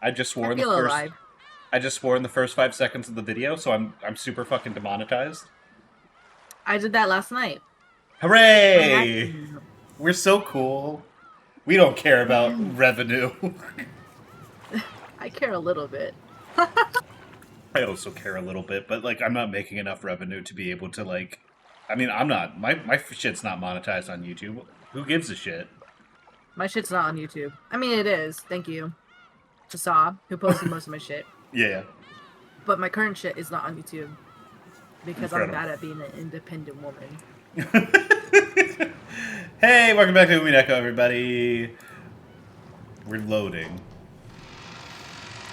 I just swore I in the feel first. alive. I just swore in the first 5 seconds of the video, so I'm super fucking demonetized. I did that last night on Hooray! accident. We're so cool. We don't care about revenue. I care a little bit. I also care a little bit, but like I'm not making enough revenue to be able to like. I mean, I'm not. My shit's not monetized on YouTube. Who gives a shit? My shit's not on YouTube. I mean, it is. Thank you to Saw, who posted most of my shit. Yeah, But my current shit is not on YouTube because I'm incredible. bad at being an independent woman. Hey, welcome back to Umineko, everybody. We're loading.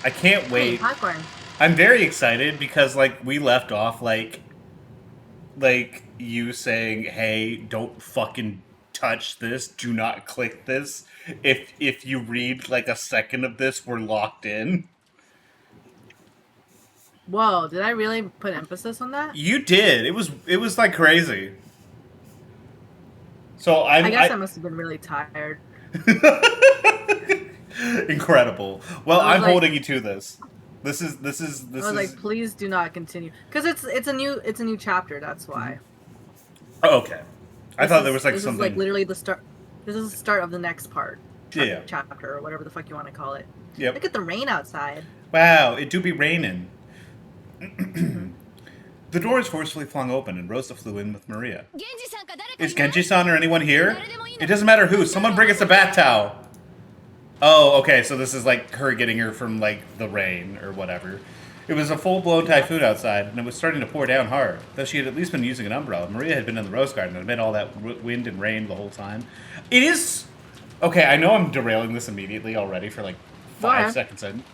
I can't Hey, wait. popcorn. I'm very excited because like we left off like you saying, "Hey, don't fucking touch this. Do not click this. If you read like a second of this, we're locked in." Whoa, did I really put emphasis on that? You did. It was like crazy. So I I'm guess I I must have been really tired. incredible. Well, I was I'm like, holding you to this. This is this is I this was is like, please do not continue because it's a new chapter. That's why. oh, okay. I This thought there is was like this is like something. literally the start. This is the start of the next part, Yeah. chapter or whatever the fuck you want to call it. Yep. Look at the rain outside. Wow, it do be raining. Hmm. The door is forcefully flung open, and Rosa flew in with Maria. Is Genji-san or anyone here? It doesn't matter who. Someone bring us a bath towel. Oh, okay. So this is like her getting her from like the rain or whatever. It was a full-blown typhoon outside, and it was starting to pour down hard. Though she had at least been using an umbrella, Maria had been in the rose garden and amid all that wind and rain the whole time. It is okay. I know I'm derailing this immediately already for like Go 5 seconds in.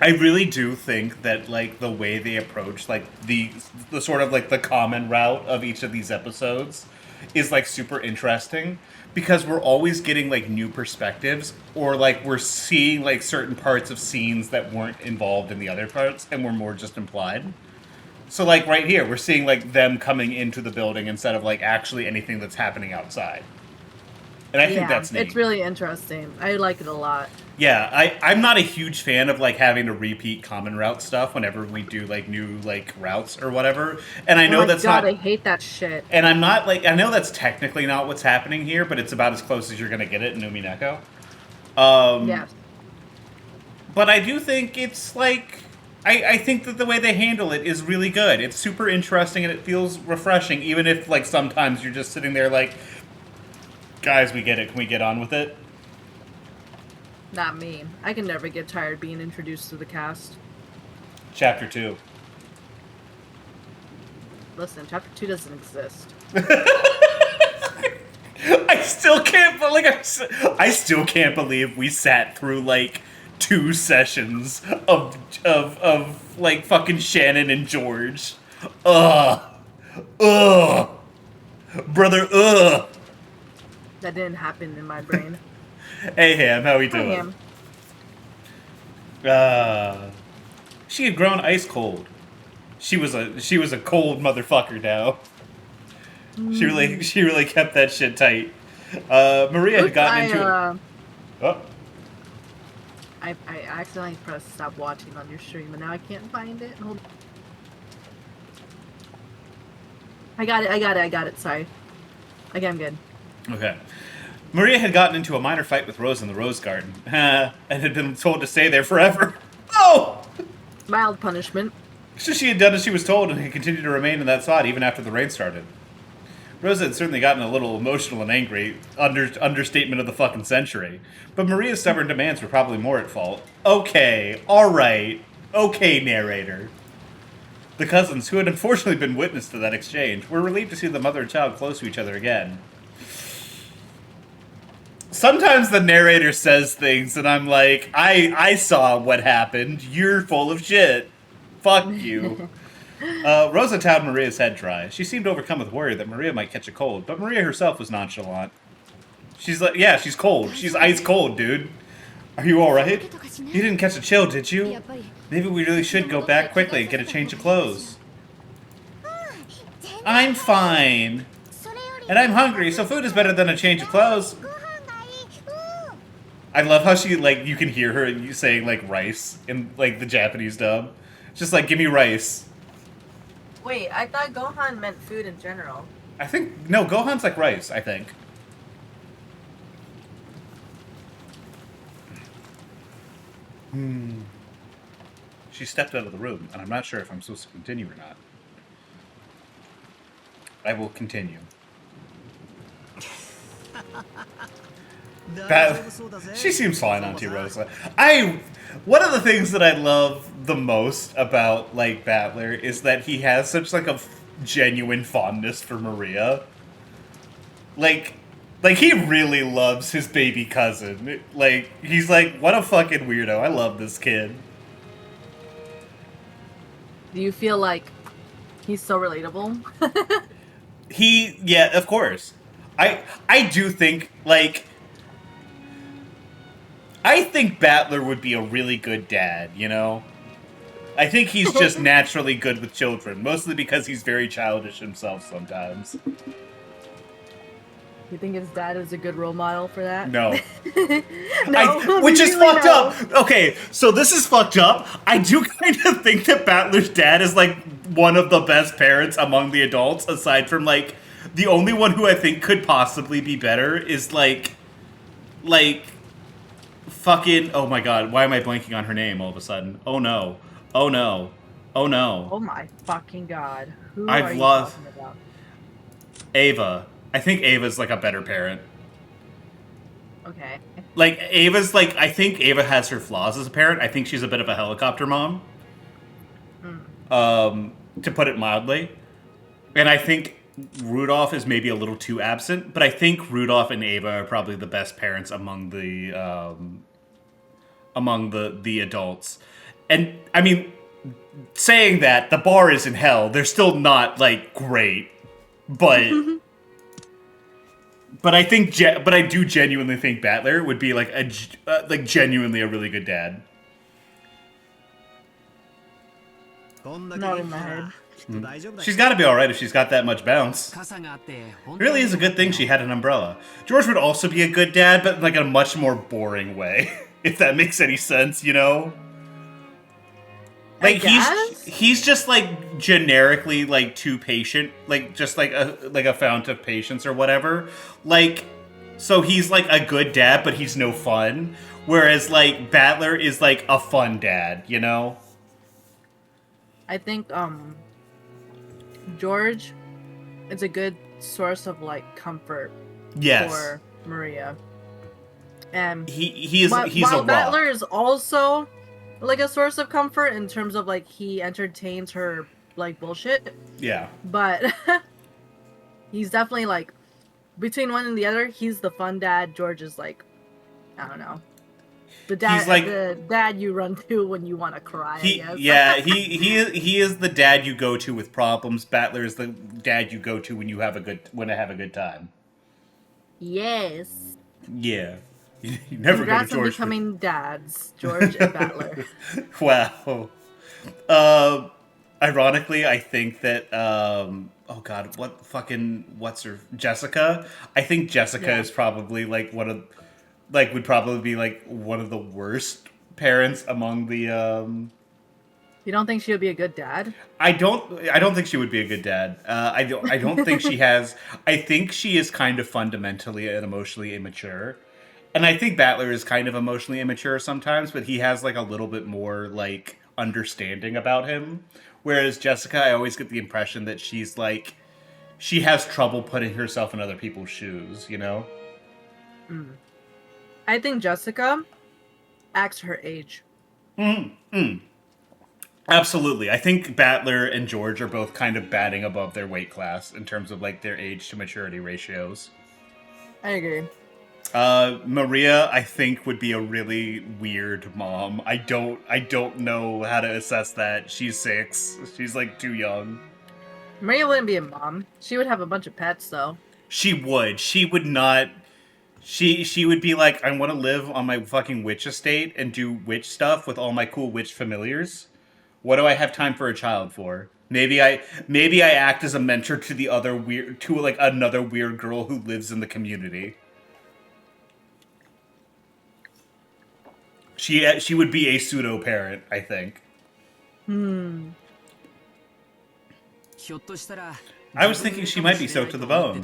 I really do think that like the way they approach like the sort of like the common route of each of these episodes is like super interesting because we're always getting like new perspectives or like we're seeing like certain parts of scenes that weren't involved in the other parts and were more just implied. So like right here we're seeing like them coming into the building instead of like actually anything that's happening outside. And I think Yeah, that's it's neat. really interesting. I like it a lot. Yeah, I'm not a huge fan of like having to repeat common route stuff whenever we do like new like routes or whatever. And I Oh know my that's god, I not hate that shit. and I'm not like I know that's technically not what's happening here, but it's about as close as you're gonna get it in Umineko. Um Yes. but I do think it's like I think that the way they handle it is really good. It's super interesting and it feels refreshing, even if like sometimes you're just sitting there like, guys, we get it, can we get on with it? Not me. I can never get tired being introduced to the cast. Chapter 2. Listen, chapter 2 doesn't exist. I still can't, but like I still can't believe we sat through like 2 sessions of like fucking Shannon and George. Ugh, ugh, brother, ugh. That didn't happen in my brain. Hey Ham, how we I doing? am. Uh, she had grown ice cold. She was a cold motherfucker now. She really kept that shit tight. Maria had Oops, gotten into it. Oh, I accidentally pressed stop watching on your stream and now I can't find it. Hold on. I got it, sorry. Okay, I'm good. okay. Maria had gotten into a minor fight with Rose in the rose garden, and had been told to stay there forever. Oh! Mild punishment. So she had done as she was told and had continued to remain in that spot even after the rain started. Rosa had certainly gotten a little emotional and angry, understatement of the fucking century. But Maria's stubborn demands were probably more at fault. Okay, alright, okay, narrator. The cousins, who had unfortunately been witness to that exchange, were relieved to see the mother and child close to each other again. Sometimes the narrator says things and I'm like, I saw what happened. You're full of shit. Fuck you. Rosa towed Maria's head dry. She seemed overcome with worry that Maria might catch a cold, but Maria herself was nonchalant. She's like, yeah, she's cold. She's ice cold, dude. Are you alright? You didn't catch a chill, did you? Maybe we really should go back quickly and get a change of clothes. I'm fine. And I'm hungry, so food is better than a change of clothes. I love how she like you can hear her saying like rice in like the Japanese dub. It's just like give me rice. Wait, I thought Gohan meant food in general. I think no, Gohan's like rice. I think. She stepped out of the room, and I'm not sure if I'm supposed to continue or not. I will continue. That she seems fine, Auntie Rosa. One of the things that I love the most about like Battler is that he has such like a genuine fondness for Maria. Like like he really loves his baby cousin. Like he's like, what a fucking weirdo. I love this kid. Do you feel like he's so relatable? Yeah, of course. I do think like I think Battler would be a really good dad, you know? I think he's just naturally good with children, mostly because he's very childish himself sometimes. You think his dad is a good role model for that? No. No, Which is really fucked no. up. Okay, so this is fucked up. I do kind of think that Battler's dad is like one of the best parents among the adults, aside from like the only one who I think could possibly be better is like fucking oh my god, why am I blanking on her name all of a sudden? Oh no. Oh no. Oh no. Oh my fucking god. Who are I've you lost talking about? Ava. I think Ava's like a better parent. Okay. Like Ava's like I think Ava has her flaws as a parent. I think she's a bit of a helicopter mom. To put it mildly. And I think Rudolph is maybe a little too absent, but I think Rudolph and Ava are probably the best parents among the adults. And I mean, saying that the bar is in hell, they're still not like great, but but I think but I do genuinely think Battler would be like like genuinely a really good dad. Not in my head. She's got to be all right if she's got that much bounce. It really is a good thing she had an umbrella. George would also be a good dad, but like in a much more boring way, if that makes any sense, you know? Like he's just like generically like too patient, like just like a fount of patience or whatever. Like so he's like a good dad, but he's no fun. Whereas like Battler is like a fun dad, you know? I think George is a good source of like comfort for Maria. And he's while a rock. Battler is also like a source of comfort in terms of like he entertains her like bullshit. Yeah. But he's definitely like between one and the other, he's the fun dad. George is like, I don't know. The dad you run to when you want to cry. I guess. Yeah, he is the dad you go to with problems. Battler is the dad you go to when you have a good time. Yes. Yeah. You never Congrats go to George. On becoming dads, George and Battler. Wow. Ironically, I think that oh god, what's her Jessica? I think Jessica is probably like would probably be like one of the worst parents among the You don't think she would be a good dad? I don't think she would be a good dad. I don't think she has I think she is kind of fundamentally and emotionally immature. And I think Battler is kind of emotionally immature sometimes, but he has like a little bit more like understanding about him. Whereas Jessica, I always get the impression that she's like she has trouble putting herself in other people's shoes, you know? I think Jessica acts her age. Absolutely. I think Battler and George are both kind of batting above their weight class in terms of like their age to maturity ratios. I agree. Maria, I think, would be a really weird mom. I don't know how to assess that. She's 6. She's like too young. Maria wouldn't be a mom. She would have a bunch of pets though. She would. She would not. She would be like, I want to live on my fucking witch estate and do witch stuff with all my cool witch familiars. What do I have time for a child for? Maybe I act as a mentor to like another weird girl who lives in the community. She would be a pseudo parent, I think. I was thinking she might be soaked to the bone.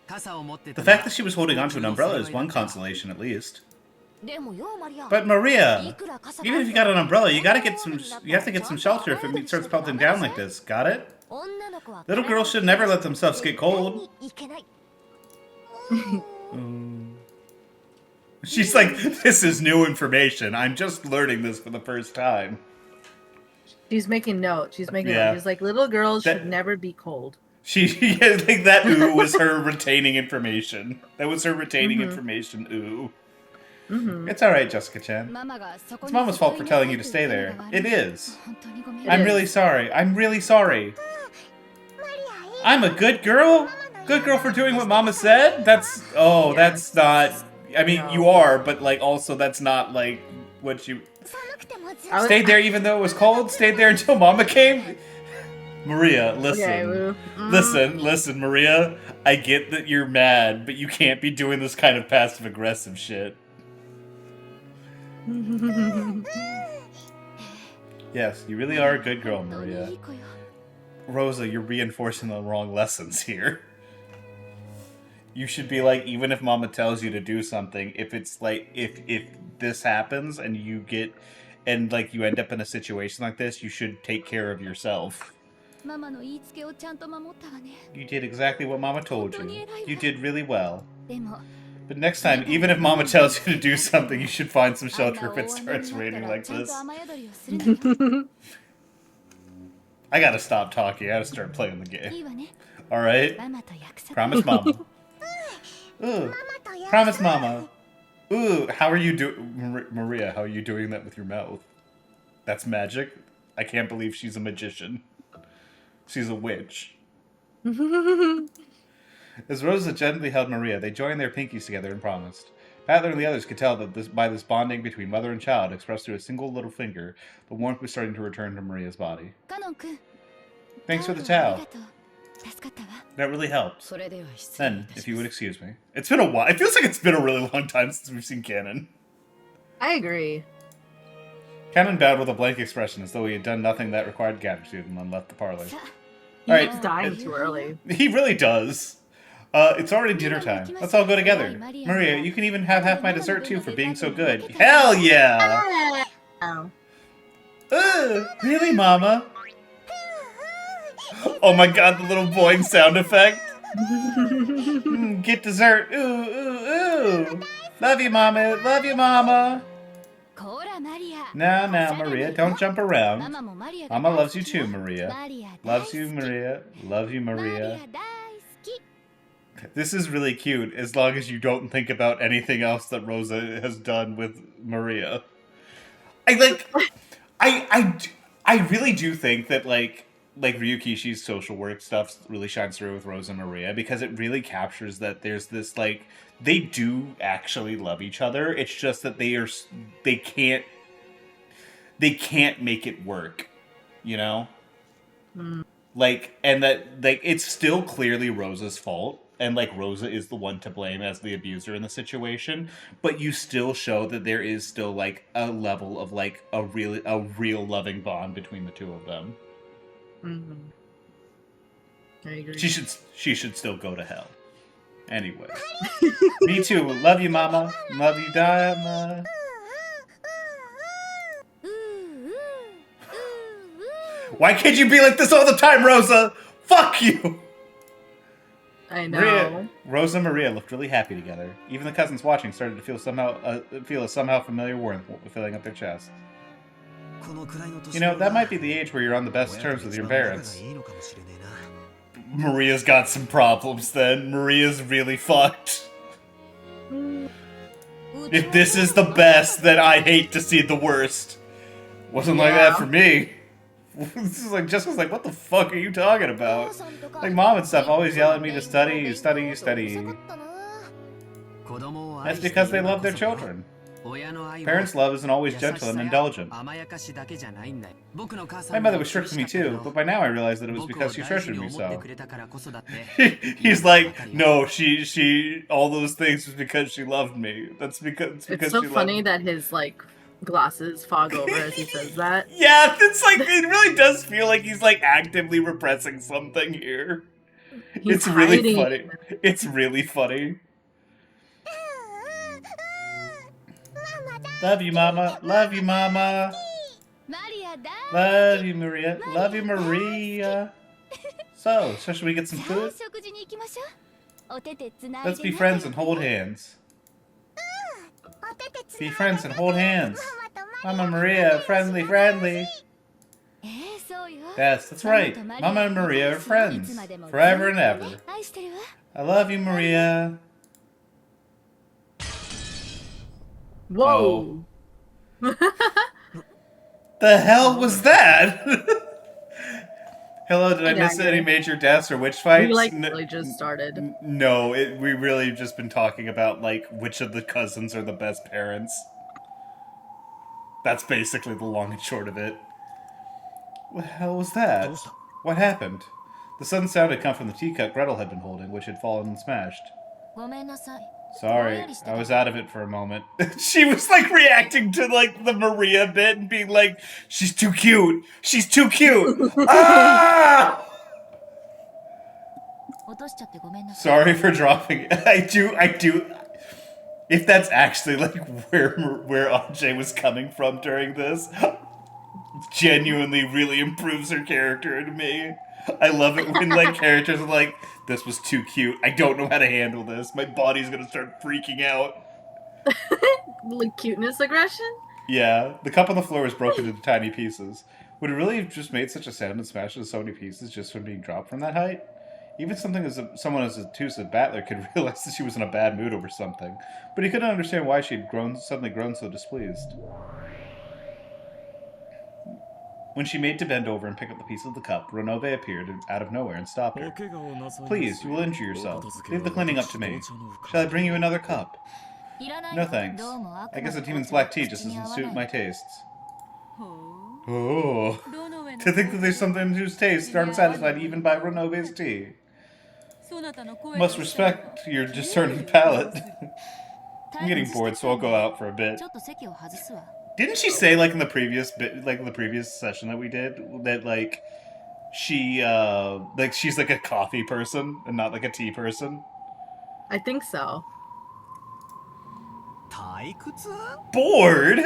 The fact that she was holding onto an umbrella is one consolation, at least. But Maria, even if you got an umbrella, you have to get some shelter if it starts pelting down like this. Got it? Little girls should never let themselves get cold. She's like, this is new information. I'm just learning this for the first time. She's making notes. She's like, little girls should never be cold. Yeah, like that ooh was her retaining information. That was her retaining information, ooh. It's alright, Jessica-chan. It's Mama's fault for telling you to stay there. It is. I'm really sorry. I'm really sorry. I'm a good girl? Good girl for doing what Mama said? That's not... I mean, you are, but, like, also that's not, like, what you... Stayed there even though it was cold? Stayed there until Mama came? Maria, listen. Listen, Maria. I get that you're mad, but you can't be doing this kind of passive-aggressive shit. Yes, you really are a good girl, Maria. Rosa, you're reinforcing the wrong lessons here. You should be like, even if Mama tells you to do something, if it's like, if this happens and you get, and like you end up in a situation like this, you should take care of yourself. You did exactly what Mama told you. You did really well. But next time, even if Mama tells you to do something, you should find some shelter if it starts raining like this. I gotta stop talking. I gotta start playing the game. Alright? Promise Mama. Ooh. Promise Mama. Ooh, how are you doing... Maria, how are you doing that with your mouth? That's magic? I can't believe she's a magician. She's a witch. As Rosa gently held Maria, they joined their pinkies together and promised. Patler and the others could tell that by this bonding between mother and child, expressed through a single little finger, the warmth was starting to return to Maria's body. Thanks for the towel. That really helps. Then, if you would excuse me. It's been a while. It feels like it's been a really long time since we've seen Canon. I agree. Canon bowed with a blank expression, as though he had done nothing that required gratitude, and then left the parlor. He's dying too early. He really does. It's already dinner time. Let's all go together. Maria, you can even have half my dessert too for being so good. Hell yeah! Really, Mama? Oh my god, the little boing sound effect. Get dessert. Ooh, ooh, ooh. Love you, Mama. Love you, Mama. Now, Maria, don't jump around. Mama loves you too, Maria. Loves you, Maria. Love you, Maria. This is really cute, as long as you don't think about anything else that Rosa has done with Maria. I really do think that, like Ryukishi's social work stuff really shines through with Rosa and Maria, because it really captures that there's this, like, they do actually love each other. It's just that they can't make it work, you know? Like, and that, like, it's still clearly Rosa's fault, and, like, Rosa is the one to blame as the abuser in the situation, but you still show that there is still, like, a level of, like, a real loving bond between the two of them. I agree. She should still go to hell. Anyway. Me too. Love you, Mama. Love you, Dama. Why can't you be like this all the time, Rosa? Fuck you! I know. Rosa and Maria looked really happy together. Even the cousins watching started to feel a somehow familiar warmth filling up their chests. You know, that might be the age where you're on the best terms with your parents. Maria's got some problems then. Maria's really fucked. If this is the best, then I hate to see the worst. Wasn't like that for me. This is like, Jessica's like, what the fuck are you talking about? Like, Mom and stuff always yell at me to study. That's because they love their children. Parents' love isn't always gentle and indulgent. My mother was strict with me too, but by now I realize that it was because she treasured me so. He's like, no, she, all those things was because she loved me. That's because It's so she funny loved me. that his like glasses fog over as he says that. Yeah, it's like it really does feel like he's like actively repressing something here. He's It's really hiding. funny. It's really funny. Love you, Mama. Love you, Mama. Love you, Maria. Love you, Maria. So should we get some food? Let's be friends and hold hands. Be friends and hold hands. Mama Maria, friendly, friendly. Yes, that's right. Mama and Maria are friends. Forever and ever. I love you, Maria. Whoa. Oh. The hell was that? Hello, did I miss any major deaths or witch fights? We like really just started. No, we really just been talking about like which of the cousins are the best parents. That's basically the long and short of it. What the hell was that? What happened? The sudden sound had come from the teacup Gretel had been holding, which had fallen and smashed. Sorry, I was out of it for a moment. She was like reacting to like the Maria bit and being like, she's too cute! She's too cute! Ah! Sorry for dropping it. I do. If that's actually like where Ajay was coming from during this, genuinely really improves her character to me. I love it when like characters are like, this was too cute. I don't know how to handle this. My body's gonna start freaking out. Like cuteness aggression? Yeah, the cup on the floor was broken into tiny pieces. Would it really have just made such a sound and smashed into so many pieces just from being dropped from that height? Even someone as obtuse as Battler could realize that she was in a bad mood over something, but he couldn't understand why she had suddenly grown so displeased. When she made to bend over and pick up the piece of the cup, Renove appeared out of nowhere and stopped her. Please, you will injure yourself. Leave the cleaning up to me. Shall I bring you another cup? No thanks. I guess a demon's black tea just doesn't suit my tastes. Oh. To think that there's something whose tastes aren't satisfied even by Renove's tea. Must respect your discerning palate. I'm getting bored, so I'll go out for a bit. Didn't she say like in the previous session that we did that like she's like a coffee person and not like a tea person? I think so. Bored?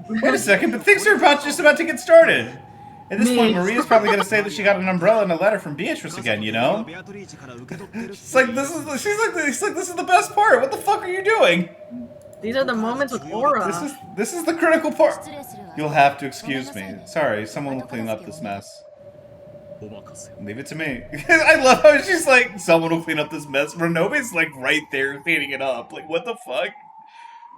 Wait a second, but things are just about to get started. At this point, Maria's probably gonna say that she got an umbrella and a letter from Beatrice again, you know? It's like this is the best part. What the fuck are you doing? These are the moments with aura. This is the critical part. You'll have to excuse me. Sorry, someone will clean up this mess. Leave it to me. I love how she's like, someone will clean up this mess. Renove's like right there cleaning it up. Like, what the fuck?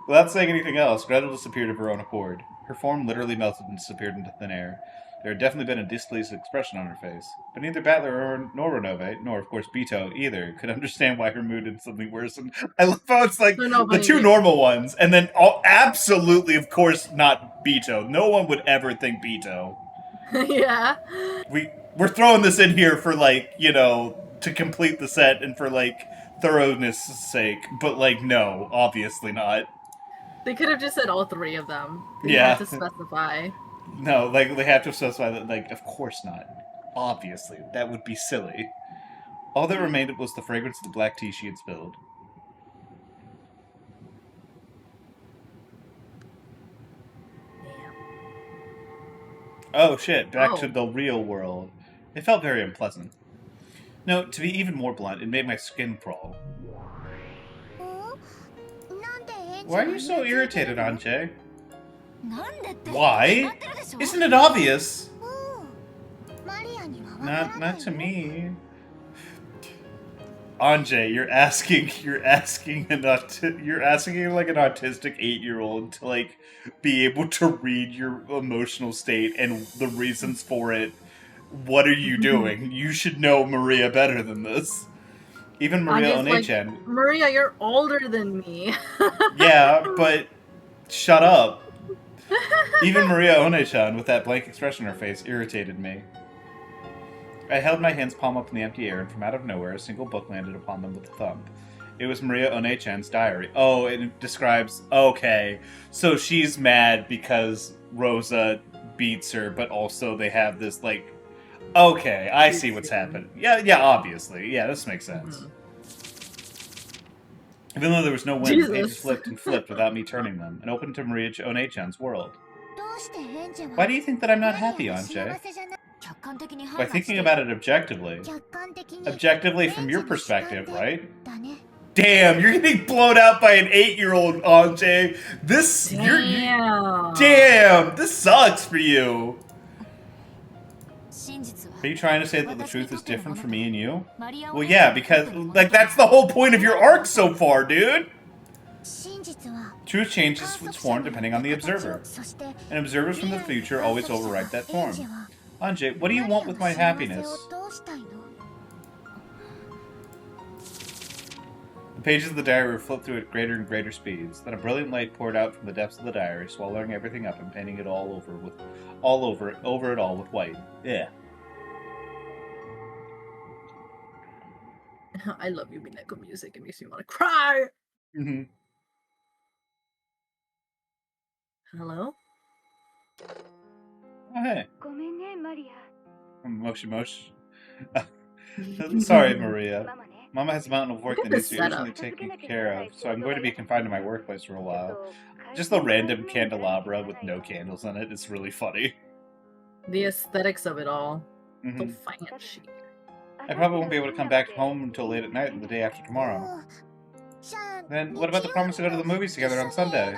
Without saying anything else, Gretel disappeared of her own accord. Her form literally melted and disappeared into thin air. There had definitely been a displeased expression on her face, but neither Battler nor Renove, nor of course Beto either, could understand why her mood had suddenly worsened. I love how it's like the two normal ones, and then absolutely, of course, not Beto. No one would ever think Beto. Yeah. We're throwing this in here for like, you know, to complete the set and for like thoroughness' sake, but like no, obviously not. They could have just said all three of them. They had to specify. No, like they have to specify that. Like, of course not. Obviously, that would be silly. All that remained was the fragrance of the black tea she had spilled. Oh shit! Back to the real world. It felt very unpleasant. No, to be even more blunt, it made my skin crawl. Why are you so irritated, Anjay? Why? Isn't it obvious? Not to me. Anjay, you're asking like an autistic 8-year-old to like be able to read your emotional state and the reasons for it. What are you doing? You should know Maria better than this. Even Maria Onechan. Like, Maria, you're older than me. Yeah, but Shut up. Even Maria One-chan, with that blank expression on her face, irritated me. I held my hands palm up in the empty air, and from out of nowhere, a single book landed upon them with a thump. It was Maria One-chan's diary. Oh, it describes... Okay. So she's mad because Rosa beats her, but also they have this, like... Okay, I see what's happening. Yeah, obviously. Yeah, this makes sense. Mm-hmm. Even though there was no wind, the pages flipped and flipped without me turning them, and opened to Maria One-chan's world. Why do you think that I'm not happy, Anje? By thinking about it objectively. Objectively from your perspective, right? Damn, you're getting blown out by an 8-year-old, Anje. Damn, this sucks for you. Are you trying to say that the truth is different for me and you? Well, yeah, because, like, that's the whole point of your arc so far, dude! Truth changes its form depending on the observer. And observers from the future always overwrite that form. Anje, what do you want with my happiness? The pages of the diary were flipped through at greater and greater speeds. Then a brilliant light poured out from the depths of the diary, swallowing everything up and painting it over it all with white. Yeah. I love Umineko music. It makes me want to cry. Mm-hmm. Hello? Oh, hey. Moshi. Sorry, Maria. Mama has a mountain of work that needs to be urgently taken care of, so I'm going to be confined to my workplace for a while. Just the random candelabra with no candles in it is really funny. The aesthetics of it all. Mm-hmm. So fancy. I probably won't be able to come back home until late at night the day after tomorrow. Then what about the promise to go to the movies together on Sunday?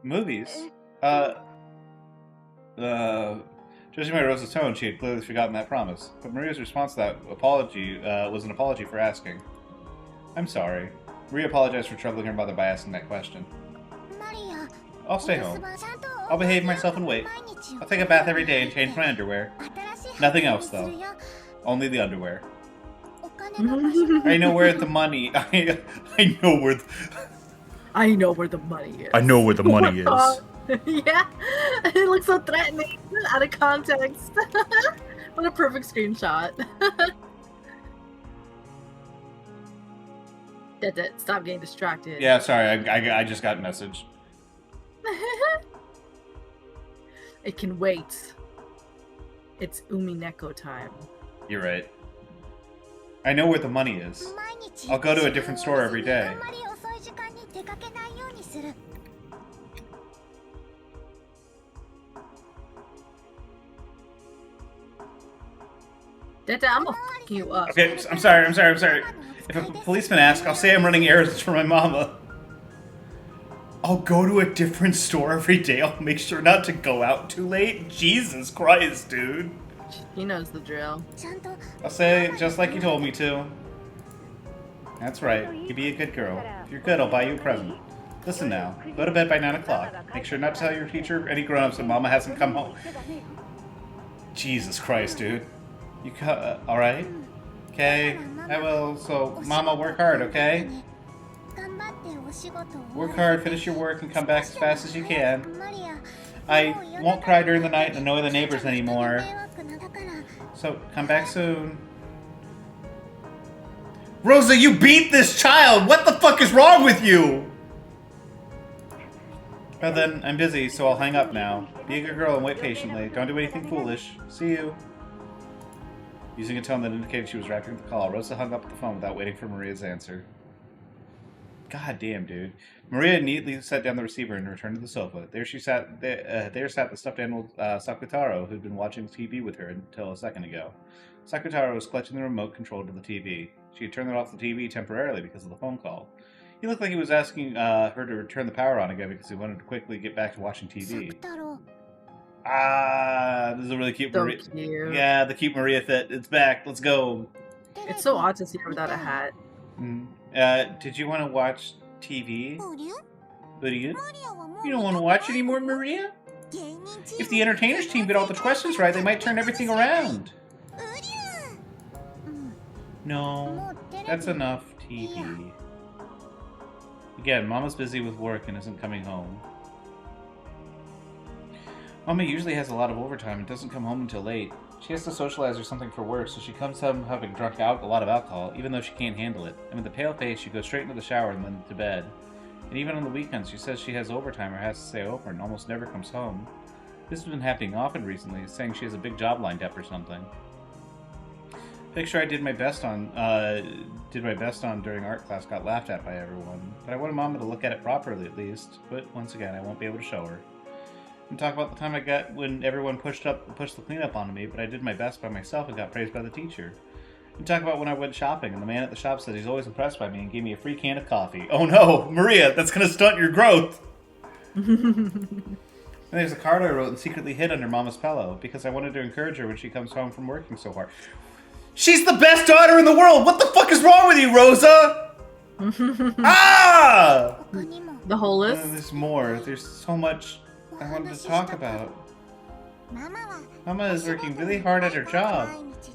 Movies? Judging by Rosa's tone, she had clearly forgotten that promise. But Maria's response to that apology was an apology for asking. I'm sorry. Maria apologized for troubling her mother by asking that question. I'll stay home. I'll behave myself and wait. I'll take a bath every day and change my underwear. Nothing else, though. Only the underwear. I know where the money... I know where the money is. I know where the money is. Yeah, it looks so threatening out of context. What a perfect screenshot. Stop getting distracted. Yeah, sorry, I just got a message. It can wait. It's Umineko time. You're right. I know where the money is. I'll go to a different store every day. Dada, I'm gonna fuck you up. Okay, I'm sorry. If a policeman asks, I'll say I'm running errands for my mama. I'll go to a different store every day. I'll make sure not to go out too late. Jesus Christ, dude. He knows the drill. I'll say just like you told me to. That's right. You be a good girl. If you're good, I'll buy you a present. Listen now. Go to bed by 9 o'clock. Make sure not to tell your teacher, any grown-ups, that Mama hasn't come home. Jesus Christ, dude. You alright? Okay, I will. So, Mama, work hard, okay? Work hard, finish your work, and come back as fast as you can. I won't cry during the night and annoy the neighbors anymore. So, come back soon. Rosa, you beat this child! What the fuck is wrong with you? Well then, I'm busy, so I'll hang up now. Be a good girl and wait patiently. Don't do anything foolish. See you. Using a tone that indicated she was wrapping up the call, Rosa hung up the phone without waiting for Maria's answer. God damn, dude. Maria neatly set down the receiver and returned to the sofa. There sat the stuffed animal Sakutaro, who'd been watching TV with her until a second ago. Sakutaro was clutching the remote control to the TV. She had turned off the TV temporarily because of the phone call. He looked like he was asking her to return the power on again because he wanted to quickly get back to watching TV. This is a really cute Maria. Cute. Yeah, the cute Maria fit. It's back. Let's go. It's so odd to see her without a hat. Did you want to watch TV? You don't want to watch anymore, Maria? If the entertainers team get all the questions right, they might turn everything around. No, that's enough TV. Again, Mama's busy with work and isn't coming home. Mama usually has a lot of overtime and doesn't come home until late. She has to socialize or something for work, so she comes home having drunk out a lot of alcohol, even though she can't handle it. And with a pale face, she goes straight into the shower and then to bed. And even on the weekends, she says she has overtime or has to stay over and almost never comes home. This has been happening often recently, saying she has a big job lined up or something. Picture I did my best on during art class got laughed at by everyone, but I wanted Mama to look at it properly at least. But once again, I won't be able to show her. And talk about the time I got when everyone pushed the cleanup onto me, but I did my best by myself and got praised by the teacher. And talk about when I went shopping and the man at the shop said he's always impressed by me and gave me a free can of coffee. Oh no, Maria, that's gonna stunt your growth. And there's a card I wrote and secretly hid under Mama's pillow because I wanted to encourage her when she comes home from working so hard. She's the best daughter in the world! What the fuck is wrong with you, Rosa? Ah! The whole list? There's more. There's so much I wanted to talk about. Mama is working really hard at her job.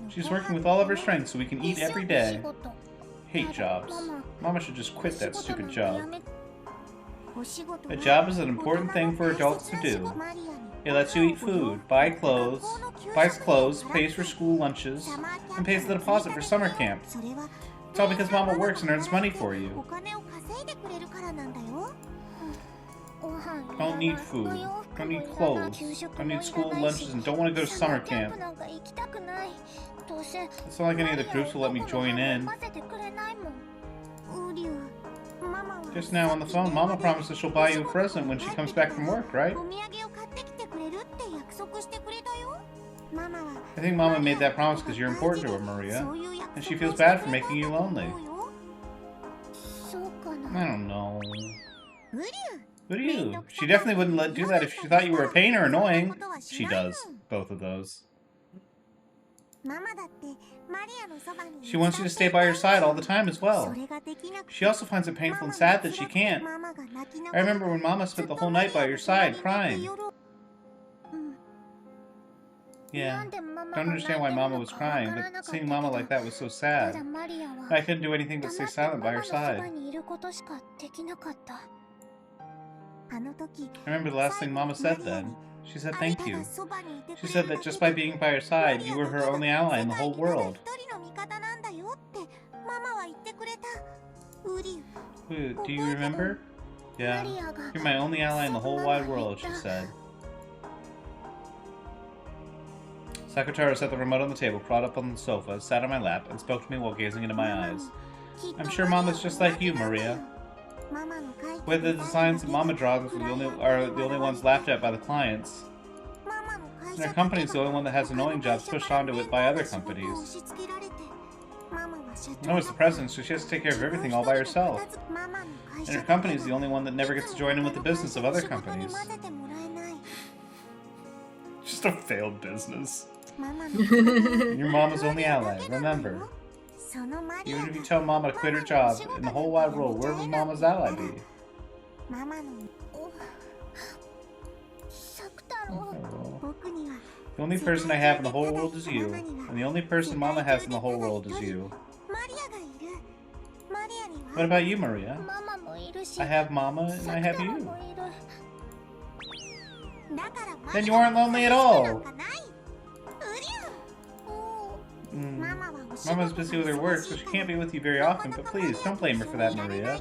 She's working with all of her strength so we can eat every day. Hate jobs. Mama should just quit that stupid job. A job is an important thing for adults to do. It lets you eat food, buys clothes, pays for school lunches, and pays the deposit for summer camp. It's all because Mama works and earns money for you. Don't need food, don't need clothes, don't need school lunches, and don't want to go to summer camp. It's not like any of the groups will let me join in. Just now on the phone, Mama promised that she'll buy you a present when she comes back from work, right? I think Mama made that promise because you're important to her, Maria, and she feels bad for making you lonely. I don't know. Who do you? She definitely wouldn't do that if she thought you were a pain or annoying. She does. Both of those. She wants you to stay by her side all the time as well. She also finds it painful and sad that she can't. I remember when Mama spent the whole night by your side, crying. Yeah, don't understand why Mama was crying, but seeing Mama like that was so sad. I couldn't do anything but stay silent by her side. I remember the last thing Mama said then. She said thank you. She said that just by being by her side, you were her only ally in the whole world. Wait, do you remember? Yeah, you're my only ally in the whole wide world, she said. Sakutaro set the remote on the table, crawled up on the sofa, sat on my lap, and spoke to me while gazing into my eyes. I'm sure Mama's just like you, Maria. Where the designs that Mama draws are the only ones laughed at by the clients. And her company's the only one that has annoying jobs pushed onto it by other companies. Mama's the president, so she has to take care of everything all by herself. And her company's the only one that never gets to join in with the business of other companies. Just a failed business. Your Mama's only ally, remember. Even if you tell Mama to quit her job, in the whole wide world, where would Mama's ally be? The only person I have in the whole world is you, and the only person Mama has in the whole world is you. What about you, Maria? I have Mama, and I have you. Then you aren't lonely at all! Mama's busy with her work, so she can't be with you very often, but please, don't blame her for that, Maria.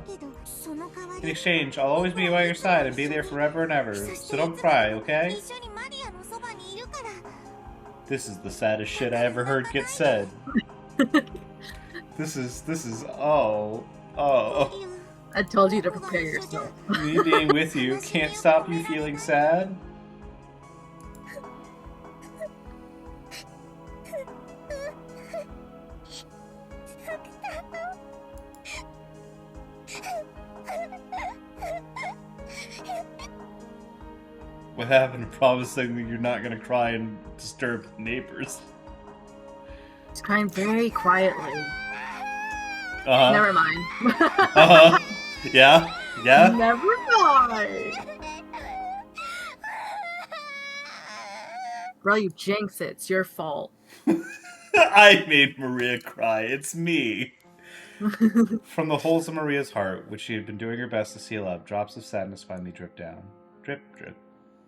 In exchange, I'll always be by your side and be there forever and ever, so don't cry, okay? This is the saddest shit I ever heard get said. This is, oh. I told you to prepare yourself. Me being with you can't stop you feeling sad? What happened to promising that you're not gonna cry and disturb the neighbors? He's crying very quietly. Uh-huh. Never mind. Uh-huh. Yeah? Yeah? Never mind. Bro, you jinx it. It's your fault. I made Maria cry. It's me. From the holes of Maria's heart, which she had been doing her best to seal up, drops of sadness finally drip down. Drip, drip.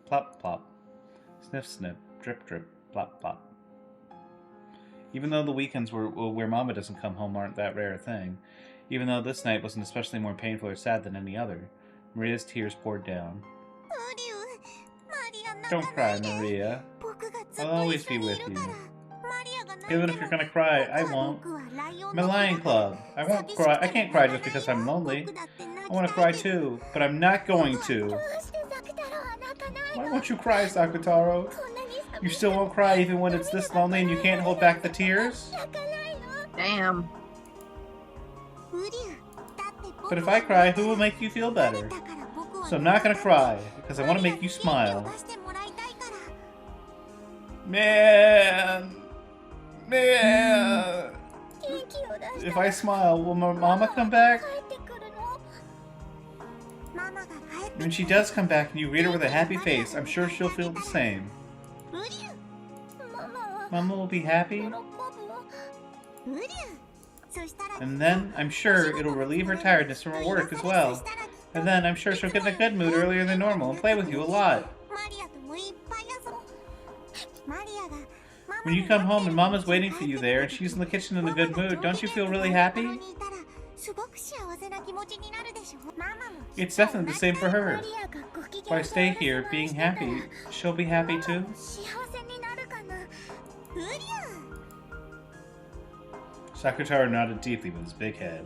Plop, plop. Sniff, sniff. Drip, drip. Plop, plop. Even though the weekends where Mama doesn't come home aren't that rare a thing, even though this night wasn't especially more painful or sad than any other, Maria's tears poured down. Don't cry, Maria. I'll always be with you. Even if you're gonna cry, I won't. I'm a lion club. I won't cry. I can't cry just because I'm lonely. I want to cry too, but I'm not going to. Why won't you cry, Sakutaro? You still won't cry even when it's this lonely and you can't hold back the tears? Damn. But if I cry, who will make you feel better? So I'm not gonna cry, because I want to make you smile. Man! If I smile, will my mama come back? When she does come back and you greet her with a happy face, I'm sure she'll feel the same. Mama will be happy. And then, I'm sure, it'll relieve her tiredness from her work as well. And then, I'm sure she'll get in a good mood earlier than normal and play with you a lot. When you come home and Mama's waiting for you there and she's in the kitchen in a good mood, don't you feel really happy? It's definitely the same for her. If I stay here, being happy, she'll be happy too? Sakutaro nodded deeply with his big head.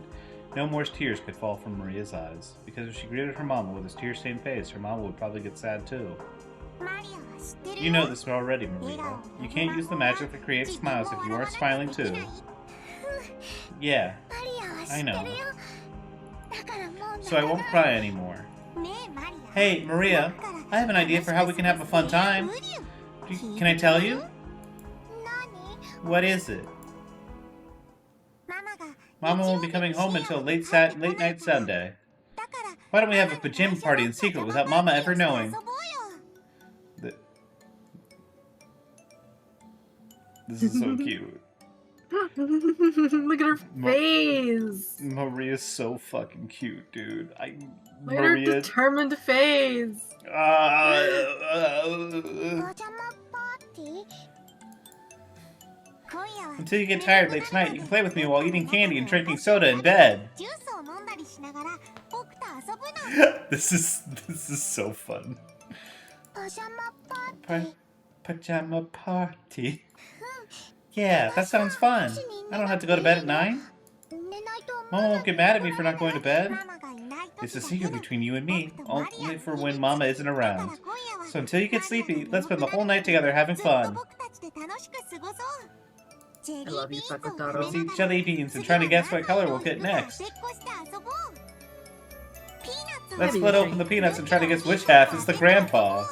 No more tears could fall from Maria's eyes, because if she greeted her mama with his tear-stained face, her mama would probably get sad too. You know this already, Maria. You can't use the magic that creates smiles if you aren't smiling too. Yeah, I know. So I won't cry anymore. Hey, Maria, I have an idea for how we can have a fun time. Can I tell you? What is it? Mama won't be coming home until late night Sunday. Why don't we have a pajama party in secret without Mama ever knowing? This is so cute. Look at her face. Maria's so fucking cute, dude. Look at her determined face. Until you get tired late tonight, you can play with me while eating candy and drinking soda in bed. This is so fun. Pajama party. Yeah, that sounds fun. I don't have to go to bed at 9. Mama won't get mad at me for not going to bed. It's a secret between you and me, only for when Mama isn't around. So until you get sleepy, let's spend the whole night together having fun. I love you, Sakutaro. Let's eat jelly beans and try to guess what color we'll get next. Let's split open the peanuts and try to guess which half is the grandpa.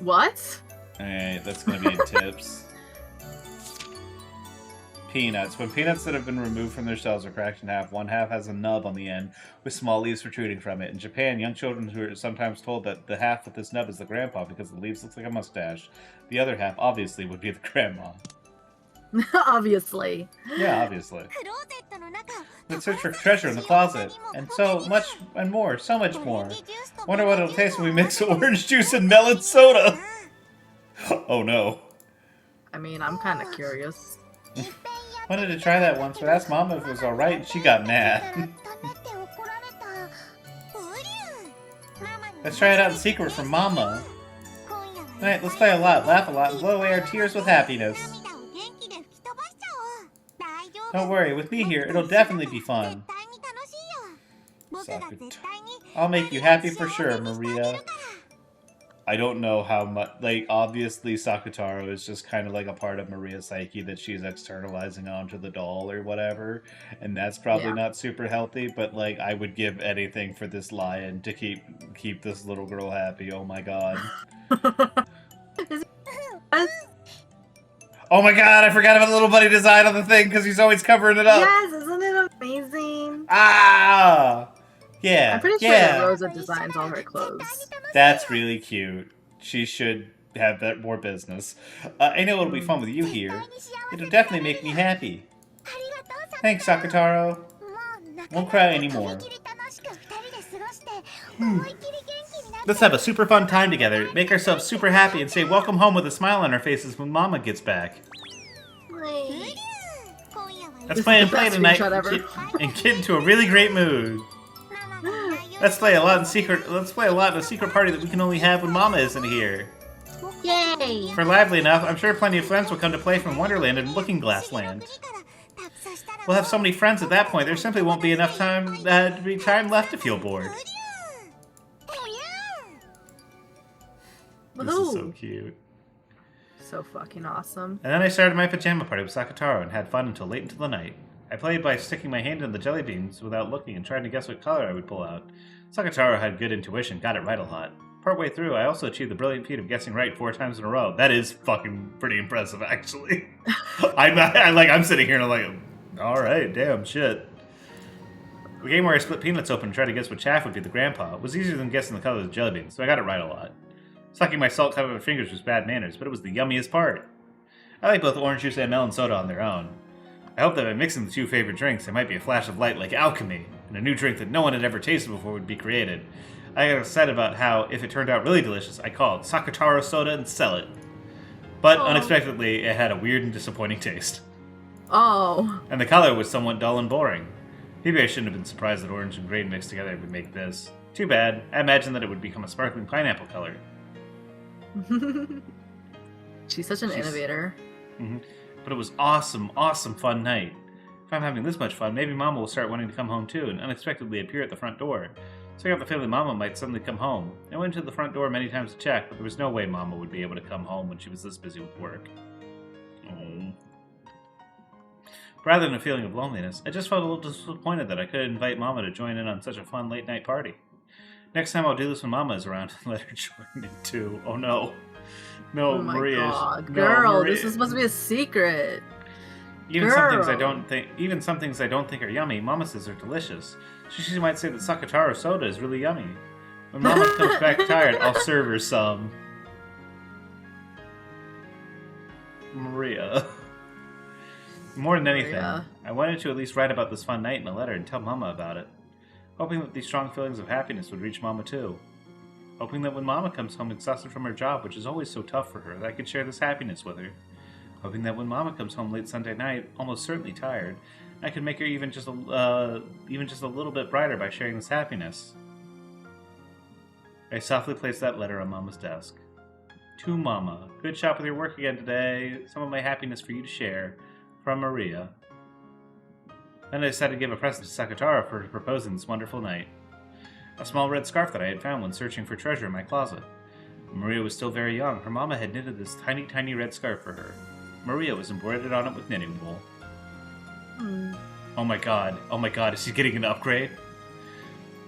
What? Alright, that's gonna be in tips. Peanuts. When peanuts that have been removed from their shells are cracked in half, one half has a nub on the end with small leaves protruding from it. In Japan, young children who are sometimes told that the half with this nub is the grandpa because the leaves looks like a mustache. The other half, obviously, would be the grandma. Obviously. Yeah, obviously. Let's search for treasure in the closet. And so much and more. So much more. Wonder what it'll taste when we mix orange juice and melon soda. Oh no. I mean, I'm kind of curious. Wanted to try that once, but asked Mama if it was alright and she got mad. Let's try it out in secret from Mama. Alright, let's play a lot, laugh a lot, and blow away our tears with happiness. Don't worry, with me here, it'll definitely be fun. I'll make you happy for sure, Maria. I don't know how much, like, obviously Sakutaro is just kind of like a part of Maria's psyche that she's externalizing onto the doll or whatever, and that's probably not super healthy, but, like, I would give anything for this lion to keep this little girl happy. Oh my god. Oh my god, I forgot about the little bunny design on the thing because he's always covering it up. Yes, isn't it amazing? Ah! Yeah. I'm pretty sure that Rosa designs all her clothes. That's really cute. She should have that more business. I know it'll be fun with you here. It'll definitely make me happy. Thanks, Sakutaro. Won't cry anymore. Let's have a super fun time together, make ourselves super happy, and say welcome home with a smile on our faces when Mama gets back. Let's play and play tonight and get into a really great mood. Let's play a lot in a secret party that we can only have when Mama isn't here. Yay! If we're lively enough, I'm sure plenty of friends will come to play from Wonderland and Looking Glass Land. We'll have so many friends at that point, there simply won't be enough time left to feel bored. This is so cute. So fucking awesome. And then I started my pajama party with Sakataro and had fun until late into the night. I played by sticking my hand in the jelly beans without looking and trying to guess what color I would pull out. Sakataro had good intuition, got it right a lot. Partway through, I also achieved the brilliant feat of guessing right 4 times in a row. That is fucking pretty impressive, actually. I'm sitting here and I'm like, all right, damn, shit. The game where I split peanuts open and tried to guess what chaff would be the grandpa was easier than guessing the color of the jelly beans, so I got it right a lot. Sucking my salt-covered fingers was bad manners, but it was the yummiest part. I like both orange juice and melon soda on their own. I hope that by mixing the 2 favorite drinks, there might be a flash of light like alchemy, and a new drink that no one had ever tasted before would be created. I got excited about how, if it turned out really delicious, I call it Sakataro soda and sell it. But unexpectedly, it had a weird and disappointing taste. Oh. And the color was somewhat dull and boring. Maybe I shouldn't have been surprised that orange and green mixed together would make this. Too bad. I imagined that it would become a sparkling pineapple color. She's such an innovator. Mm-hmm. But it was awesome, fun night. If I'm having this much fun, maybe Mama will start wanting to come home too and unexpectedly appear at the front door. So I got the feeling Mama might suddenly come home. I went to the front door many times to check, but there was no way Mama would be able to come home when she was this busy with work. Oh. Rather than a feeling of loneliness, I just felt a little disappointed that I couldn't invite Mama to join in on such a fun late-night party. Next time I'll do this when Mama is around and let her join in too. Oh no. No, oh my Maria. God. No, Girl, Maria. this is supposed to be a secret. Even some things I don't think are yummy, Mama says are delicious. She might say that Sakataro soda is really yummy. When Mama comes back tired, I'll serve her some. Maria. More than anything, I wanted to at least write about this fun night in a letter and tell Mama about it. Hoping that these strong feelings of happiness would reach Mama too. Hoping that when Mama comes home exhausted from her job, which is always so tough for her, that I could share this happiness with her. Hoping that when Mama comes home late Sunday night, almost certainly tired, I could make her even just a little bit brighter by sharing this happiness. I softly placed that letter on Mama's desk. To Mama, good job with your work again today. Some of my happiness for you to share. From Maria. Then I decided to give a present to Sakataro for proposing this wonderful night. A small red scarf that I had found when searching for treasure in my closet. Maria was still very young. Her mama had knitted this tiny, tiny red scarf for her. Maria was embroidered on it with knitting wool. Oh my god, is he getting an upgrade?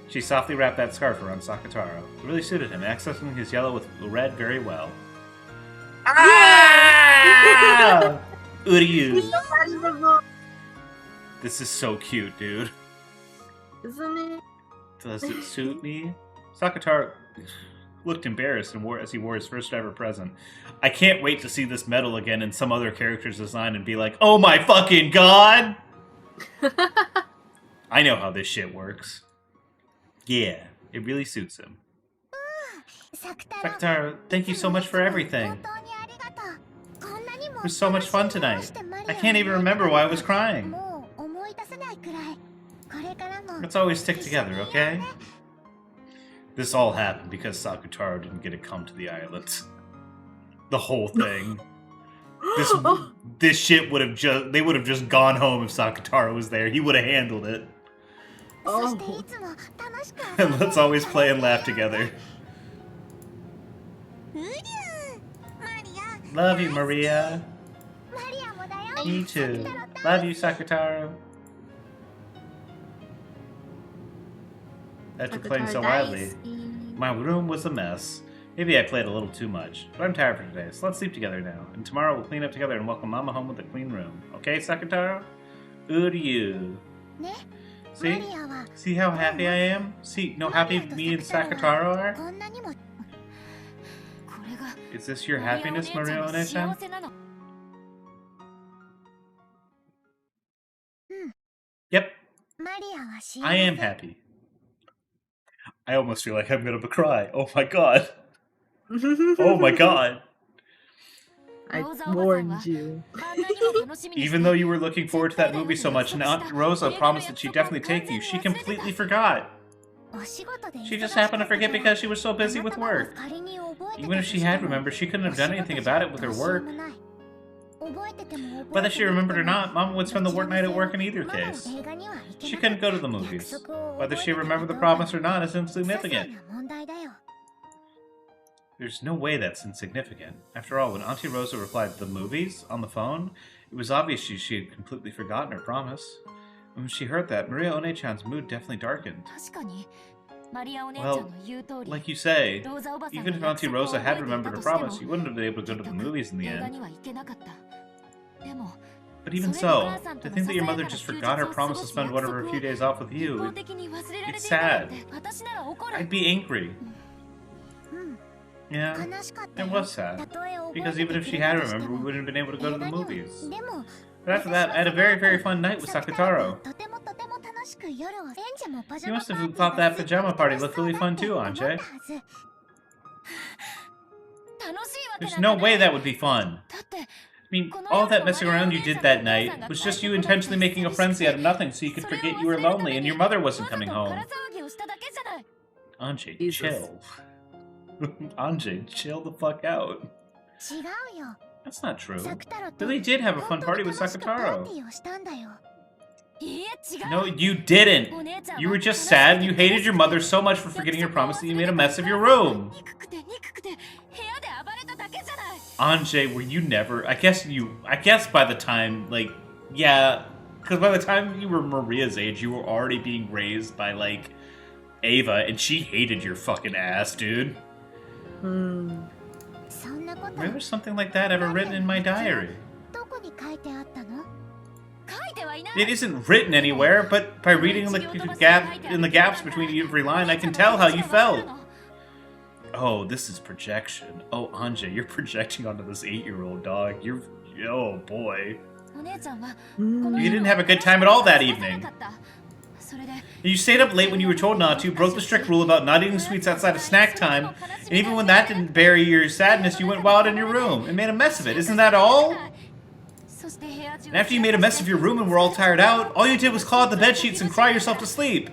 She softly wrapped that scarf around Sakataro. It really suited him, accessing his yellow with red very well. Ah! Uryu. This is so cute, dude. Isn't it? Does it suit me? Sakataro looked embarrassed as he wore his first ever present. I can't wait to see this medal again in some other character's design and be like, oh my fucking god! I know how this shit works. Yeah, it really suits him. Sakataro, thank you so much for everything. It was so much fun tonight. I can't even remember why I was crying. Let's always stick together, okay? This all happened because Sakataro didn't get to come to the island. The whole thing. This shit would have they would have just gone home if Sakataro was there. He would have handled it. Oh. And let's always play and laugh together. Love you, Maria. Me too. Love you, Sakataro. After playing so wildly, my room was a mess. Maybe I played a little too much, but I'm tired for today, so let's sleep together now. And tomorrow we'll clean up together and welcome Mama home with a clean room. Okay, Sakataro? Uryu. See? See how happy I am? See how happy me and Sakataro are? Is this your happiness, Maria One-chan? Yep. I am happy. I almost feel like I'm gonna cry. Oh my god. Oh my god. I warned you. Even though you were looking forward to that movie so much, and Aunt Rosa promised that she'd definitely take you, she completely forgot. She just happened to forget because she was so busy with work. Even if she had remembered, she couldn't have done anything about it with her work. Whether she remembered or not, Mama would spend the work night at work in either case. She couldn't go to the movies. Whether she remembered the promise or not is insignificant. There's no way that's insignificant. After all, when Auntie Rosa replied, "The movies?" on the phone, it was obvious she had completely forgotten her promise. When she heard that, Maria One-chan's mood definitely darkened. Well, like you say, even if Auntie Rosa had remembered her promise, you wouldn't have been able to go to the movies in the end. But even so, to think that your mother just forgot her promise to spend one of her few days off with you, it's sad. I'd be angry. Yeah, it was sad. Because even if she had remembered, we wouldn't have been able to go to the movies. But after that, I had a very, very fun night with Sakataro. You must have thought that pajama party looked really fun too, Anje. There's no way that would be fun. I mean, all that messing around you did that night was just you intentionally making a frenzy out of nothing so you could forget you were lonely and your mother wasn't coming home. Anje, chill. Anje, chill the fuck out. That's not true. Billy did have a fun party with Sakataro. No, you didn't. You were just sad and you hated your mother so much for forgetting your promise that you made a mess of your room. Anje, were you never... I guess by the time, like... Yeah, because by the time you were Maria's age, you were already being raised by, like, Ava, and she hated your fucking ass, dude. Where was something like that ever written in my diary? It isn't written anywhere, but by reading in the gaps between every line, I can tell how you felt. Oh, this is projection. Oh, Anje, you're projecting onto this 8-year-old dog. Oh boy. You didn't have a good time at all that evening. You stayed up late when you were told not to, broke the strict rule about not eating sweets outside of snack time, and even when that didn't bury your sadness, you went wild in your room and made a mess of it. Isn't that all? And after you made a mess of your room and were all tired out, all you did was claw at the bedsheets and cry yourself to sleep.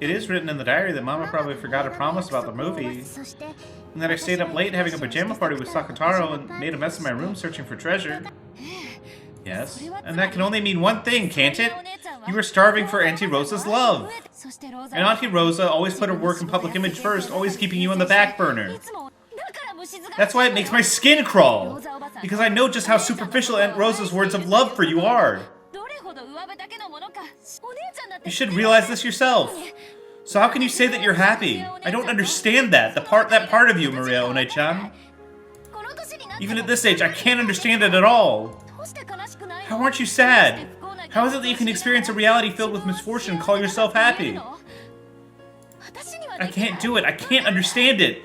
It is written in the diary that Mama probably forgot her promise about the movie, and that I stayed up late having a pajama party with Sakataro and made a mess of my room searching for treasure. Yes, and that can only mean one thing, can't it? You were starving for Auntie Rosa's love. And Auntie Rosa always put her work and public image first, always keeping you on the back burner. That's why it makes my skin crawl. Because I know just how superficial Aunt Rosa's words of love for you are. You should realize this yourself. So how can you say that you're happy? I don't understand that. That part of you, Maria One-chan. Even at this age, I can't understand it at all. How aren't you sad? How is it that you can experience a reality filled with misfortune and call yourself happy? I can't do it. I can't understand it.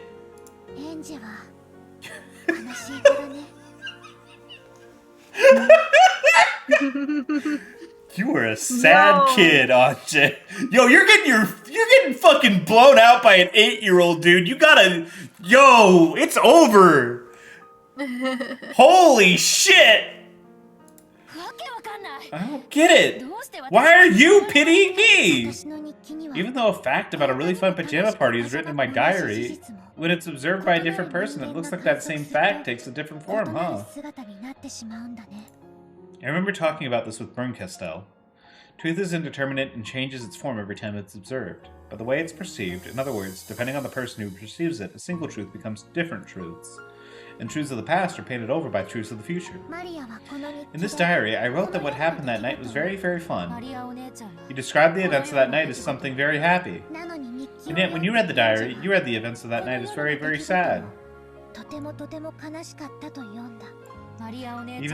You were a sad kid, Anje. Yo, you're getting fucking blown out by an 8-year-old, dude. You gotta... Yo, it's over. Holy shit. I don't get it. Why are you pitying me? Even though a fact about a really fun pajama party is written in my diary, when it's observed by a different person, it looks like that same fact takes a different form, huh? I remember talking about this with Berncastel. Truth is indeterminate and changes its form every time it's observed. But the way it's perceived, in other words, depending on the person who perceives it, a single truth becomes different truths. And truths of the past are painted over by truths of the future. In this diary, I wrote that what happened that night was very, very fun. You described the events of that night as something very happy. And yet, when you read the diary, you read the events of that night as very, very sad. Even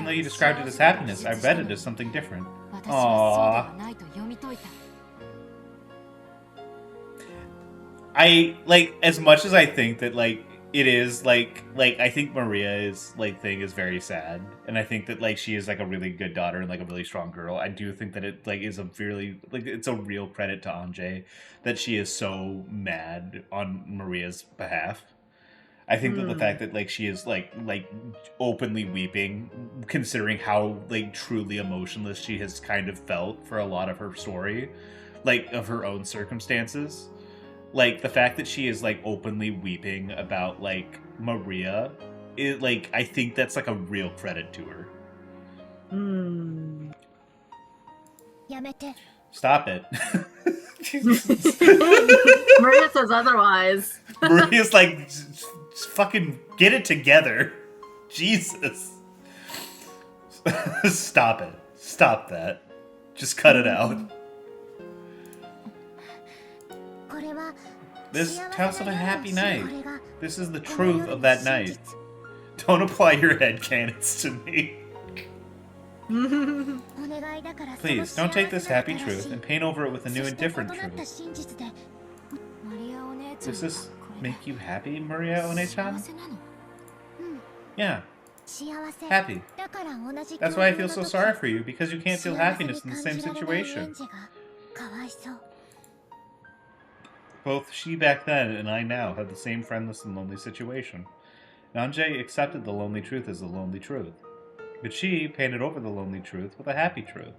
though you described it as happiness, I read it as something different. Aww. As much as I think that, it is like I think Maria's like thing is very sad, and I think that like she is like a really good daughter and like a really strong girl. I do think that it like is a really like it's a real credit to Anjay that she is so mad on Maria's behalf. I think that the fact that like she is like openly weeping, considering how like truly emotionless she has kind of felt for a lot of her story, like of her own circumstances, like the fact that she is like openly weeping about like Maria, it like I think that's like a real credit to her. Stop it. Maria says otherwise. Maria's like, just fucking get it together. Jesus. Stop it. Stop that. Just cut it out. This tells of a happy night. This is the truth of that night. Don't apply your headcanons to me. Please, don't take this happy truth and paint over it with a new and different truth. Does this make you happy, Maria One-chan? Yeah. Happy. That's why I feel so sorry for you, because you can't feel happiness in the same situation. Both she back then and I now had the same friendless and lonely situation. Anjay accepted the lonely truth as the lonely truth. But she painted over the lonely truth with a happy truth.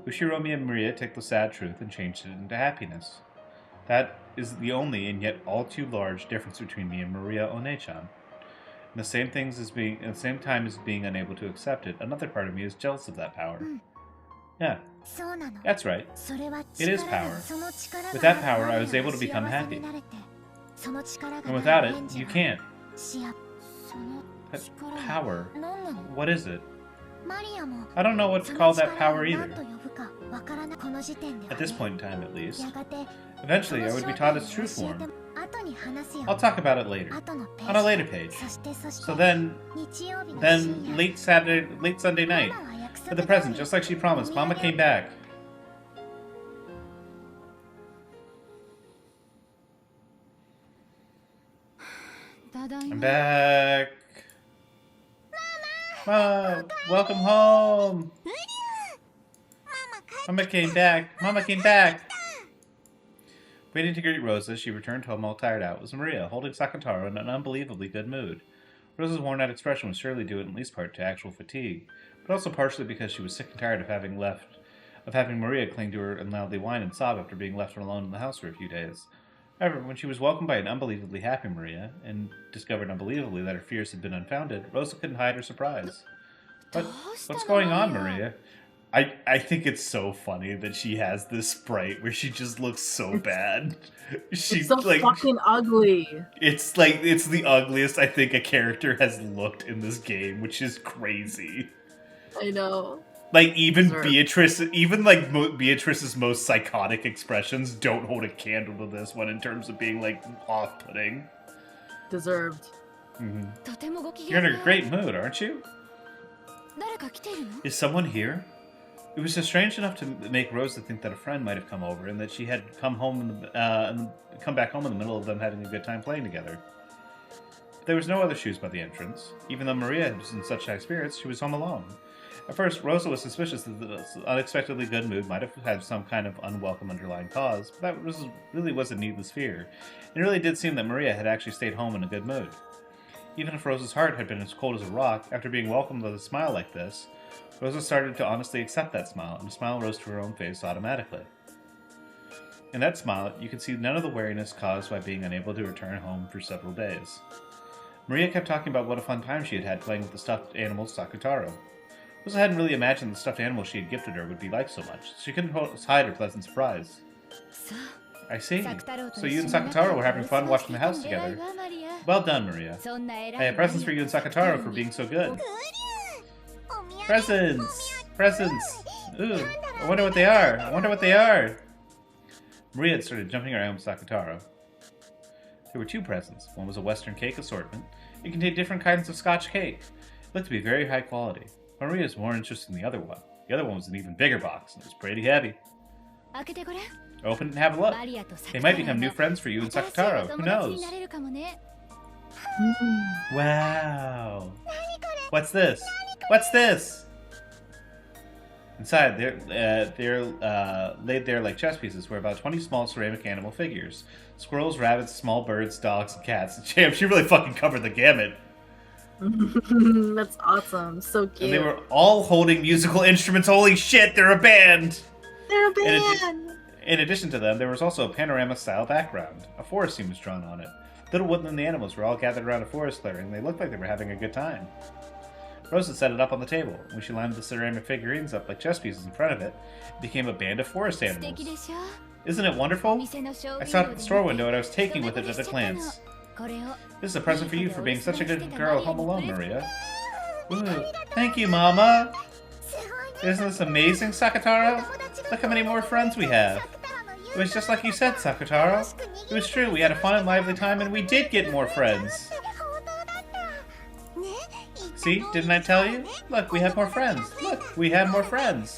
Ushiromi and Maria took the sad truth and changed it into happiness. That is the only and yet all too large difference between me and Maria One-chan. And the same time as being unable to accept it, another part of me is jealous of that power. Yeah, that's right. It is power. With that power, I was able to become happy. And without it, you can't. That power, what is it? I don't know what to call that power either. At this point in time, at least. Eventually, I would be taught its true form. I'll talk about it later, on a later page. So then late Sunday night, for the present, just like she promised, Mama came back. I'm back. Mom, welcome home. Mama came back. Mama came back. Waiting to greet Rosa, she returned home all tired out. It was Maria, holding Sakataro in an unbelievably good mood. Rosa's worn-out expression was surely due in least part to actual fatigue, but also partially because she was sick and tired of having Maria cling to her and loudly whine and sob after being left alone in the house for a few days. However, when she was welcomed by an unbelievably happy Maria, and discovered unbelievably that her fears had been unfounded, Rosa couldn't hide her surprise. What's going on, Maria? I think it's so funny that she has this sprite where she just looks so bad. She's so like fucking ugly. It's the ugliest I think a character has looked in this game, which is crazy. I know. Like even Beatrice's most psychotic expressions don't hold a candle to this one in terms of being like off-putting. Deserved. Mm-hmm. You're in a great mood, aren't you? Is someone here? It was just strange enough to make Rosa think that a friend might have come over and that she had come back home in the middle of them having a good time playing together. But there was no other shoes by the entrance. Even though Maria was in such high spirits, she was home alone. At first, Rosa was suspicious that this unexpectedly good mood might have had some kind of unwelcome underlying cause, but that really was a needless fear. It really did seem that Maria had actually stayed home in a good mood. Even if Rosa's heart had been as cold as a rock, after being welcomed with a smile like this, Rosa started to honestly accept that smile, and a smile rose to her own face automatically. In that smile, you could see none of the weariness caused by being unable to return home for several days. Maria kept talking about what a fun time she had had playing with the stuffed animal Sakutaro. Rosa hadn't really imagined the stuffed animal she had gifted her would be like so much, so she couldn't hide her pleasant surprise. I see. So you and Sakutaro were having fun watching the house together. Well done, Maria. I have presents for you and Sakutaro for being so good. Presents! Presents! Ooh, I wonder what they are. I wonder what they are. Maria had started jumping around with Sakutaro. There were two presents. One was a Western cake assortment. It contained different kinds of Scotch cake. It looked to be very high quality. Maria was more interested in the other one. The other one was an even bigger box, and it was pretty heavy. Open it and have a look. They might become new friends for you and Sakutaro. Who knows? Wow. What's this? What's this? Inside, they're laid there like chess pieces were about 20 small ceramic animal figures. Squirrels, rabbits, small birds, dogs, and cats. Damn, she really fucking covered the gamut. That's awesome. So cute. And they were all holding musical instruments. Holy shit, they're a band! They're a band! In addition to them, there was also a panorama-style background. A forest scene was drawn on it. Little woodland animals were all gathered around a forest clearing. They looked like they were having a good time. Rosa set it up on the table. When she lined the ceramic figurines up like chess pieces in front of it, it became a band of forest animals. Isn't it wonderful? I saw it at the store window and I was taken with it at a glance. This is a present for you for being such a good girl home alone, Maria. Ooh, thank you, Mama! Isn't this amazing, Sakataro? Look how many more friends we have. It was just like you said, Sakataro. It was true, we had a fun and lively time and we did get more friends. See, didn't I tell you? Look, we have more friends. Look, we have more friends.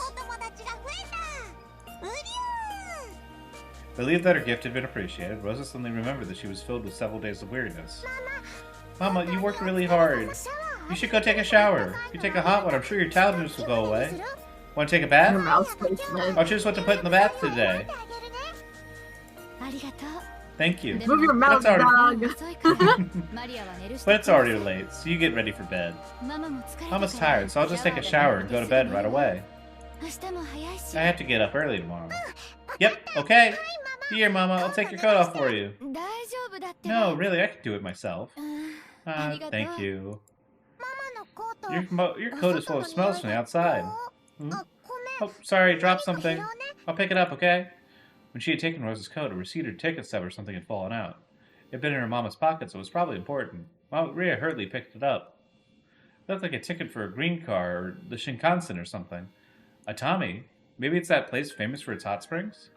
Relieved that her gift had been appreciated, Rosa suddenly remembered that she was filled with several days of weariness. Mama, you worked really hard. You should go take a shower. If you take a hot one, I'm sure your tiredness will go away. Want to take a bath? I'll choose what to put in the bath today. Thank you. Move your mouth, dog. But it's already late, so you get ready for bed. Mama's tired, so I'll just take a shower and go to bed right away. I have to get up early tomorrow. Yep, okay. Here, Mama, I'll take your coat off for you. No, really, I can do it myself. Thank you. Your coat is full of smells from the outside. Oh, sorry, dropped something. I'll pick it up, okay? When she had taken Rosa's coat, a receipt or ticket stub or something had fallen out. It had been in her mama's pocket, so it was probably important. Maria hurriedly picked it up. It looked like a ticket for a green car or the Shinkansen or something. Atami? Maybe it's that place famous for its hot springs?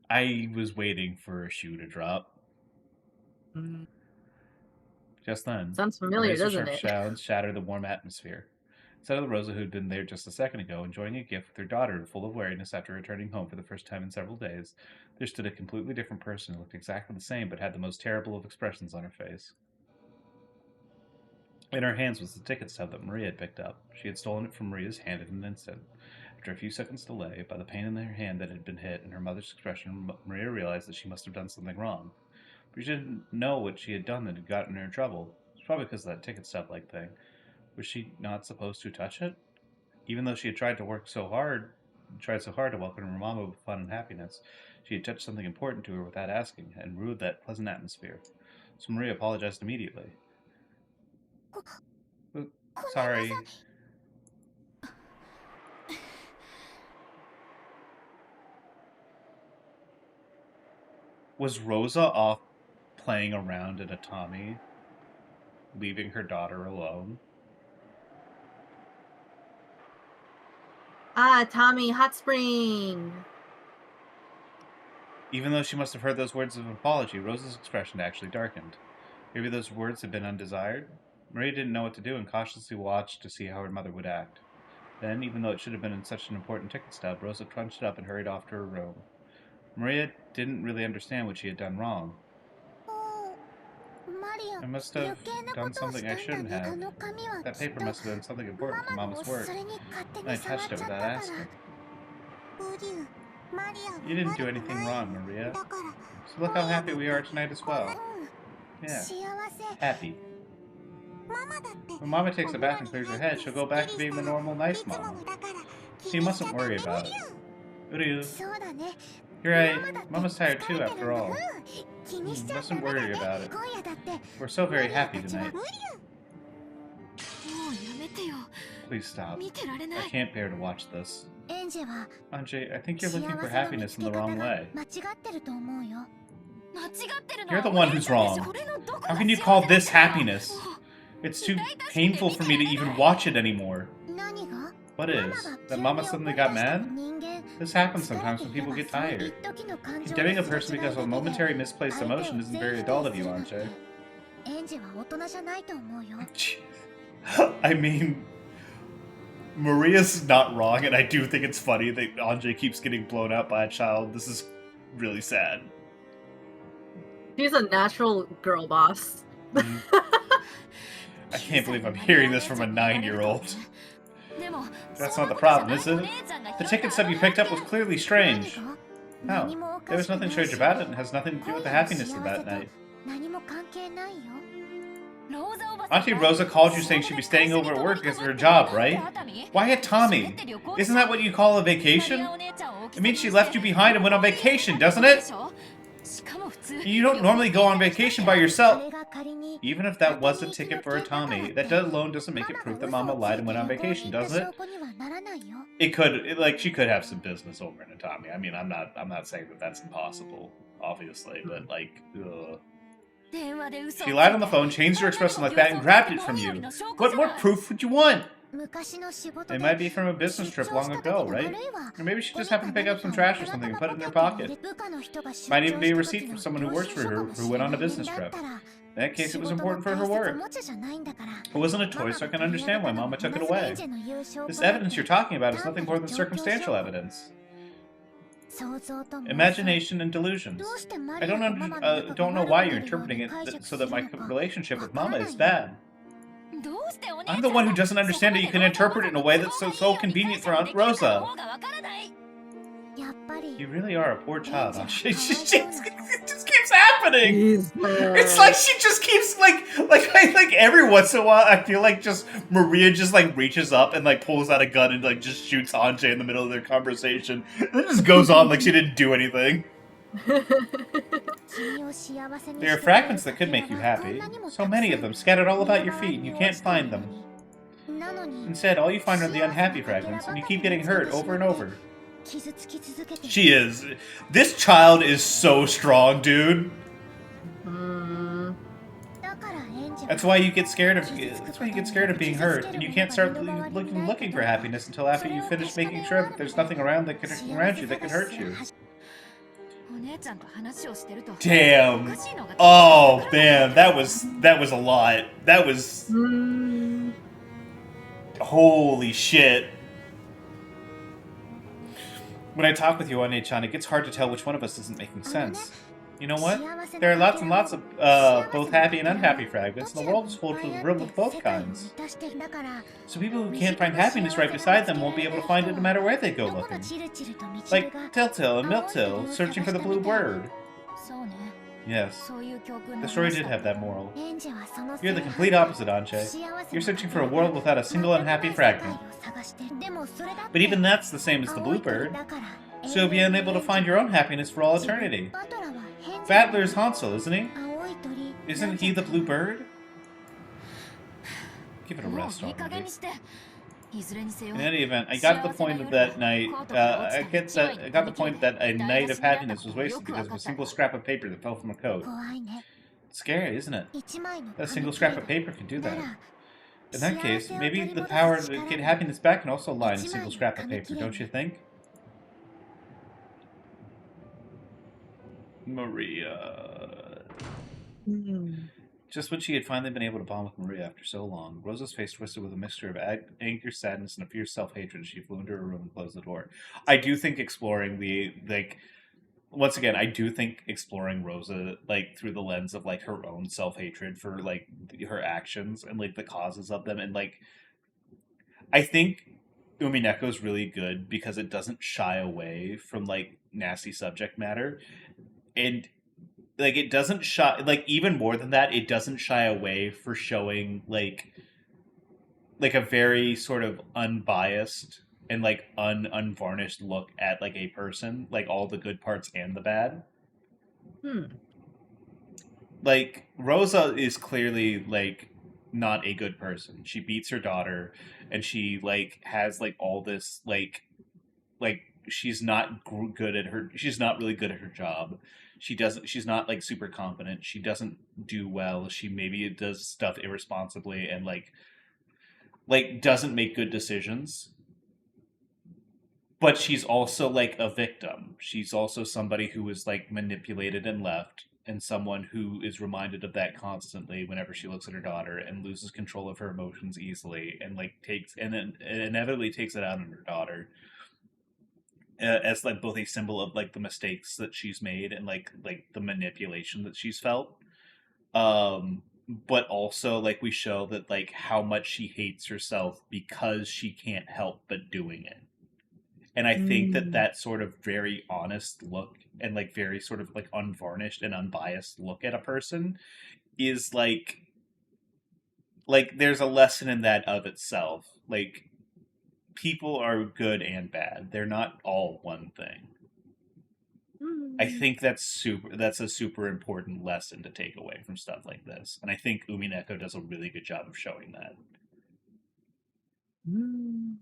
I was waiting for a shoe to drop. Just then, sounds familiar, doesn't it? Sounds shattered the warm atmosphere. Instead of the Rosa who had been there just a second ago, enjoying a gift with her daughter full of weariness after returning home for the first time in several days, there stood a completely different person who looked exactly the same but had the most terrible of expressions on her face. In her hands was the ticket stub that Maria had picked up. She had stolen it from Maria's hand in an instant. After a few seconds' delay, by the pain in her hand that had been hit and her mother's expression, Maria realized that she must have done something wrong. But she didn't know what she had done that had gotten her in trouble. It was probably because of that ticket stub-like thing. Was she not supposed to touch it? Even though she had tried so hard to welcome her mama with fun and happiness, she had touched something important to her without asking, and ruined that pleasant atmosphere. So Maria apologized immediately. Sorry. Was Rosa off playing around at Atami, leaving her daughter alone? Tommy, hot spring. Even though she must have heard those words of apology, Rosa's expression actually darkened. Maybe those words had been undesired? Maria didn't know what to do and cautiously watched to see how her mother would act. Then, even though it should have been in such an important ticket stub, Rosa crunched it up and hurried off to her room. Maria didn't really understand what she had done wrong. I must have done something I shouldn't have. That paper must have been something important for Mama's work. And I touched it without asking. You didn't do anything wrong, Maria. So look how happy we are tonight as well. Yeah, happy. When Mama takes a bath and clears her head, she'll go back to being the normal, nice Mama. So you mustn't worry about it. Uryu. You're right. Mama's tired too, after all. Mustn't worry about it. We're so very happy tonight. Please stop. I can't bear to watch this. Anjay, I think you're looking for happiness in the wrong way. You're the one who's wrong. How can you call this happiness? It's too painful for me to even watch it anymore. What is? That Mama suddenly got mad? This happens sometimes when people get tired. Condemning a person because of a momentary misplaced emotion isn't very adult of you, Anjay. I mean, Maria's not wrong, and I do think it's funny that Anjay keeps getting blown out by a child. This is really sad. She's a natural girl boss. Mm. I can't believe I'm hearing this from a 9-year-old. That's not the problem, is it? The ticket stub you picked up was clearly strange. No, there was nothing strange about it and has nothing to do with the happiness of that night. Auntie Rosa called you saying she'd be staying over at work because of her job, right? Why at Tommy? Isn't that what you call a vacation? It means she left you behind and went on vacation, doesn't it? You don't normally go on vacation by yourself. Even if that was a ticket for a Tommy, that alone doesn't make it proof that Mama lied and went on vacation, doesn't it? It could, like, she could have some business over in a Tommy. I mean, I'm not saying that that's impossible, obviously, but like, ugh. She lied on the phone, changed her expression like that, and grabbed it from you. What more proof would you want? It might be from a business trip long ago, right? Or maybe she just happened to pick up some trash or something and put it in her pocket. Might even be a receipt from someone who works for her who went on a business trip. In that case, it was important for her work. It wasn't a toy, so I can understand why Mama took it away. This evidence you're talking about is nothing more than circumstantial evidence. Imagination and delusions. I don't know why you're interpreting it so that my relationship with Mama is bad. I'm the one who doesn't understand that you can interpret it in a way that's so convenient for Aunt Rosa. You really are a poor child, huh? It just keeps happening. It's like she just keeps like every once in a while I feel like just Maria just like reaches up and like pulls out a gun and like just shoots Anjay in the middle of their conversation. And it just goes on like she didn't do anything. There are fragments that could make you happy. So many of them scattered all about your feet and you can't find them. Instead, all you find are the unhappy fragments and you keep getting hurt over and over. She is. This child is so strong, dude. That's why you get scared of. That's why you get scared of being hurt, and you can't start looking for happiness until after you finish making sure that there's nothing around you that can hurt you. Damn. Oh man, that was a lot. That was. Holy shit. When I talk with you on Chan, it gets hard to tell which one of us isn't making sense. You know what? There are lots and lots of both happy and unhappy fragments, and the world is filled with both kinds. So people who can't find happiness right beside them won't be able to find it no matter where they go looking. Like Tiltil and Miltil searching for the blue bird. Yes, the story did have that moral. You're the complete opposite, Anjay. You're searching for a world without a single unhappy fragment. But even that's the same as the bluebird. So you'll be unable to find your own happiness for all eternity. Battler's Hansel, isn't he? Isn't he the bluebird? Give it a rest already. In any event, I got the point that night. I got the point that a night of happiness was wasted because of a single scrap of paper that fell from a coat. It's scary, isn't it? That a single scrap of paper can do that. In that case, maybe the power to get happiness back can also lie in a single scrap of paper, don't you think? Maria. Just when she had finally been able to bond with Maria after so long, Rosa's face twisted with a mixture of anger, sadness, and a fierce self-hatred as she flew into her room and closed the door. I do think exploring once again, I do think exploring Rosa, like, through the lens of, like, her own self-hatred for, like, her actions and, like, the causes of them. And, like, I think Umineko's really good because it doesn't shy away from, like, nasty subject matter. And like it doesn't shy, like even more than that, it doesn't shy away for showing like a very sort of unbiased and like unvarnished look at like a person, like all the good parts and the bad. Like Rosa is clearly like not a good person. She beats her daughter and she like has like all this like she's not she's not really good at her job. She's not like super competent. She doesn't do well. She maybe does stuff irresponsibly and like doesn't make good decisions. But she's also like a victim. She's also somebody who is like manipulated and left, and someone who is reminded of that constantly whenever she looks at her daughter and loses control of her emotions easily and like inevitably takes it out on her daughter. as like both a symbol of like the mistakes that she's made and like the manipulation that she's felt. But also like we show that like how much she hates herself because she can't help but doing it. And I think that Mm. that sort of very honest look and like very sort of like unvarnished and unbiased look at a person is like there's a lesson in that of itself. Like people are good and bad. They're not all one thing. I Mm. think that's a super important lesson to take away from stuff like this. And I think Umineko does a really good job of showing that. Mm.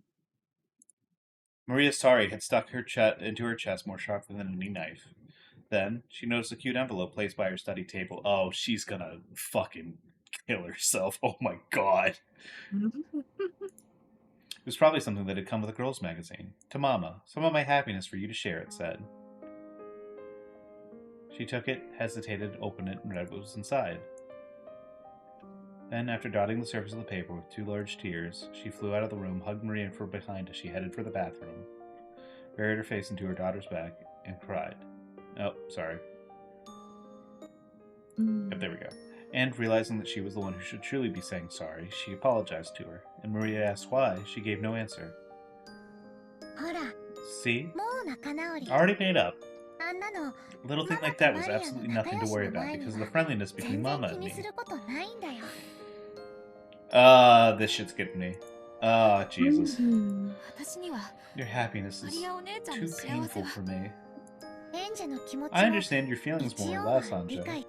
Maria's Tari had stuck her into her chest more sharply than any knife. Then she noticed a cute envelope placed by her study table. Oh, she's gonna fucking kill herself. Oh my god. It was probably something that had come with a girls' magazine. To Mama, some of my happiness for you to share, it said. She took it, hesitated, opened it, and read what was inside. Then, after dotting the surface of the paper with 2 large tears, she flew out of the room, hugged Maria from behind as she headed for the bathroom, buried her face into her daughter's back, and cried. Oh, sorry. Yep, there we go. And realizing that she was the one who should truly be saying sorry, she apologized to her, and Maria asked why. She gave no answer. See? Already made up. A little thing like that was absolutely nothing to worry about because of the friendliness between Mama and me. This shit's getting me. Jesus. Your happiness is too painful for me. I understand your feelings more or less, Anja.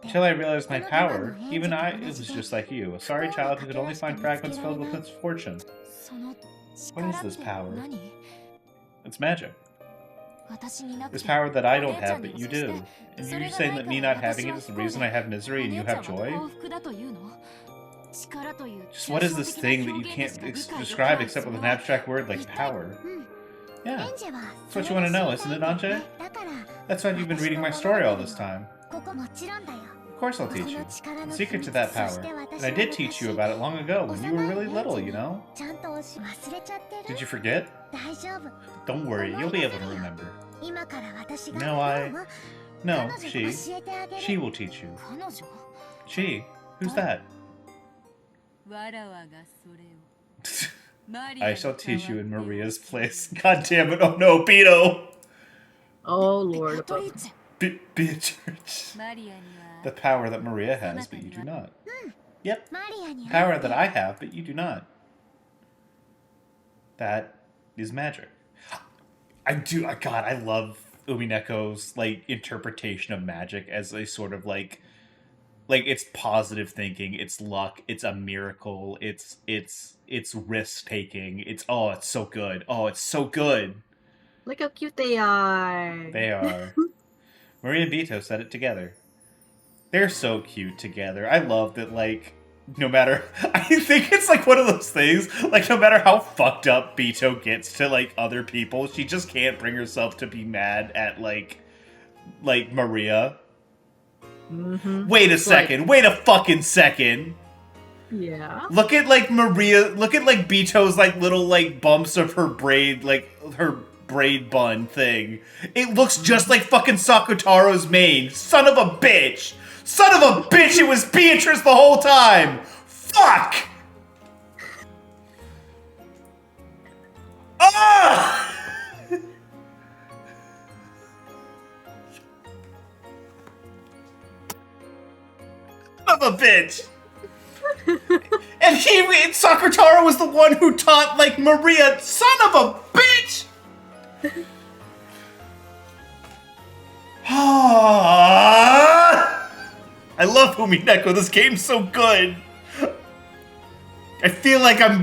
Until I realized my power, even I was just like you, a sorry child who could only find fragments filled with misfortune. What is this power? It's magic. This power that I don't have, but you do. And you're saying that me not having it is the reason I have misery and you have joy? Just what is this thing that you can't describe except with an abstract word like power? Yeah, that's what you want to know, isn't it, Anje? That's why you've been reading my story all this time. Of course I'll teach you. The secret to that power. And I did teach you about it long ago, when you were really little, you know? Did you forget? Don't worry, you'll be able to remember. No, she. She will teach you. She? Who's that? I shall teach you in Maria's place. God damn it, oh no, Beto! Oh Lord. Beatrice. The power that Maria has, but you do not. Yep. Power that I have, but you do not. That is magic. God, I love Umineko's, like, interpretation of magic as a sort of, like, it's positive thinking, it's luck, it's a miracle, it's risk taking, it's so good. Oh, it's so good. Look how cute they are. They are. Maria and Vito said it together. They're so cute together. I love that, like, no matter... I think it's, like, one of those things, like, no matter how fucked up Vito gets to, like, other people, she just can't bring herself to be mad at, like Maria. Mm-hmm. Wait a second. Wait a fucking second. Yeah. Look at, like, Maria... Look at, like, Vito's, like, little, like, bumps of her braid, like, her braid bun thing. It looks just like fucking Sakutaro's mane. Son of a bitch! Son of a bitch, it was Beatrice the whole time! Fuck! Ah! Son of a bitch! And Sakutaro was the one who taught, like, Maria, son of a bitch! I love Umineko. This game's so good. I feel like I'm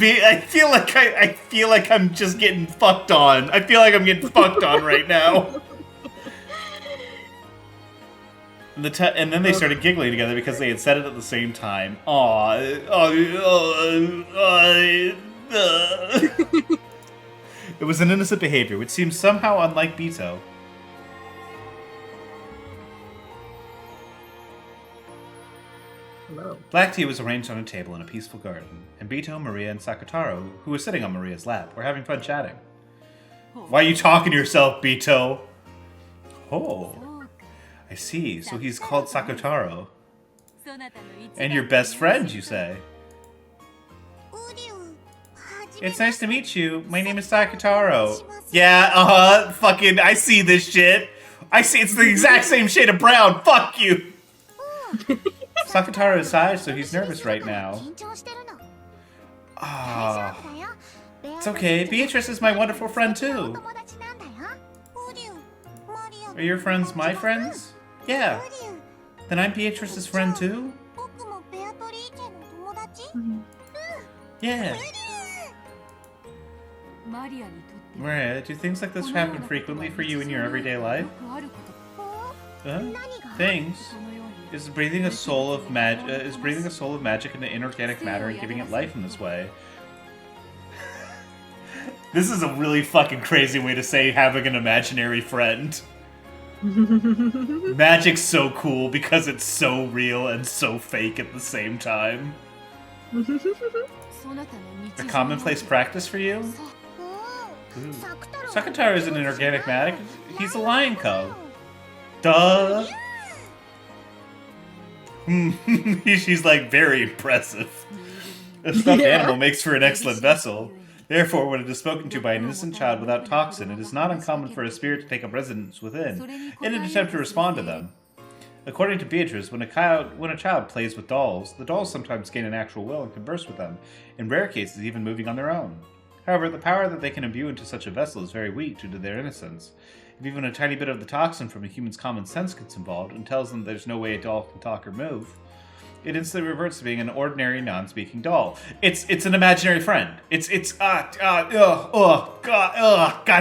just getting fucked on. I feel like I'm getting fucked on right now. And then they started giggling together because they had said it at the same time. It was an innocent behavior, which seems somehow unlike Bito. Hello. Black tea was arranged on a table in a peaceful garden, and Bito, Maria, and Sakutaro, who was sitting on Maria's lap, were having fun chatting. Why are you talking to yourself, Bito? Oh, I see. So he's called Sakutaro. And your best friend, you say? It's nice to meet you. My name is Sakutaro. Yeah, fucking, I see this shit. I see it's the exact same shade of brown. Fuck you. Sakutaro is shy, so he's nervous right now. Ah, it's okay. Beatrice is my wonderful friend too. Are your friends my friends? Yeah. Then I'm Beatrice's friend too? Yeah. Maria, do things like this happen frequently for you in your everyday life? Things? Is breathing a soul of magic into inorganic matter and giving it life in this way? This is a really fucking crazy way to say having an imaginary friend. Magic's so cool because it's so real and so fake at the same time. A commonplace practice for you? Ooh. Sakutaro is an inorganic matter. He's a lion cub. Duh. She's like very impressive. A stuffed animal makes for an excellent vessel. Therefore, when it is spoken to by an innocent child without toxin, it is not uncommon for a spirit to take up residence within, in an attempt to respond to them. According to Beatrice, when a child plays with dolls, the dolls sometimes gain an actual will and converse with them, in rare cases even moving on their own. However, the power that they can imbue into such a vessel is very weak due to their innocence. If even a tiny bit of the toxin from a human's common sense gets involved and tells them there's no way a doll can talk or move, it instantly reverts to being an ordinary, non-speaking doll. It's an imaginary friend. God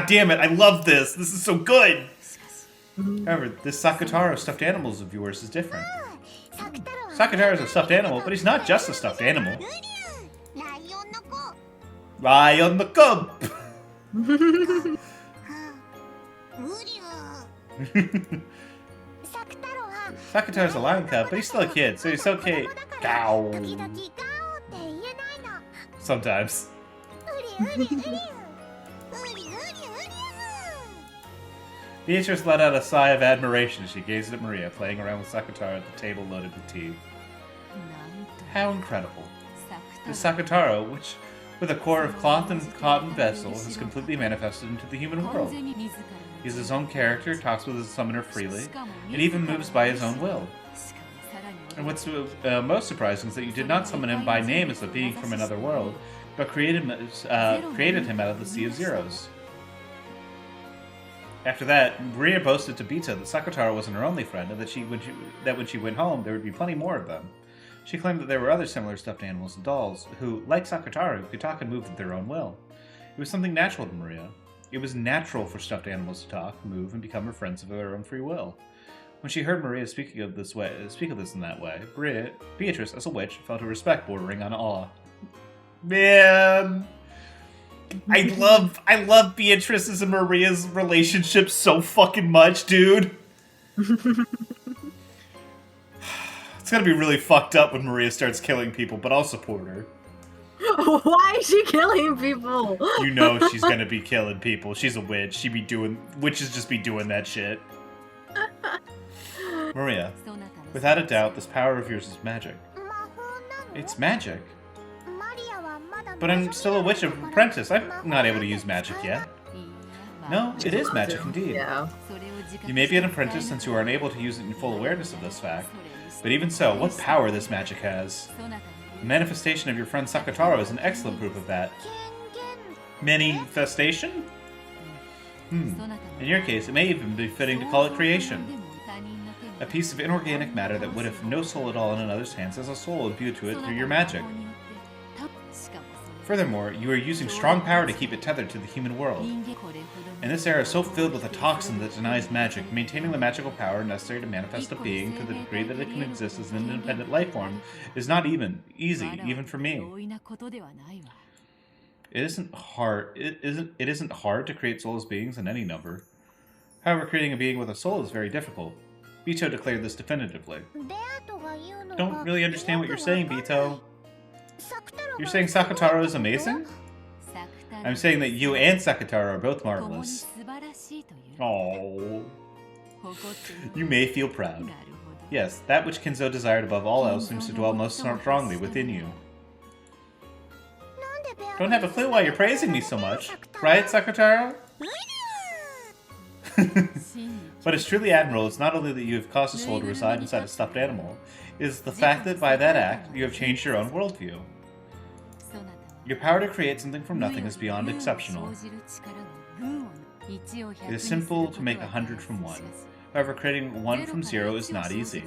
damn it, I love this. This is so good. However, this Sakutaro stuffed animal of yours is different. Sakutaro is a stuffed animal, but he's not just a stuffed animal. Lion the cub. Sakutaro's a lion cub, but he's still a kid, so he's okay. Gow. Sometimes. Beatrice let out a sigh of admiration as she gazed at Maria, playing around with Sakutaro at the table loaded with tea. How incredible. This Sakutaro, which, with a core of cloth and cotton vessel, has completely manifested into the human world. He has his own character, talks with his summoner freely, and even moves by his own will. And what's most surprising is that you did not summon him by name as a being from another world, but created him out of the Sea of Zeros. After that, Maria boasted to Bita that Sakutaro wasn't her only friend, and that when she went home, there would be plenty more of them. She claimed that there were other similar stuffed animals and dolls who, like Sakutaro, could talk and move at their own will. It was something natural to Maria. It was natural for stuffed animals to talk, move, and become her friends of their own free will. When she heard Maria speak of this in that way, Beatrice, as a witch, felt a respect bordering on awe. Man, I love Beatrice's and Maria's relationship so fucking much, dude. It's gonna be really fucked up when Maria starts killing people, but I'll support her. Why is she killing people? You know she's gonna be killing people. She's a witch. Witches just be doing that shit. Maria, without a doubt, this power of yours is magic. It's magic. But I'm still a witch apprentice. I'm not able to use magic yet. No, it is magic indeed. Yeah. You may be an apprentice since you are unable to use it in full awareness of this fact. But even so, what power this magic has. The manifestation of your friend Sakutaro is an excellent proof of that. Manifestation? In your case, it may even be fitting to call it creation. A piece of inorganic matter that would have no soul at all in another's hands has a soul imbued to it through your magic. Furthermore, you are using strong power to keep it tethered to the human world. In this era so filled with a toxin that denies magic, maintaining the magical power necessary to manifest a being to the degree that it can exist as an independent life form is not easy, even for me. It isn't hard to create soulless beings in any number. However, creating a being with a soul is very difficult. Bito declared this definitively. Don't really understand what you're saying, Bito. You're saying Sakutaro is amazing? I'm saying that you and Sakataro are both marvelous. Oh, you may feel proud. Yes, that which Kinzo desired above all else seems to dwell most strongly within you. Don't have a clue why you're praising me so much, right, Sakataro? What is truly admirable is not only that you have caused a soul to reside inside a stuffed animal, it is the fact that by that act, you have changed your own worldview. Your power to create something from nothing is beyond exceptional. It is simple to make 100 from 1. However, creating 1 from 0 is not easy.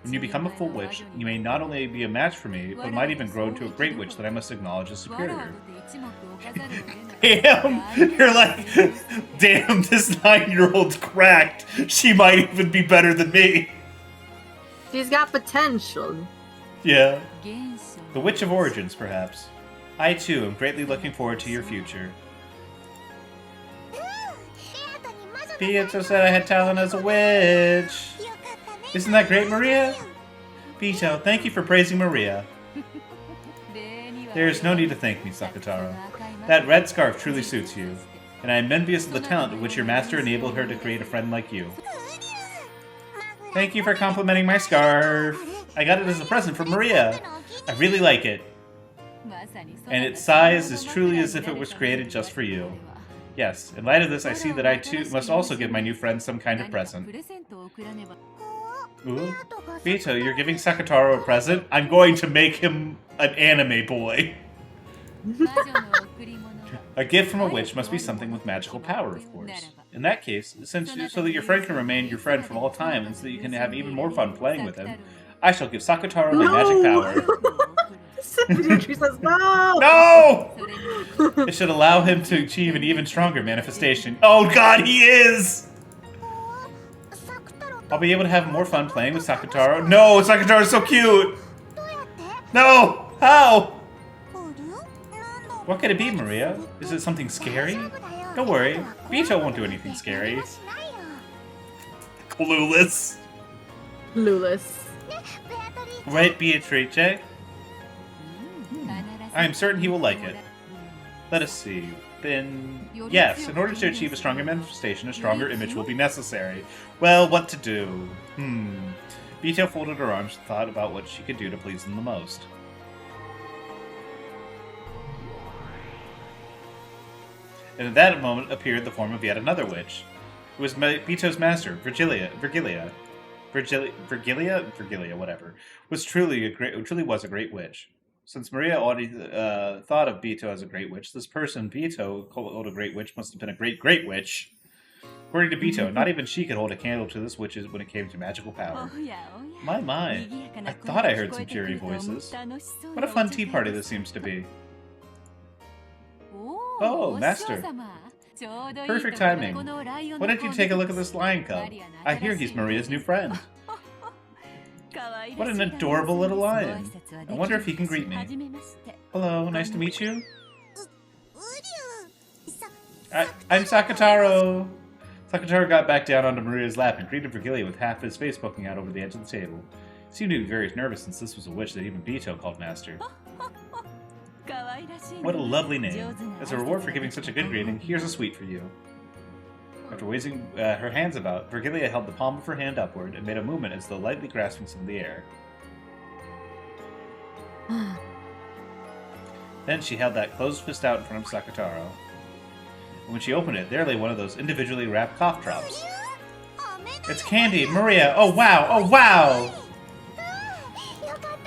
When you become a full witch, you may not only be a match for me, but might even grow into a great witch that I must acknowledge as superior. Damn! You're like, damn, this 9-year-old's cracked. She might even be better than me. She's got potential. Yeah. The Witch of Origins, perhaps. I, too, am greatly looking forward to your future. Pietro said I had talent as a witch. Isn't that great, Maria? Vito, thank you for praising Maria. There is no need to thank me, Sakataro. That red scarf truly suits you, and I am envious of the talent with which your master enabled her to create a friend like you. Thank you for complimenting my scarf. I got it as a present from Maria. I really like it. And its size is truly as if it was created just for you. Yes, in light of this, I see that I too must also give my new friend some kind of present. Ooh. Vito, you're giving Sakataro a present? I'm going to make him an anime boy. A gift from a witch must be something with magical power, of course. In that case, so that your friend can remain your friend from all time and so that you can have even more fun playing with him, I shall give Sakataro my magic power. She says no! No! It should allow him to achieve an even stronger manifestation. Oh god, he is! I'll be able to have more fun playing with Sakataro. No, Sakataro's so cute! No! How? What could it be, Maria? Is it something scary? Don't worry, Vito won't do anything scary. Clueless. Clueless. Right, Beatrice? I am certain he will like it. Let us see. Then, yes, in order to achieve a stronger manifestation, a stronger image will be necessary. Well, what to do? Vito folded her arms and thought about what she could do to please him the most. And at that moment appeared the form of yet another witch. It was Vito's master, Virgilia, whatever, truly was a great witch. Since Maria already thought of Vito as a great witch, this person Vito called a great witch must have been a great witch. According to Vito, not even she could hold a candle to this witch when it came to magical power. My, I thought I heard some cheery voices. What a fun tea party this seems to be. Oh, Master. Perfect timing. Why don't you take a look at this lion cub? I hear he's Maria's new friend. What an adorable little lion. I wonder if he can greet me. Hello, nice to meet you. I'm Sakataro. Sakataro got back down onto Maria's lap and greeted Virgilia with half his face poking out over the edge of the table. He seemed to be very nervous since this was a witch that even Vito called Master. What a lovely name. As a reward for giving such a good greeting, here's a sweet for you. After waving her hands about, Virgilia held the palm of her hand upward and made a movement as though lightly grasping some of the air. Then she held that closed fist out in front of Sakataro. And when she opened it, there lay one of those individually wrapped cough drops. It's candy, Maria! Oh wow! Oh wow!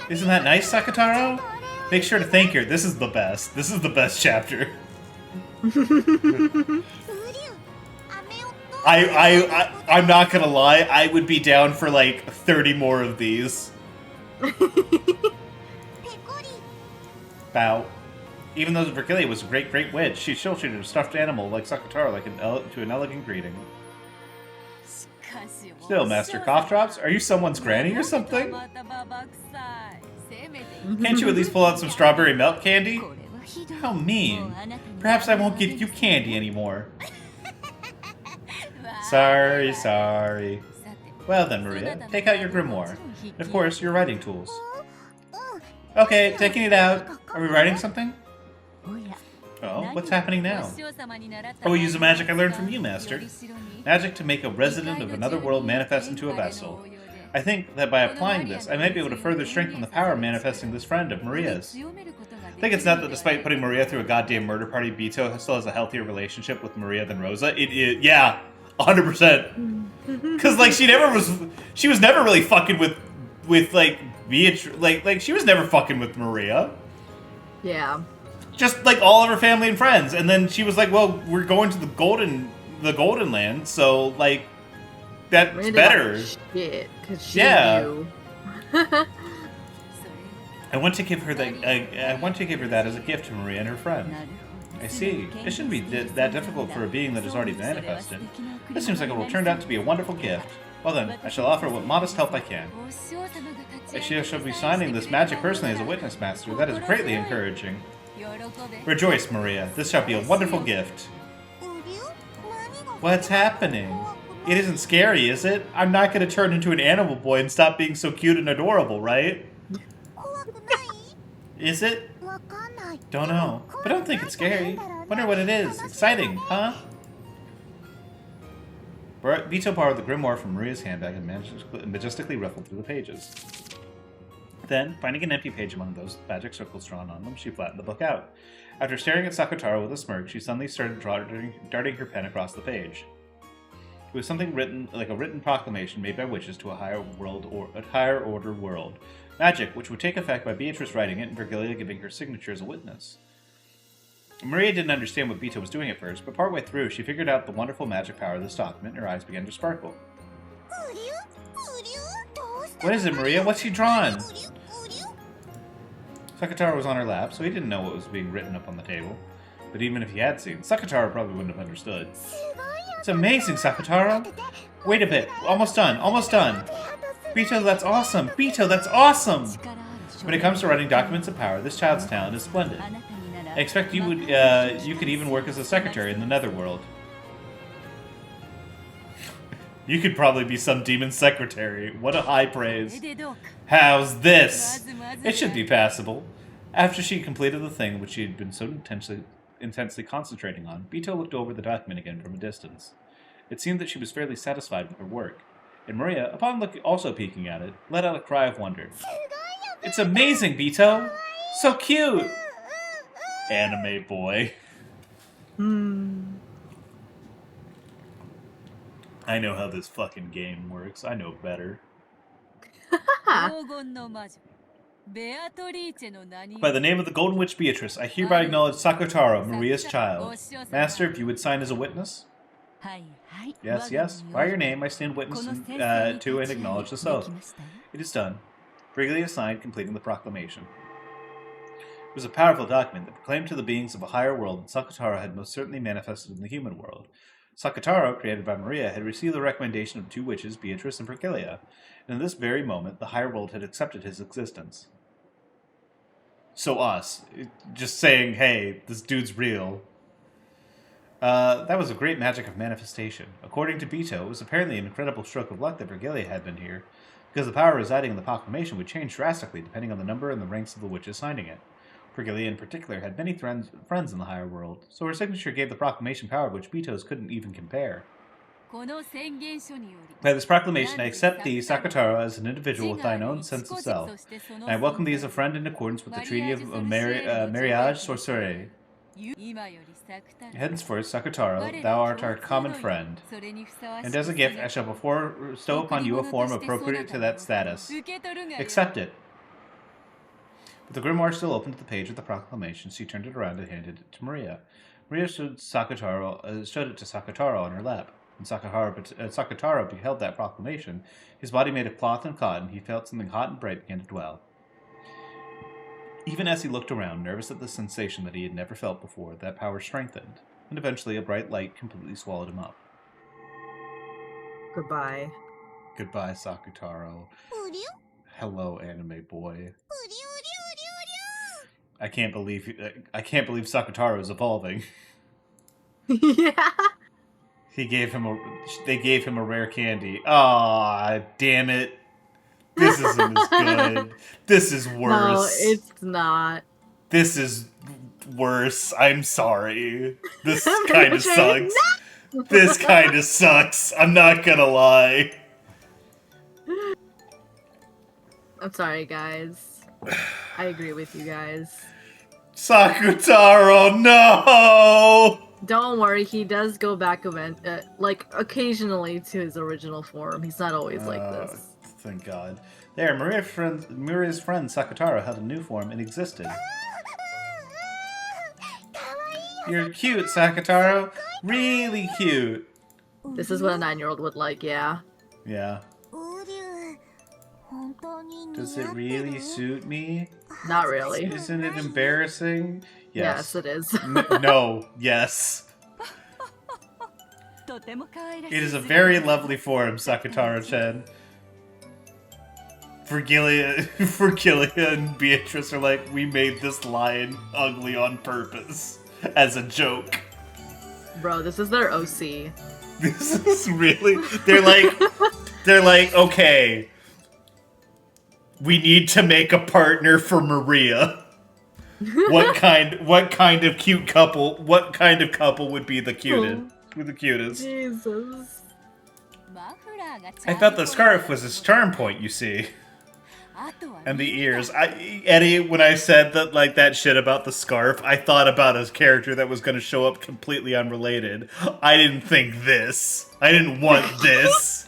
Isn't that nice, Sakataro? Make sure to thank her. This is the best. This is the best chapter. I'm not gonna lie, I would be down for like 30 more of these. Bow. Even though Virgilia was a great witch, she still treated a stuffed animal like Sakataro to an elegant greeting. Still, Master Cough Drops, are you someone's granny or something? Can't you at least pull out some strawberry milk candy? How mean. Perhaps I won't give you candy anymore. Sorry. Well then, Maria, take out your grimoire. And of course, your writing tools. Okay, taking it out. Are we writing something? Oh, what's happening now? I will use the magic I learned from you, Master. Magic to make a resident of another world manifest into a vessel. I think that by applying this, I might be able to further strengthen the power of manifesting this friend of Maria's. I think it's not that despite putting Maria through a goddamn murder party, Bito still has a healthier relationship with Maria than Rosa. It is, yeah, 100%. Because, like, she was never really fucking with like, Beatrice, like, she was never fucking with Maria. Yeah. Just, like, all of her family and friends. And then she was like, well, we're going to the Golden Land, so, like, that's better. Shit, because she knew. I want to give her that as a gift to Maria and her friend. I see. It shouldn't be that difficult for a being that is already manifested. This seems like it will turn out to be a wonderful gift. Well then, I shall offer what modest help I can. I shall be signing this magic personally as a witness, Master. That is greatly encouraging. Rejoice, Maria. This shall be a wonderful gift. What's happening? It isn't scary, is it? I'm not going to turn into an animal boy and stop being so cute and adorable, right? Is it? Don't know. But I don't think it's scary. Wonder what it is. Exciting, huh? Vito borrowed the grimoire from Maria's handbag and majestically ruffled through the pages. Then, finding an empty page among those magic circles drawn on them, she flattened the book out. After staring at Sakataro with a smirk, she suddenly started darting her pen across the page. It was something written like a written proclamation made by witches to a higher order world. Magic, which would take effect by Beatrice writing it and Virgilia giving her signature as a witness. Maria didn't understand what Bito was doing at first, but partway through she figured out the wonderful magic power of this document and her eyes began to sparkle. What is it, Maria? What's he drawn? Sakataro was on her lap, so he didn't know what was being written up on the table. But even if he had seen, Sakataro probably wouldn't have understood. It's amazing, Sakataro! Wait a bit. Almost done. Almost done. Bito, that's awesome! Bito, that's awesome! When it comes to writing documents of power, this child's talent is splendid. I expect you could even work as a secretary in the Netherworld. You could probably be some demon secretary. What a high praise. How's this? It should be passable. After she completed the thing which she had been so intensely concentrating on, Bito looked over the document again from a distance. It seemed that she was fairly satisfied with her work, and Maria, upon also peeking at it, let out a cry of wonder. It's amazing, Bito! So cute! Anime boy. I know how this fucking game works. I know better. By the name of the Golden Witch Beatrice, I hereby acknowledge Sakataro, Maria's child. Master, if you would sign as a witness? Yes, yes. By your name, I stand witness to and acknowledge this oath. It is done. Virgilia signed, completing the proclamation. It was a powerful document that proclaimed to the beings of a higher world that Sakataro had most certainly manifested in the human world. Sakataro, created by Maria, had received the recommendation of two witches, Beatrice and Virgilia, and in this very moment, the higher world had accepted his existence. So us, just saying, hey, this dude's real. That was a great magic of manifestation. According to Bito, it was apparently an incredible stroke of luck that Virgilia had been here, because the power residing in the proclamation would change drastically depending on the number and the ranks of the witches signing it. Virgilia in particular had many friends in the higher world, so her signature gave the proclamation power which Bito's couldn't even compare. By this proclamation, I accept thee, Sakataro, as an individual with thine own sense of self, and I welcome thee as a friend in accordance with the Treaty of Mariage Sorcerer. Henceforth, Sakataro, thou art our common friend, and as a gift I shall bestow upon you a form appropriate to that status. Accept it. With the grimoire still open to the page of the proclamation, she turned it around and handed it to Maria. Maria showed it to Sakataro on her lap. When Sakataro beheld that proclamation, his body made of cloth and cotton, he felt something hot and bright begin to dwell. Even as he looked around, nervous at the sensation that he had never felt before, that power strengthened, and eventually a bright light completely swallowed him up. Goodbye. Goodbye, Sakataro. Hello, anime boy. I can't believe Sakataro is evolving. Yeah. They gave him a rare candy. Aw, damn it. This isn't as good. This is worse. No, it's not. This is worse. I'm sorry. This Baby kind of chain, sucks. This kind of sucks. I'm not gonna lie. I'm sorry, guys. I agree with you guys. Sakutaro, no! Don't worry, he does go back like occasionally to his original form. He's not always like this. Thank God. There, Maria's friend Sakutaro held a new form and existed. You're cute, Sakutaro. Really cute. This is what a 9-year-old would like, yeah. Yeah. Does it really suit me? Not really. Isn't it embarrassing? Yes, it is. No, yes. It is a very lovely form, Sakutaro-chan. Forgilia and Beatrice are like, we made this lion ugly on purpose. As a joke. Bro, this is their OC. This is really... They're like, okay. We need to make a partner for Maria. What kind of couple would be the cutest? Jesus. I thought the scarf was his charm point, you see. And the ears. Eddie, when I said that that shit about the scarf, I thought about his character that was going to show up completely unrelated. I didn't think this. I didn't want this.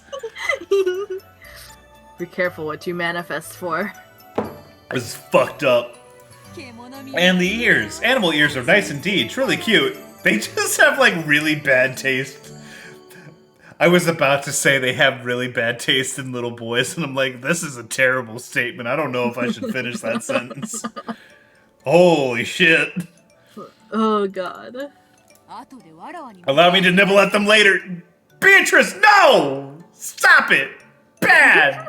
Be careful what you manifest for. This is fucked up. And the ears. Animal ears are nice indeed. Truly cute. They just have really bad taste. I was about to say they have really bad taste in little boys, and I'm like, this is a terrible statement. I don't know if I should finish that sentence. Holy shit. Oh, God. Allow me to nibble at them later. Beatrice, no! Stop it! Bad!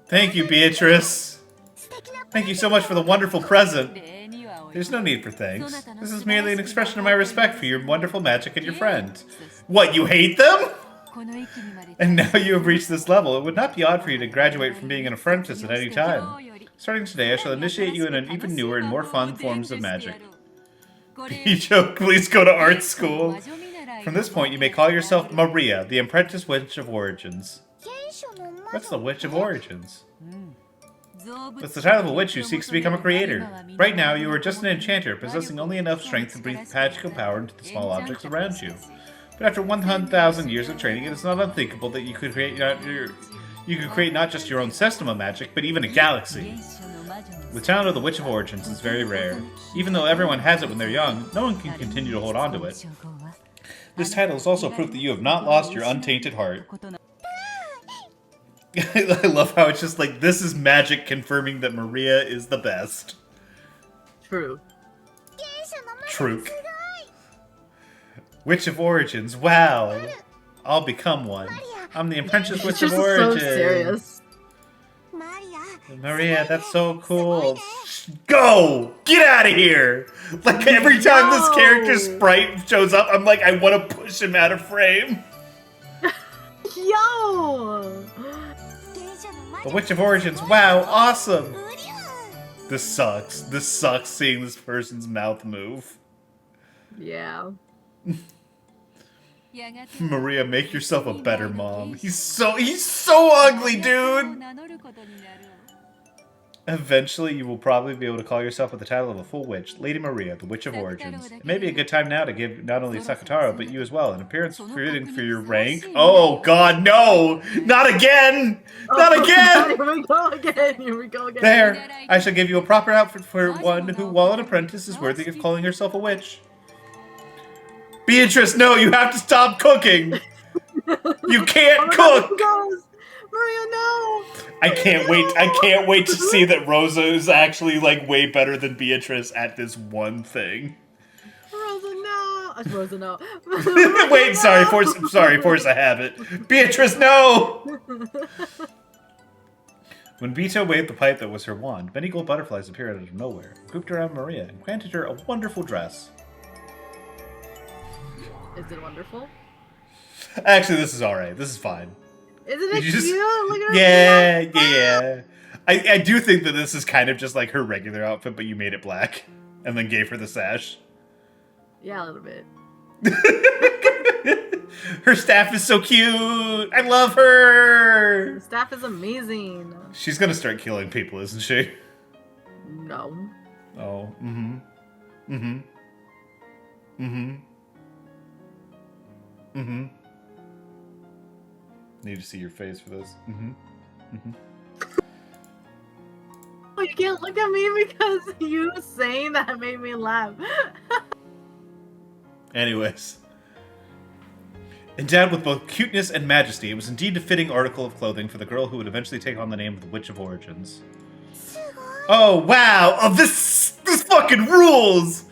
Thank you, Beatrice. Thank you so much for the wonderful present. There's no need for thanks. This is merely an expression of my respect for your wonderful magic and your friend. What, you hate them? And now you have reached this level, it would not be odd for you to graduate from being an apprentice at any time. Starting today, I shall initiate you in an even newer and more fun forms of magic. Icho, please go to art school. From this point, you may call yourself Maria, the apprentice witch of origins. What's the witch of origins? It's the title of a witch who seeks to become a creator. Right now, you are just an enchanter, possessing only enough strength to breathe magical power into the small objects around you. But after 100,000 years of training, it is not unthinkable that you could create not just your own system of magic, but even a galaxy. The talent of the Witch of Origins is very rare. Even though everyone has it when they're young, no one can continue to hold on to it. This title is also proof that you have not lost your untainted heart. I love how it's just this is magic confirming that Maria is the best. True. True. Witch of Origins, wow. I'll become one. I'm the apprentice Witch of Origins. So serious. Maria, that's so cool. Go! Get out of here! Every time this character sprite shows up, I'm like, I want to push him out of frame. Yo! The Witch of Origins, wow, awesome! This sucks. This sucks seeing this person's mouth move. Yeah. Maria, make yourself a better mom. He's so ugly, dude! Eventually, you will probably be able to call yourself with the title of a full witch, Lady Maria, the Witch of Origins. It may be a good time now to give not only Sakutaro, but you as well, an appearance fitting for your rank. Oh god, no! Not again! Not again! Here we go again! Here we go again! There! I shall give you a proper outfit for one who, while an apprentice, is worthy of calling herself a witch. Beatrice, no! You have to stop cooking! You can't cook! Maria, no! I can't wait to see that Rosa is actually way better than Beatrice at this one thing. Rosa, no! Rosa, no. Wait, sorry, force a habit. Beatrice, no! When Vito waved the pipe that was her wand, many gold butterflies appeared out of nowhere, grouped around Maria, and granted her a wonderful dress. Is it wonderful? Actually, this is alright. This is fine. Isn't it cute? Look at her. Yeah. I do think that this is kind of just like her regular outfit, but you made it black and then gave her the sash. Yeah, a little bit. Her staff is so cute. I love her. The staff is amazing. She's gonna start killing people, isn't she? No. Oh, mm-hmm. Mm-hmm. Mm-hmm. Mm-hmm. Need to see your face for this. Mm-hmm. Mm-hmm. Oh, you can't look at me because you saying that made me laugh. Anyways. Endowed with both cuteness and majesty, it was indeed a fitting article of clothing for the girl who would eventually take on the name of the Witch of Origins. Oh, wow! Oh, this fucking rules!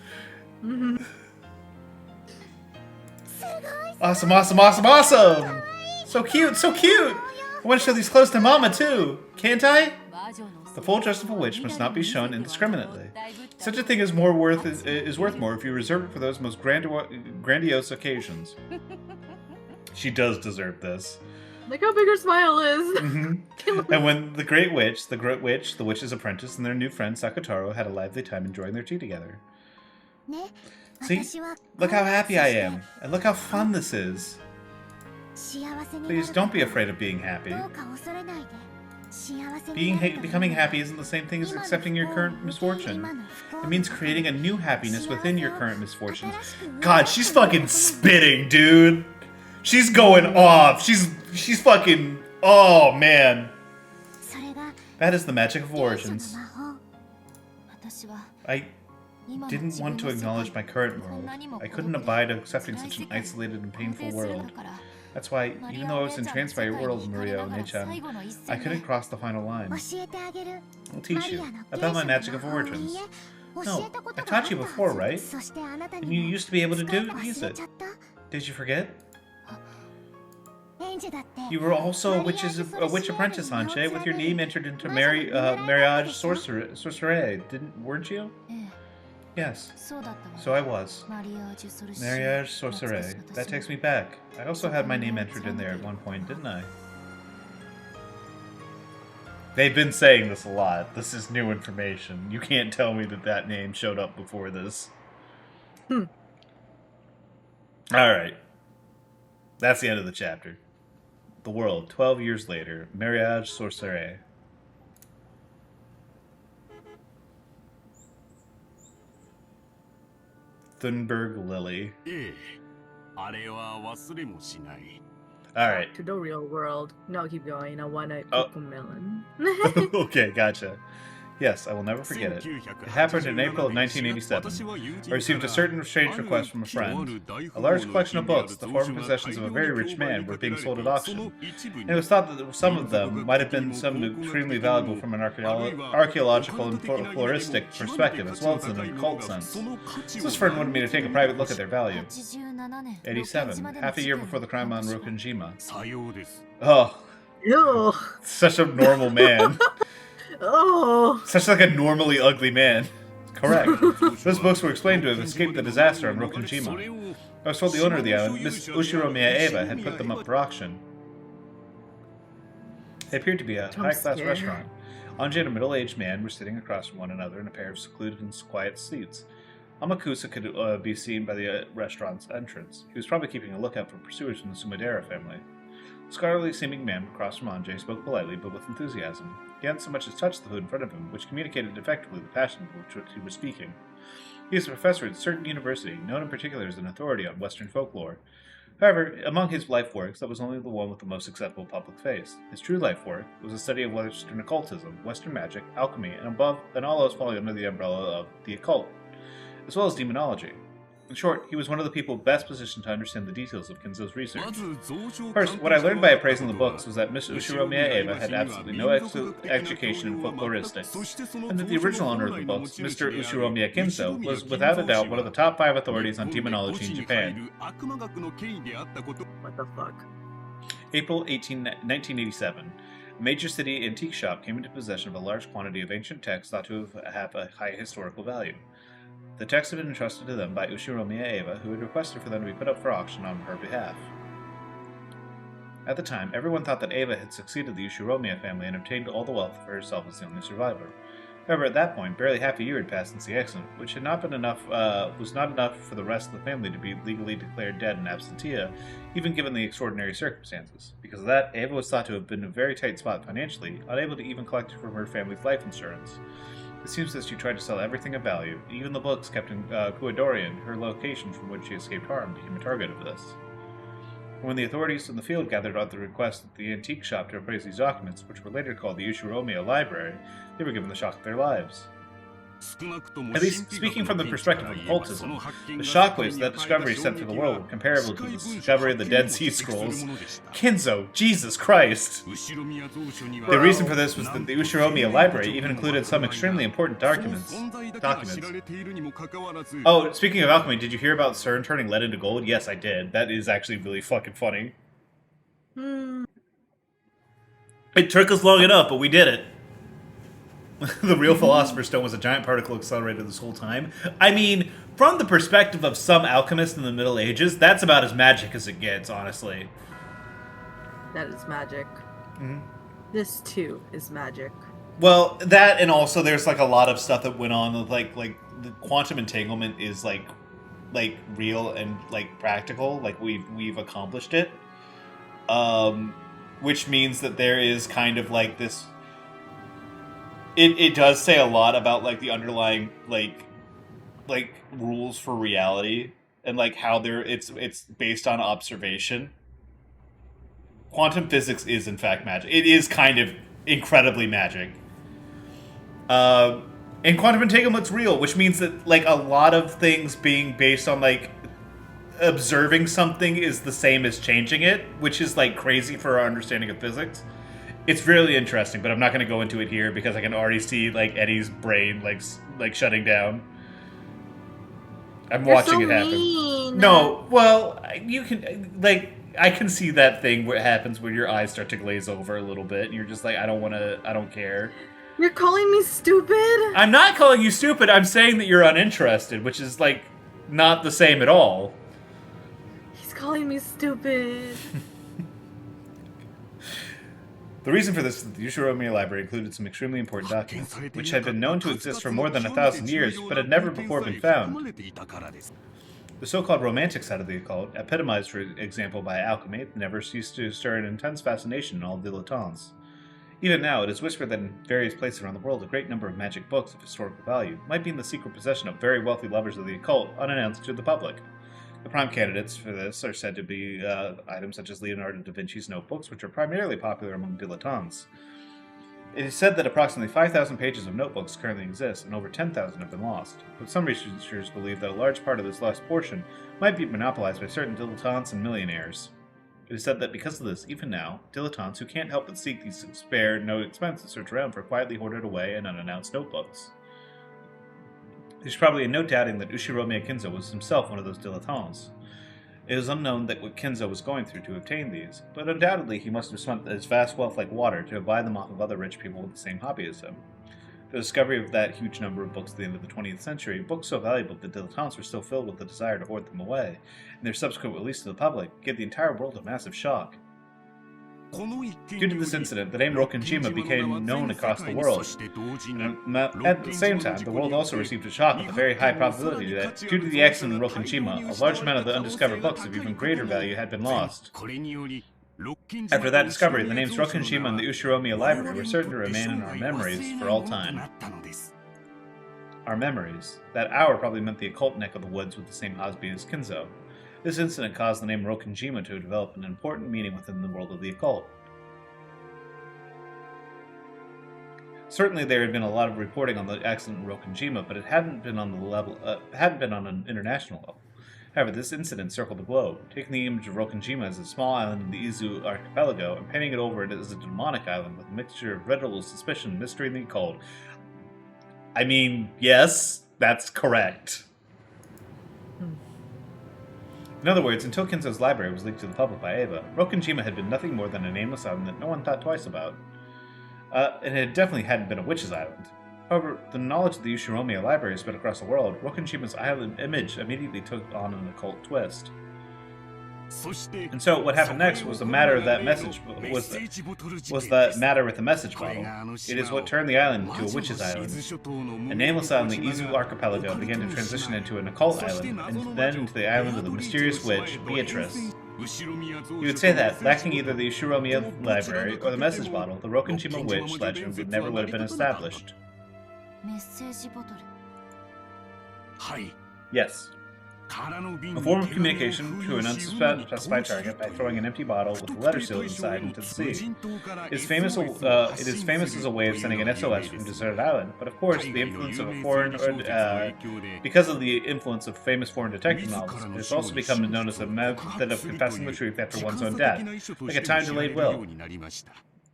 Awesome, awesome, awesome, awesome! So cute, so cute! I want to show these clothes to Mama, too! Can't I? The full dress of a witch must not be shown indiscriminately. Such a thing is worth more if you reserve it for those most grandiose occasions. She does deserve this. Look how big her smile is. Mm-hmm. And when the Great Witch, the Witch's apprentice, and their new friend Sakutaro had a lively time enjoying their tea together. See? Look how happy I am, and look how fun this is. Please don't be afraid of being happy. Becoming happy isn't the same thing as accepting your current misfortune. It means creating a new happiness within your current misfortunes. God, she's fucking spitting, dude. She's going off. She's fucking... Oh, man. That is the magic of origins. I didn't want to acknowledge my current world. I couldn't abide accepting such an isolated and painful world. That's why, even though I was entranced by your world, Maria One-chan, I couldn't cross the final line. I'll teach you about my magic of origins. No, I taught you before, right? And you used to be able to use it. Did you forget? You were also a witch apprentice, Hanche, with your name entered into Marriage Sorcerer, weren't you? Yes. So I was. Marriage Sorcerer. That takes me back. I also had my name entered in there at one point, didn't I? They've been saying this a lot. This is new information. You can't tell me that name showed up before this. Alright. That's the end of the chapter. The world, 12 years later. Marriage Sorcerer. Thunberg Lily. Alright. To the real world. No, keep going. I want a melon. Okay, gotcha. Yes, I will never forget it. It happened in April of 1987. I received a certain strange request from a friend. A large collection of books, the former possessions of a very rich man, were being sold at auction. And it was thought that some of them might have been some extremely valuable from an archaeological and floristic perspective, as well as in an occult sense. So this friend wanted me to take a private look at their value. 87, half a year before the crime on Rokunjima. Oh, Ew. such a normal man. Oh. Such like a normally ugly man. Correct. Those books were explained to have escaped the disaster on Rokunjima. I was told the owner of the island, Miss Ushiro Miyaeba, had put them up for auction. They appeared to be a high-class restaurant. Anji and a middle-aged man were sitting across from one another in a pair of secluded and quiet seats. Amakusa could be seen by the restaurant's entrance. He was probably keeping a lookout for pursuers from the Sumidera family. The scholarly-seeming man across from Anji spoke politely but with enthusiasm. He hadn't so much as touched the food in front of him, which communicated effectively the passion with which he was speaking. He is a professor at a certain university, known in particular as an authority on Western folklore. However, among his life works, that was only the one with the most acceptable public face. His true life work was a study of Western occultism, Western magic, alchemy, and all else falling under the umbrella of the occult, as well as demonology. In short, he was one of the people best positioned to understand the details of Kinzo's research. First, what I learned by appraising the books was that Miss Ushiro Miyaeba had absolutely no education in folkloristics, and that the original owner of the books, Mr. Ushiro Miyakinzo, was without a doubt one of the top 5 authorities on demonology in Japan. What the fuck? April 1987. A major city antique shop came into possession of a large quantity of ancient texts thought to have a high historical value. The texts had been entrusted to them by Ushiro Miyaeba, who had requested for them to be put up for auction on her behalf. At the time, everyone thought that Ava had succeeded the Ushiromiya family and obtained all the wealth for herself as the only survivor. However, at that point, barely half a year had passed since the accident, which had not been enough, was not enough for the rest of the family to be legally declared dead and absentia, even given the extraordinary circumstances. Because of that, Ava was thought to have been in a very tight spot financially, unable to even collect from her family's life insurance. It seems that she tried to sell everything of value. Even the books kept in Kuadorian, her location from which she escaped harm, became a target of this. When the authorities in the field gathered at the request of the antique shop to appraise these documents, which were later called the Ushiromiya Library, they were given the shock of their lives. At least, speaking from the perspective of occultism, the shockwaves that discovery sent through the world were comparable to the discovery of the Dead Sea Scrolls. Kinzo, Jesus Christ! The reason for this was that the Ushiromiya Library even included some extremely important documents. Oh, speaking of alchemy, did you hear about CERN turning lead into gold? Yes, I did. That is actually really fucking funny. It took us long enough, but we did it. The real Philosopher's Stone was a giant particle accelerator this whole time. I mean, from the perspective of some alchemists in the Middle Ages, that's about as magic as it gets, honestly. That is magic. Mm-hmm. This, too, is magic. Well, that, and also there's, like, a lot of stuff that went on, like the quantum entanglement is, like real and, like, practical. Like, we've accomplished it. Which means that there is kind of, like, this... It does say a lot about, like, the underlying, like rules for reality and, like, how it's based on observation. Quantum physics is, in fact, magic. It is kind of incredibly magic. And quantum entanglement's real, which means that, like, a lot of things being based on, like, observing something is the same as changing it, which is, like, crazy for our understanding of physics. It's really interesting, but I'm not going to go into it here because I can already see, like, Eddie's brain, like shutting down. I'm watching it happen. Mean. No, well, you can, like, I can see that thing where it happens when your eyes start to glaze over a little bit, and you're just like, I don't care. You're calling me stupid? I'm not calling you stupid. I'm saying that you're uninterested, which is, like, not the same at all. He's calling me stupid. The reason for this is that the Ushiromiya Library included some extremely important documents, which had been known to exist for more than 1,000 years, but had never before been found. The so-called romantic side of the occult, epitomized, for example, by alchemy, never ceased to stir an intense fascination in all dilettantes. Even now, it is whispered that in various places around the world, a great number of magic books of historical value might be in the secret possession of very wealthy lovers of the occult, unannounced to the public. The prime candidates for this are said to be items such as Leonardo da Vinci's notebooks, which are primarily popular among dilettantes. It is said that approximately 5,000 pages of notebooks currently exist, and over 10,000 have been lost. But some researchers believe that a large part of this lost portion might be monopolized by certain dilettantes and millionaires. It is said that because of this, even now, dilettantes who can't help but seek these spare, no expense search around for quietly hoarded away and unannounced notebooks. There's probably no doubting that Ushiromiya Kinzo was himself one of those dilettantes. It is unknown what Kinzo was going through to obtain these, but undoubtedly he must have spent his vast wealth like water to buy them off of other rich people with the same hobby as him. The discovery of that huge number of books at the end of the 20th century, books so valuable that dilettantes were still filled with the desire to hoard them away, and their subsequent release to the public gave the entire world a massive shock. Due to this incident, the name Rokkenjima became known across the world. And at the same time, the world also received a shock with the very high probability that, due to the accident in Rokkenjima, a large amount of the undiscovered books of even greater value had been lost. After that discovery, the names Rokkenjima and the Ushiromiya Library were certain to remain in our memories for all time. Our memories. That hour probably meant the occult neck of the woods with the same Hosby as Kinzo. This incident caused the name Rokkenjima to develop an important meaning within the world of the occult. Certainly, there had been a lot of reporting on the accident in Rokkenjima, but it hadn't been on an international level. However, this incident circled the globe, taking the image of Rokkenjima as a small island in the Izu archipelago and painting it over as a demonic island with a mixture of red suspicion, mystery, and the occult. I mean, yes, that's correct. In other words, until Kinzo's library was leaked to the public by Ava, Rokkenjima had been nothing more than a nameless island that no one thought twice about. And it definitely hadn't been a witch's island. However, the knowledge of the Ushiromiya Library spread across the world, Rokkenjima's island image immediately took on an occult twist. And so what happened next was the matter of that message was the matter with the message bottle. It is what turned the island into a witch's island. A nameless island, the Izu archipelago, began to transition into an occult island, and then into the island of the mysterious witch, Beatrice. You would say that, lacking either the Ushiromiya library or the message bottle, the Rokenshima witch legend would have been established. Yes. A form of communication to an unspecified target by throwing an empty bottle with a letter seal inside into the sea. It is famous as a way of sending an SOS from a deserted island, but of course, the influence of because of the influence of famous foreign detective novels, it has also become known as a method of confessing the truth after one's own death, like a time-delayed will.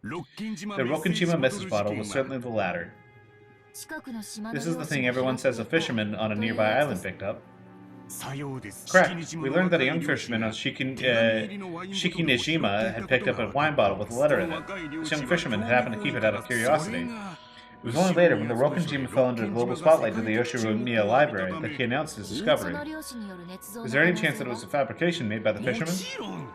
The Rokenshima message bottle was certainly the latter. This is the thing everyone says a fisherman on a nearby island picked up. Correct. We learned that a young fisherman on Shikinejima had picked up a wine bottle with a letter in it. This young fisherman had happened to keep it out of curiosity. It was only later, when the Rokenshima fell under the global spotlight to the Yoshiromiya librry, that he announced his discovery. Is there any chance that it was a fabrication made by the fisherman?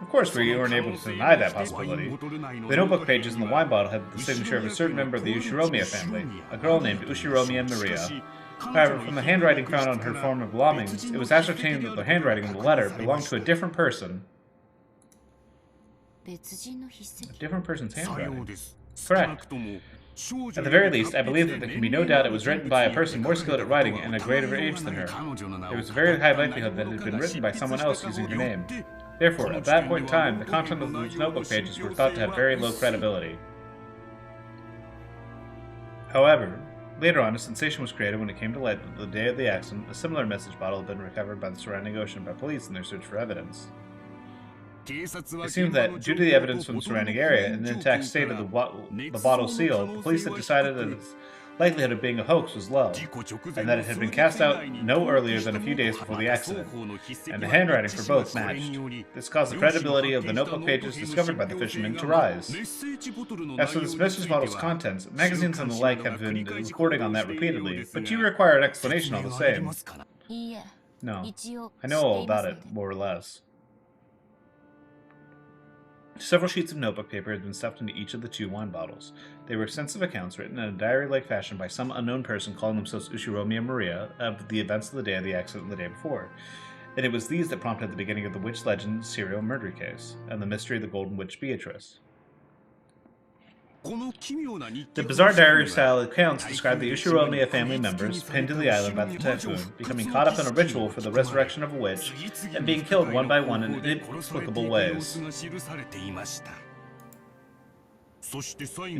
Of course, we weren't able to deny that possibility. The notebook pages in the wine bottle had the signature of a certain member of the Yoshiromiya family, a girl named Ushiromiya Maria. However, from the handwriting found on her former belongings, it was ascertained that the handwriting of the letter belonged to a different person. A different person's handwriting. Correct. At the very least, I believe that there can be no doubt it was written by a person more skilled at writing and a greater age than her. There was a very high likelihood that it had been written by someone else using her name. Therefore, at that point in time, the content of those notebook pages were thought to have very low credibility. However, later on, a sensation was created when it came to light that the day of the accident, a similar message bottle had been recovered by the surrounding ocean by police in their search for evidence. It seemed that, due to the evidence from the surrounding area and the intact state of the bottle seal, the police had decided that its likelihood of being a hoax was low, and that it had been cast out no earlier than a few days before the accident, and the handwriting for both matched. This caused the credibility of the notebook pages discovered by the fishermen to rise. As for this message bottle's contents, magazines and the like have been reporting on that repeatedly, but you require an explanation all the same. No, I know all about it, more or less. Several sheets of notebook paper had been stuffed into each of the two wine bottles. They were extensive accounts written in a diary-like fashion by some unknown person calling themselves Ushiromiya Maria of the events of the day of the accident the day before. And it was these that prompted the beginning of the witch legend serial murder case, and the mystery of the Golden Witch Beatrice. The bizarre diary-style accounts describe the Ushiromiya family members pinned to the island by the typhoon, becoming caught up in a ritual for the resurrection of a witch, and being killed one by one in inexplicable ways. And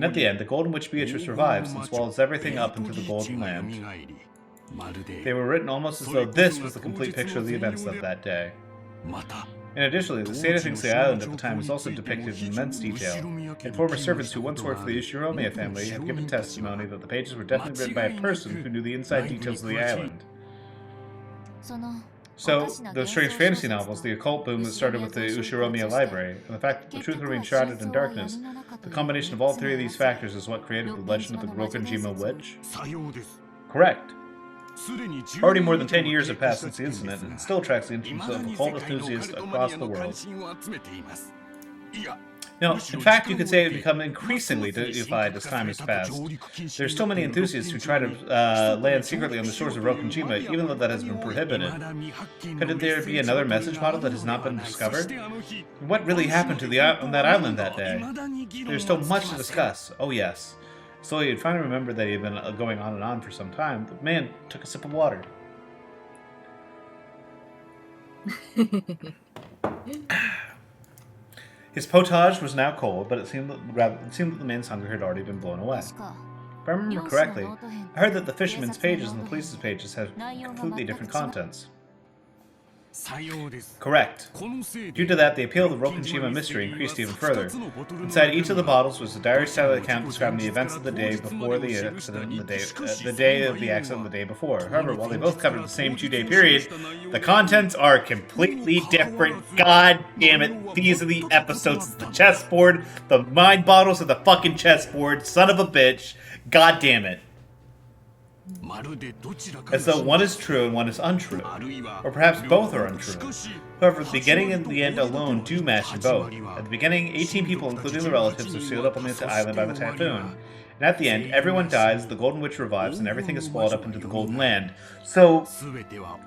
at the end, the Golden Witch Beatrice revives and swallows everything up into the Golden Land. They were written almost as though this was the complete picture of the events of that day. And additionally, the state of things of the island at the time was also depicted in immense detail, and former servants who once worked for the Ushiromiya family have given testimony that the pages were definitely written by a person who knew the inside details of the island. So, those strange fantasy novels, the occult boom that started with the Ushiromiya library, and the fact that the truth remained shrouded in darkness, the combination of all three of these factors is what created the legend of the Rokenshima witch? Correct. Already more than 10 years have passed since the incident, and it still attracts the interest of occult enthusiasts across the world. Now, in fact, you could say it has become increasingly deified as time has passed. There are still many enthusiasts who try to land secretly on the shores of Rokenshima, even though that has been prohibited. Could there be another message bottle that has not been discovered? What really happened to on that island that day? There's still much to discuss. Oh yes. Slowly, he'd finally remembered that he had been going on and on for some time. The man took a sip of water. His potage was now cold, but it seemed that the man's hunger had already been blown away. If I remember correctly, I heard that the fisherman's pages and the police's pages had completely different contents. Correct. Due to that, the appeal of the Rokenshima mystery increased even further. Inside each of the bottles was a diary-style account describing the events of the day before the accident, the day of the accident the day before. However, while they both covered the same 2-day period, the contents are completely different. God damn it! These are the episodes. It's the chessboard. The wine bottles are the fucking chessboard. Son of a bitch. God damn it. As though one is true and one is untrue. Or perhaps both are untrue. However, the beginning and the end alone do match in both. At the beginning, 18 people, including the relatives, are sealed up on the island by the typhoon. And at the end, everyone dies, the Golden Witch revives, and everything is swallowed up into the Golden Land. So,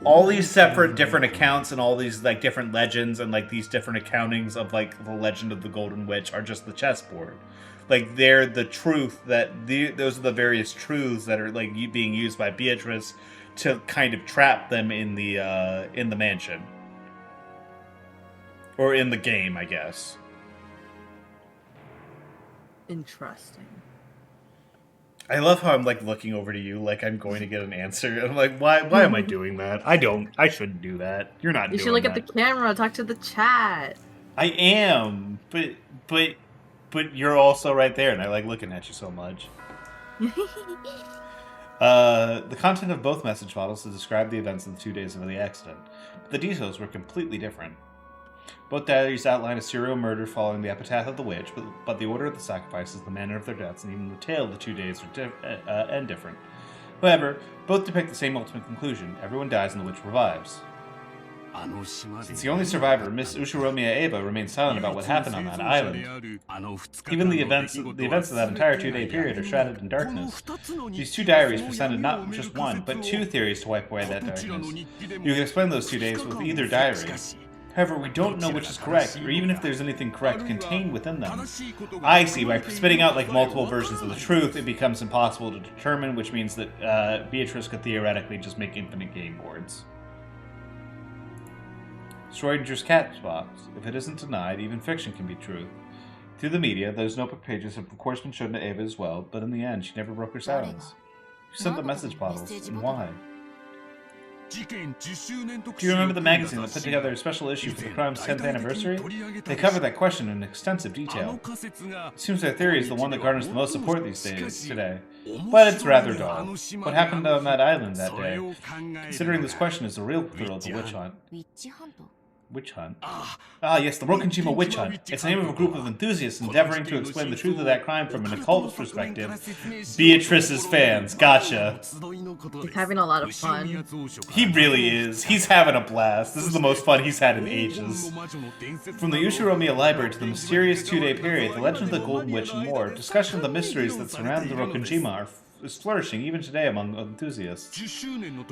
all these separate different accounts and all these like different legends and like these different accountings of like the legend of the Golden Witch are just the chessboard. Like they're the truth that those are the various truths that are like being used by Beatrice to kind of trap them in the mansion. Or in the game, I guess. Interesting. I love how I'm like looking over to you like I'm going to get an answer. And I'm like, why am I doing that? I shouldn't do that. You're not doing that. You should look at the camera, talk to the chat. I am, but you're also right there, and I like looking at you so much. The content of both message bottles describe the events of the 2 days of the accident, but the details were completely different. Both diaries outline a serial murder following the epitaph of the witch, but the order of the sacrifices, the manner of their deaths, and even the tale of the 2 days are different. However, both depict the same ultimate conclusion: everyone dies and the witch revives. Since the only survivor, Miss Ushiromiya Eva, remains silent about what happened on that island. Even the events of that entire 2-day period are shrouded in darkness. These 2 diaries presented not just one, but 2 theories to wipe away that darkness. You can explain those 2 days with either diary. However, we don't know which is correct, or even if there's anything correct contained within them. I see, by spitting out like multiple versions of the truth, it becomes impossible to determine, which means that Beatrice could theoretically just make infinite game boards. Schrodinger's cat's box. If it isn't denied, even fiction can be truth. Through the media, those notebook pages have of course been shown to Eva as well, but in the end, she never broke her silence. Who sent the message bottles, and why? Do you remember the magazine that put together a special issue for the crime's 10th anniversary? They covered that question in extensive detail. It seems their theory is the one that garners the most support these days today. But it's rather dull. What happened on that island that day? Considering this question is the real thrill of the witch hunt. Witch hunt? Ah, yes, the Rokenjima witch hunt. It's the name of a group of enthusiasts endeavoring to explain the truth of that crime from an occult perspective. Beatrice's fans, gotcha. He's having a lot of fun. He really is. He's having a blast. This is the most fun he's had in ages. From the Ushiromiya Library to the mysterious 2-day period, the legend of the Golden Witch and more, discussion of the mysteries that surround the Rokenjima is flourishing even today among enthusiasts.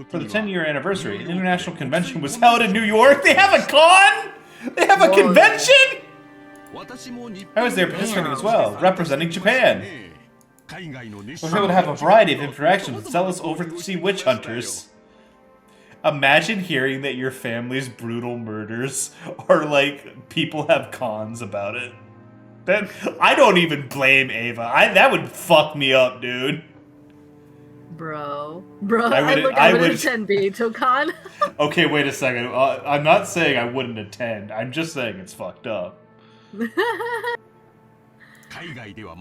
For the 10-year anniversary, an international convention was held in New York. They have a con? They have a convention? I was there participating as well, representing Japan. I was able to have a variety of interactions with zealous overseas witch hunters. Imagine hearing that your family's brutal murders are like, people have cons about it. I don't even blame Ava. That would fuck me up, dude. Bro, I would attend BeatoCon. Okay, wait a second. I'm not saying I wouldn't attend. I'm just saying it's fucked up.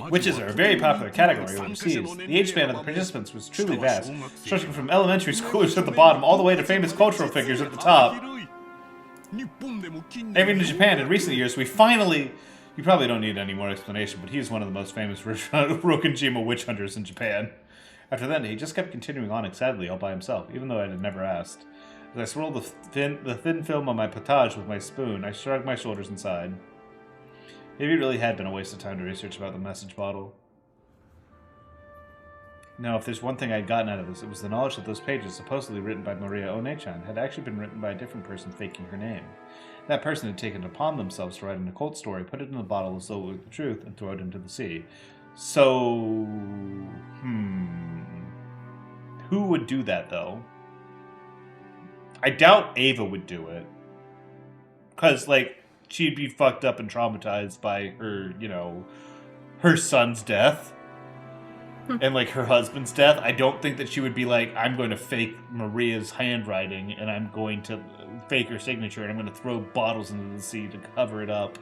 Witches are a very popular category overseas. The age span of the participants was truly vast, stretching from elementary schoolers at the bottom all the way to famous cultural figures at the top. Even in Japan, in recent years, we finally... You probably don't need any more explanation, but he is one of the most famous Rokenjima witch hunters in Japan. After that, he just kept continuing on excitedly all by himself, even though I had never asked. As I swirled the thin film on my potage with my spoon, I shrugged my shoulders and sighed. Maybe it really had been a waste of time to research about the message bottle. Now, if there's one thing I'd gotten out of this, it was the knowledge that those pages, supposedly written by Maria One-chan, had actually been written by a different person faking her name. That person had taken it upon themselves to write an occult story, put it in a bottle as though it were the truth, and throw it into the sea. So... Who would do that, though? I doubt Ava would do it. Because, like, she'd be fucked up and traumatized by her, her son's death. And, like, her husband's death. I don't think that she would be like, I'm going to fake Maria's handwriting, and I'm going to fake her signature, and I'm going to throw bottles into the sea to cover it up.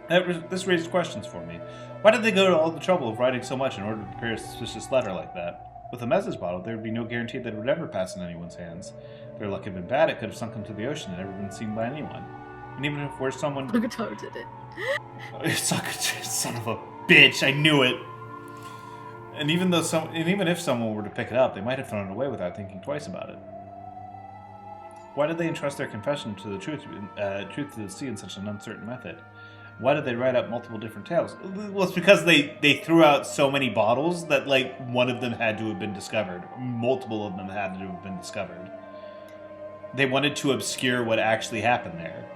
This raised questions for me. Why did they go to all the trouble of writing so much in order to prepare a suspicious letter like that? With a message bottle, there would be no guarantee that it would ever pass in anyone's hands. If their luck had been bad, it could have sunk into the ocean and never been seen by anyone. And even if we're someone... Sakato did it. Son of a bitch, I knew it! And even if someone were to pick it up, they might have thrown it away without thinking twice about it. Why did they entrust their confession to the truth to the sea in such an uncertain method? Why did they write up multiple different tales? Well, it's because they threw out so many bottles that, like, one of them had to have been discovered. Multiple of them had to have been discovered. They wanted to obscure what actually happened there.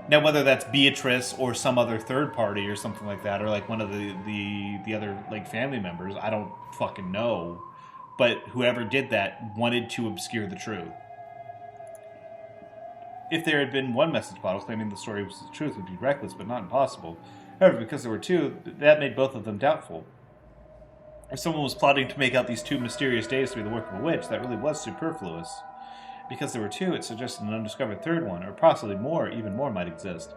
Now, whether that's Beatrice or some other third party or something like that, or like one of the other like family members, I don't fucking know. But whoever did that wanted to obscure the truth. If there had been one message bottle claiming the story was the truth, it would be reckless but not impossible. However, because there were two, that made both of them doubtful. If someone was plotting to make out these two mysterious days to be the work of a witch, that really was superfluous. Because there were two, it suggested an undiscovered third one, or possibly more, even more might exist.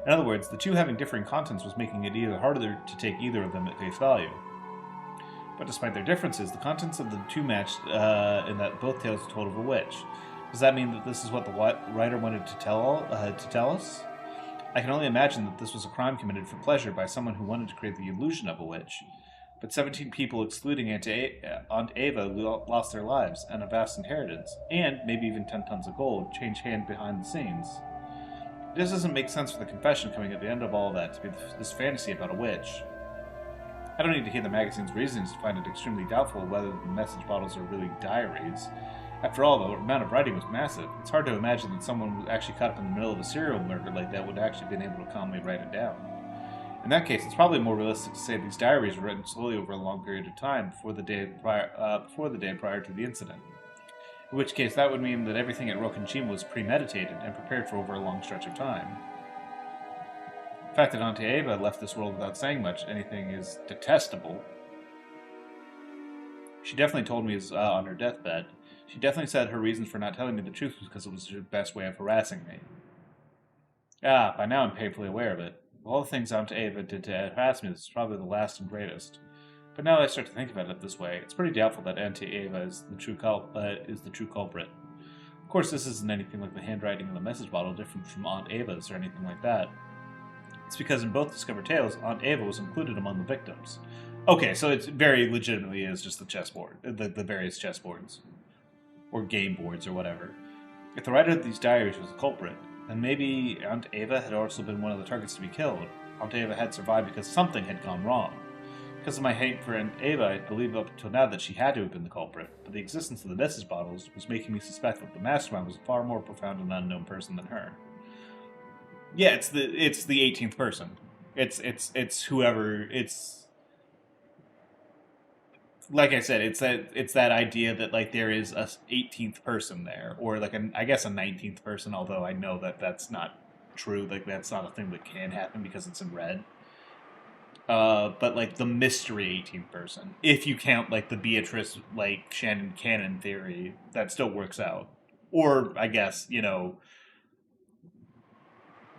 In other words, the two having differing contents was making it either harder to take either of them at face value. But despite their differences, the contents of the two matched in that both tales told of a witch. Does that mean that this is what the writer wanted to tell us? I can only imagine that this was a crime committed for pleasure by someone who wanted to create the illusion of a witch. But 17 people, excluding Aunt Ava, lost their lives and a vast inheritance, and maybe even 10 tons of gold, changed hands behind the scenes. It just doesn't make sense for the confession coming at the end of all that to be this fantasy about a witch. I don't need to hear the magazine's reasons to find it extremely doubtful whether the message bottles are really diaries. After all, the amount of writing was massive. It's hard to imagine that someone who actually caught up in the middle of a serial murder like that would actually been able to calmly write it down. In that case, it's probably more realistic to say these diaries were written slowly over a long period of time before the day prior to the incident. In which case, that would mean that everything at Rokenshima was premeditated and prepared for over a long stretch of time. The fact that Auntie Ava left this world without saying much anything is detestable. She definitely told me on her deathbed. She definitely said her reasons for not telling me the truth was because it was her best way of harassing me. By now I'm painfully aware of it. Of all the things Aunt Ava did to harass me, this is probably the last and greatest. But now that I start to think about it this way, it's pretty doubtful that Auntie Ava is the true culprit. Of course, this isn't anything like the handwriting in the message bottle different from Aunt Ava's or anything like that. It's because in both discovered tales, Aunt Ava was included among the victims. Okay, so it very legitimately is just the chessboard, the various chessboards. Or game boards or whatever. If the writer of these diaries was the culprit, then maybe Aunt Ava had also been one of the targets to be killed. Aunt Ava had survived because something had gone wrong. Because of my hate for Aunt Ava, I believe up until now that she had to have been the culprit, but the existence of the message bottles was making me suspect that the mastermind was a far more profound and unknown person than her. Yeah, it's the 18th person. It's whoever. It's like I said, it's that idea that like there is a 18th person there, or like I guess a 19th person. Although I know that that's not true. Like that's not a thing that can happen because it's in red. But like the mystery 18th person, if you count like the Beatrice like Shannon Cannon theory, that still works out. Or I guess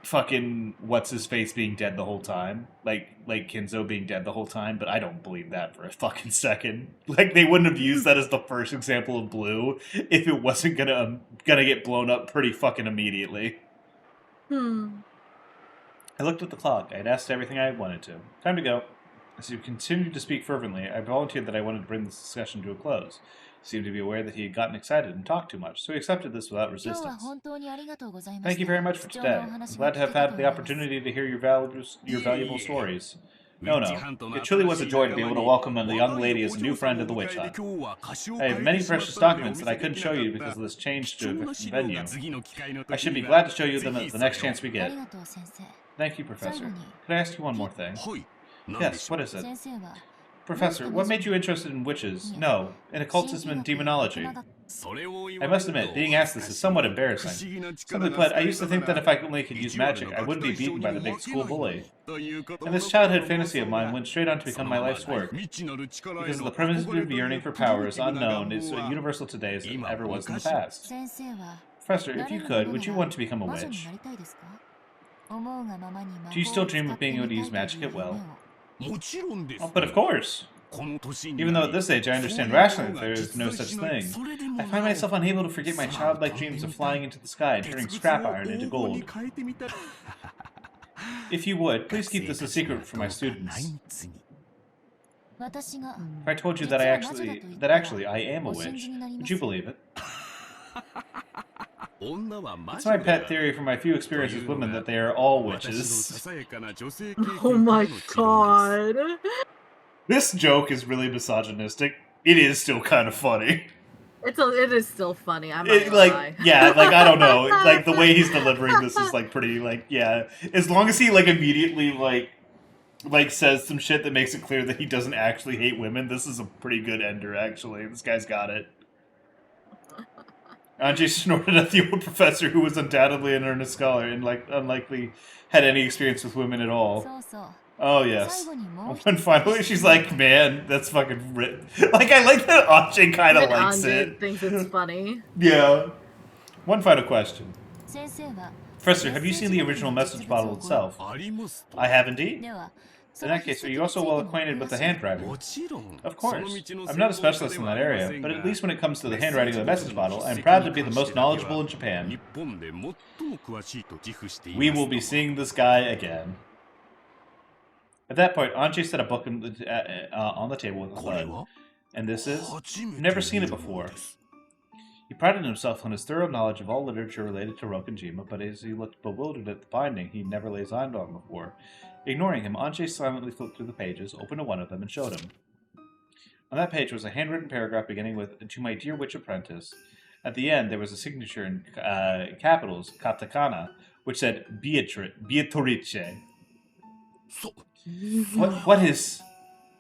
fucking what's his face being dead the whole time, like Kinzo being dead the whole time, but I don't believe that for a fucking second. Like they wouldn't have used that as the first example of blue if it wasn't gonna get blown up pretty fucking immediately. I looked at the clock. I had asked everything I wanted to. Time to go. As he continued to speak fervently, I volunteered that I wanted to bring this discussion to a close. He seemed to be aware that he had gotten excited and talked too much, so he accepted this without resistance. Thank you very much for today. I'm glad to have had the opportunity to hear your valuable stories. No. It truly was a joy to be able to welcome a young lady as a new friend to the witch hunt. I have many precious documents that I couldn't show you because of this change to venue. I should be glad to show you them at the next chance we get. Thank you, Professor. Could I ask you one more thing? Yes, what is it? Professor, what made you interested in witches? No, in occultism and demonology. I must admit, being asked this is somewhat embarrassing. Simply put, I used to think that if I only could use magic, I wouldn't be beaten by the big school bully. And this childhood fantasy of mine went straight on to become my life's work. Because the primitive yearning for power is unknown, is universal today as it ever was in the past. Professor, if you could, would you want to become a witch? Do you still dream of being able to use magic at will? Oh, but of course! Even though at this age I understand rationally that there is no such thing, I find myself unable to forget my childlike dreams of flying into the sky and turning scrap iron into gold. If you would, please keep this a secret for my students. If I told you that actually I am a witch, would you believe it? It's my pet theory from my few experiences with women that they are all witches. Oh my god. This joke is really misogynistic. It is still kind of funny. It is still funny. I'm not gonna Like, lie. yeah, like, I don't know. Like, the way he's delivering this is, like, pretty, like, yeah. As long as he, like, immediately, like says some shit that makes it clear that he doesn't actually hate women, this is a pretty good ender, actually. This guy's got it. Anjay snorted at the old professor, who was undoubtedly an earnest scholar and, like, unlikely had any experience with women at all. Oh, yes. And finally, she's like, man, that's fucking Like, I like that Anjay kind of likes Anjay it. thinks it's funny. Yeah. One final question. Professor, have you seen the original message bottle itself? I have indeed. In that case, are you also well acquainted with the handwriting? Of course. I'm not a specialist in that area, but at least when it comes to the handwriting of the message bottle, I'm proud to be the most knowledgeable in Japan. We will be seeing this guy again. At that point, Anjay set a book on the table with a thud. And this is? I've never seen it before. He prided himself on his thorough knowledge of all literature related to Rokkenjima, but as he looked bewildered at the binding he'd never laid eyes on before. Ignoring him, Anjay silently flipped through the pages, opened one of them, and showed him. On that page was a handwritten paragraph beginning with, "To my dear witch apprentice." At the end, there was a signature in capitals, katakana, which said Beatrice. What is...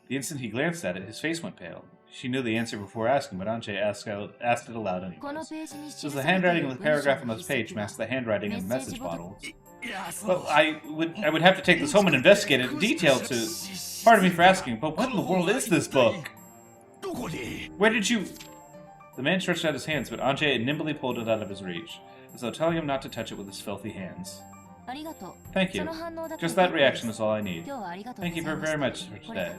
The instant he glanced at it, his face went pale. She knew the answer before asking, but Anjay asked it aloud anyways. Does the handwriting of the paragraph on this page match the handwriting in the message bottle? Well, I would have to take this home and investigate it in detail to... Pardon me for asking, but what in the world is this book? Where did you... The man stretched out his hands, but Anjay nimbly pulled it out of his reach, as though telling him not to touch it with his filthy hands. Thank you. Just that reaction is all I need. Thank you very much for today.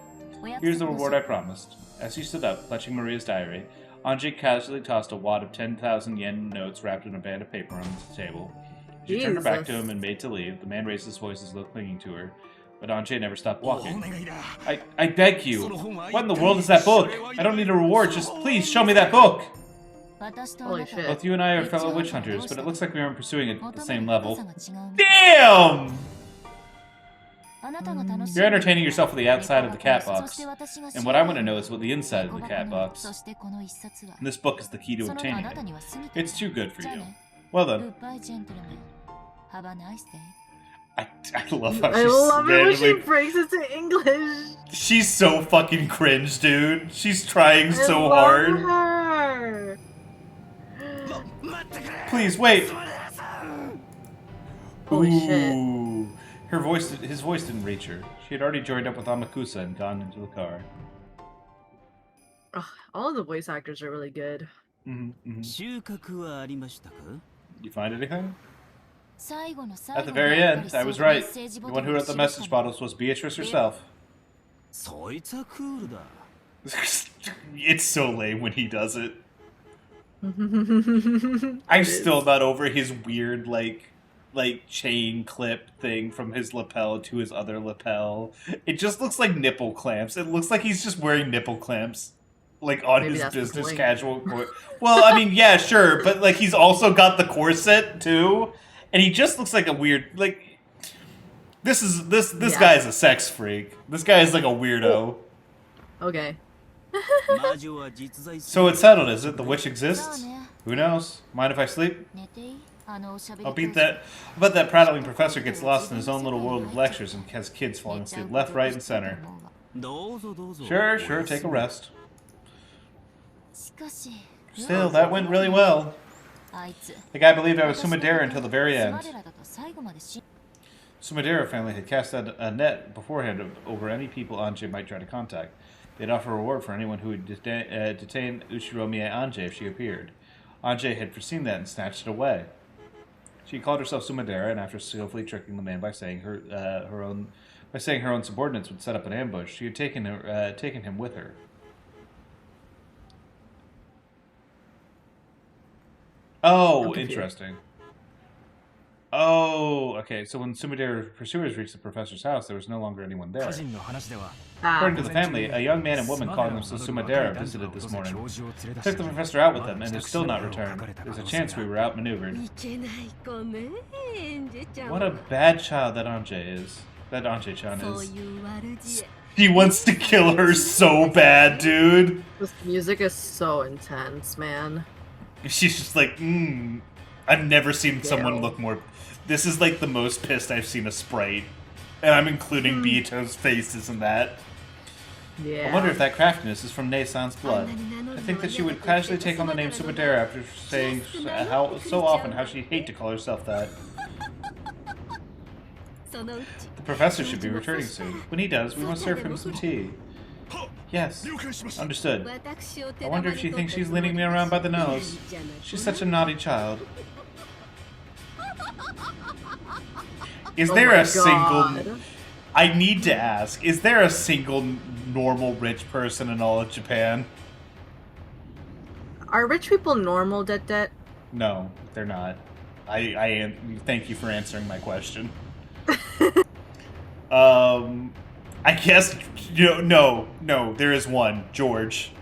Here's the reward I promised. As he stood up, clutching Maria's diary, Anjay casually tossed a wad of 10,000 yen notes wrapped in a band of paper on the table. She turned her back to him and made to leave. The man raised his voice as though clinging to her, but Anjay never stopped walking. I beg you. What in the world is that book? I don't need a reward, just please show me that book! Holy shit. Both you and I are fellow witch hunters, but it looks like we aren't pursuing it at the same level. Damn! You're entertaining yourself with the outside of the cat box, and what I want to know is what the inside of the cat box. And this book is the key to obtaining it. It's too good for you. Well then. I love how I she's love it when she randomly... breaks it to English. She's so fucking cringe, dude. She's trying so hard. Her. Please, wait! Holy shit. Ooh. His voice didn't reach her. She had already joined up with Amakusa and gone into the car. Ugh, all of the voice actors are really good. You find anything? At the very end, I was right. The one who wrote the message bottles was Beatrice herself. It's so lame when he does it. I'm still not over his weird, like chain clip thing from his lapel to his other lapel. It just looks like nipple clamps. It looks like he's just wearing nipple clamps, like on Maybe his business casual. Well, I mean, yeah, sure, but like he's also got the corset too, and he just looks like a weird like. This guy is a sex freak. This guy is like a weirdo. Okay. So it's settled, is it? The witch exists? Who knows? Mind if I sleep? I'll bet that prattling professor gets lost in his own little world of lectures and has kids falling asleep left, right, and center. Sure, take a rest. Still, that went really well. The guy believed I was Sumadera until the very end. Sumadera family had cast out a net beforehand over any people Anjay might try to contact. They'd offer a reward for anyone who would detain Ushiromiya Anjay if she appeared. Anjay had foreseen that and snatched it away. She called herself Sumadera, and after skillfully tricking the man by saying her own subordinates would set up an ambush, she had taken him with her. Oh, interesting. Oh, okay. So when Sumidero's pursuers reached the professor's house, there was no longer anyone there. According to the family, a young man and woman calling themselves Sumidero visited this morning. Took the professor out with them and has still not returned. There's a chance we were outmaneuvered. What a bad child that Anjay is. That Anjay-chan is. He wants to kill her so bad, dude. This music is so intense, man. She's just like, I've never seen someone look more... This is like the most pissed I've seen a sprite. And I'm including Biyuto's faces in that. Yeah. I wonder if that craftiness is from Ne-san's blood. I think that she would casually take on the name Sumidero after saying so often how she'd hate to call herself that. The professor should be returning soon. When he does, we must serve him some tea. Yes, understood. I wonder if she thinks she's leading me around by the nose. She's such a naughty child. Is there a single... I need to ask, is there a single normal rich person in all of Japan? Are rich people normal, Det? No, they're not. I thank you for answering my question. I guess, no, there is one. George.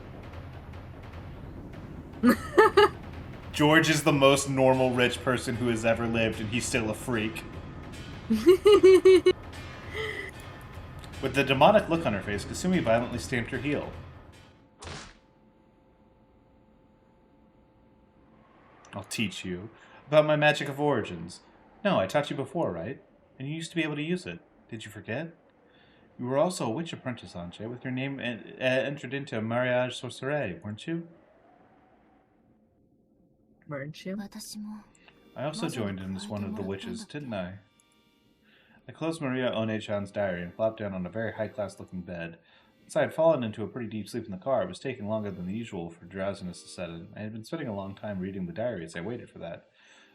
George is the most normal rich person who has ever lived, and he's still a freak. With the demonic look on her face, Kasumi violently stamped her heel. I'll teach you. About my magic of origins. No, I taught you before, right? And you used to be able to use it. Did you forget? You were also a witch apprentice, Anche, with your name entered into Mariage Sorcerer, weren't you? Weren't you? I also joined in as one of the witches, didn't I? I closed Maria One-chan's diary and flopped down on a very high-class looking bed. Since I had fallen into a pretty deep sleep in the car, it was taking longer than usual for drowsiness to set in. I had been spending a long time reading the diary as I waited for that.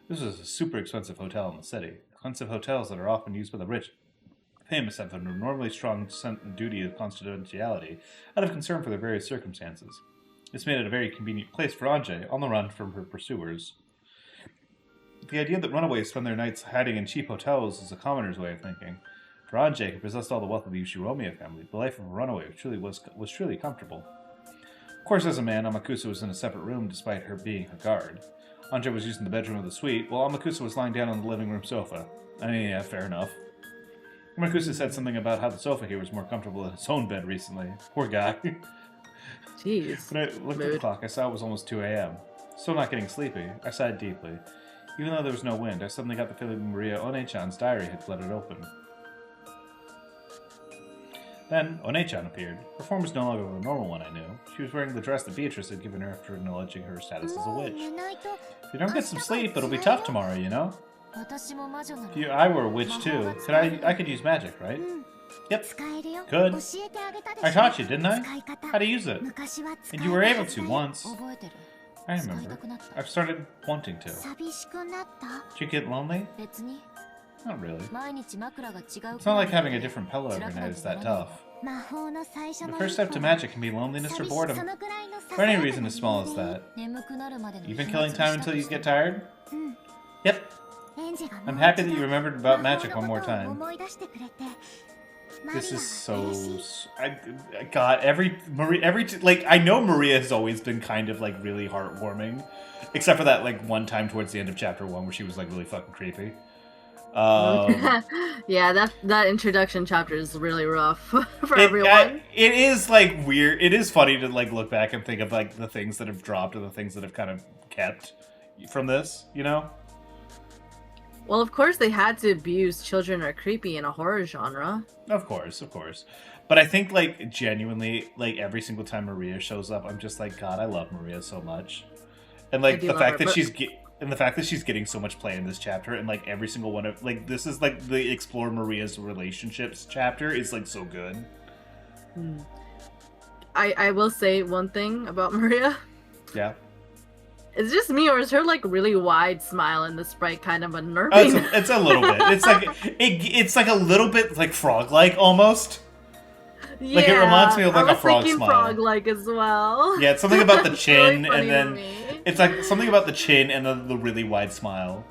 This was a super expensive hotel in the city. Expensive hotels that are often used by the rich famous have a normally strong duty of confidentiality out of concern for their various circumstances. This made it a very convenient place for Anjay, on the run from her pursuers. The idea that runaways spend their nights hiding in cheap hotels is a commoner's way of thinking. For Anjay, who possessed all the wealth of the Ushiromiya family, the life of a runaway was truly comfortable. Of course, as a man, Amakusa was in a separate room despite her being a guard. Anjay was using the bedroom of the suite, while Amakusa was lying down on the living room sofa. I mean, yeah, fair enough. Amakusa said something about how the sofa here was more comfortable than his own bed recently. Poor guy. Jeez. When I looked at the clock, I saw it was almost 2 a.m. Still not getting sleepy, I sighed deeply. Even though there was no wind, I suddenly got the feeling Maria One-chan's diary had flooded open. Then, One-chan appeared. Her form was no longer the normal one I knew. She was wearing the dress that Beatrice had given her after acknowledging her status as a witch. If you don't get some sleep, it'll be tough tomorrow, you know? If I were a witch too, I could use magic, right? Yep, could. I taught you, didn't I? How to use it. And you were able to once. I remember. I've started wanting to. Did you get lonely? Not really. It's not like having a different pillow every night is that tough. The first step to magic can be loneliness or boredom. For any reason as small as that. You've been killing time until you get tired? Yep. I'm happy that you remembered about magic one more time. This is so... God, I know Maria has always been kind of, like, really heartwarming. Except for that, like, one time towards the end of Chapter 1 where she was, like, really fucking creepy. Yeah, that introduction chapter is really rough for everyone. It is, like, weird. It is funny to, like, look back and think of, like, the things that have dropped and the things that have kind of kept from this, you know? Well, of course they had to abuse children are creepy in a horror genre. Of course. But I think, like, genuinely, like, every single time Maria shows up, I'm just like, God, I love Maria so much. And, like, the fact that she's getting so much play in this chapter, and, like, every single one of, like, this is, like, the Explore Maria's Relationships chapter is, like, so good. I will say one thing about Maria. Yeah. Is it just me, or is her, like, really wide smile in the sprite kind of unnerving? It's a little bit. It's like a little bit, like, frog-like, almost. Yeah, like, it reminds me of, like, a frog smile. frog-like as well. Yeah, it's something about the chin, really and then... It's, like, something about the chin and the really wide smile.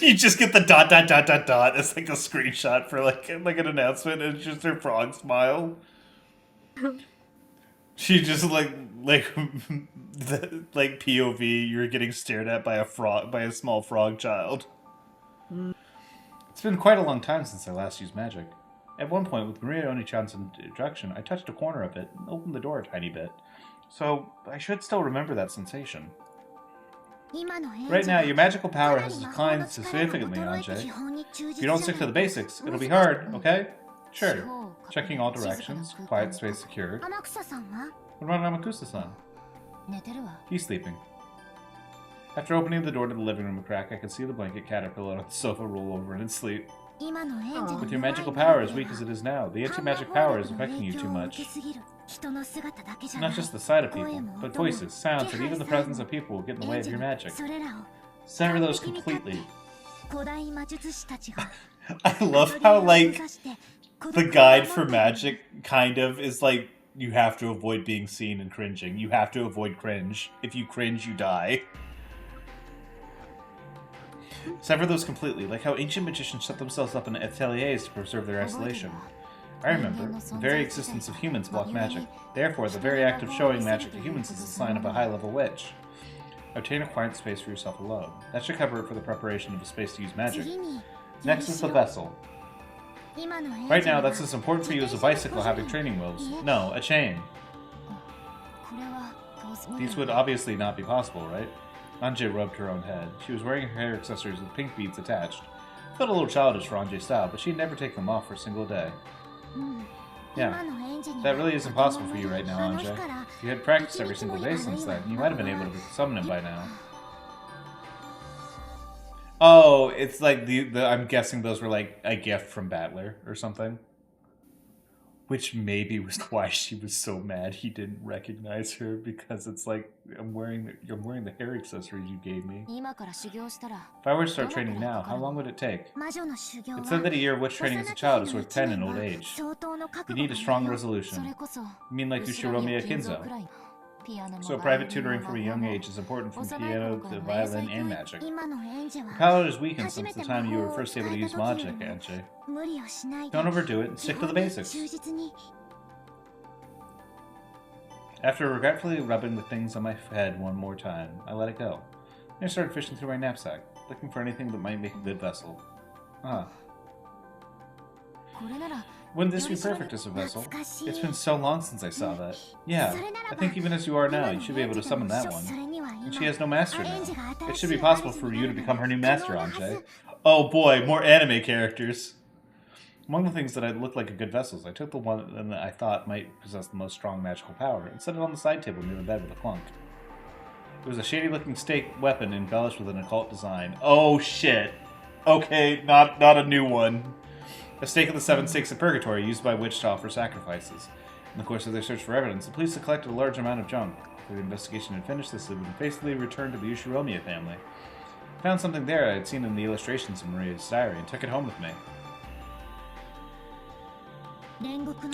You just get the dot dot dot dot dot as like a screenshot for like an announcement, and it's just her frog smile. She just like like POV. You're getting stared at by a small frog child. It's been quite a long time since I last used magic. At one point, with Maria Oni-chan's introduction, I touched a corner of it and opened the door a tiny bit. So I should still remember that sensation. Right now, your magical power has declined significantly, Anje. If you don't stick to the basics, it'll be hard, okay? Sure. Checking all directions. Quiet space secured. What about Amakusa-san? He's sleeping. After opening the door to the living room a crack, I could see the blanket caterpillar on the sofa roll over in its sleep. With your magical power as weak as it is now, the anti-magic power is affecting you too much. Not just the sight of people, but voices, sounds, and even the presence of people will get in the way of your magic. Sever those completely. I love how, like, the guide for magic kind of is like, you have to avoid being seen and cringing. You have to avoid cringe. If you cringe, you die. Sever those completely, like how ancient magicians shut themselves up in ateliers to preserve their isolation. I remember, the very existence of humans block magic. Therefore, the very act of showing magic to humans is a sign of a high-level witch. Obtain a quiet space for yourself alone. That should cover it for the preparation of a space to use magic. Next is the vessel. Right now, that's as important for you as a bicycle having training wheels. No, a chain. These would obviously not be possible, right? Anje rubbed her own head. She was wearing her hair accessories with pink beads attached. Felt a little childish for Anje's style, but she'd never take them off for a single day. Yeah, that really is impossible for you right now, Anje. If you had practiced every single day since then, you might have been able to summon him by now. Oh, it's like I'm guessing those were like a gift from Battler or something. Which maybe was why she was so mad he didn't recognize her, because it's like, I'm wearing the hair accessories you gave me. If I were to start training now, how long would it take? It said that a year of witch training as a child is worth 10 in old age. You need a strong resolution. You mean like Ushiromiya Kinzo? So private tutoring from a young age is important from piano to violin and magic. Your palate is weakened since the time you were first able to use magic, Anje. Don't overdo it and stick to the basics. After regretfully rubbing the things on my head one more time, I let it go. And I started fishing through my knapsack, looking for anything that might make a good vessel. Ah. Wouldn't this be perfect as a vessel? It's been so long since I saw that. Yeah, I think even as you are now, you should be able to summon that one. And she has no master now. It should be possible for you to become her new master, Anje. Oh boy, more anime characters. Among the things that looked like a good vessels, I took the one that I thought might possess the most strong magical power and set it on the side table near the bed with a clunk. It was a shady-looking stake weapon embellished with an occult design. Oh shit. Okay, not a new one. A stake of the 7 stakes of purgatory used by witch to offer sacrifices. In the course of their search for evidence, the police had collected a large amount of junk. After the investigation had finished, this had been faithfully returned to the Ushiromiya family. I found something there I had seen in the illustrations in Maria's diary and took it home with me.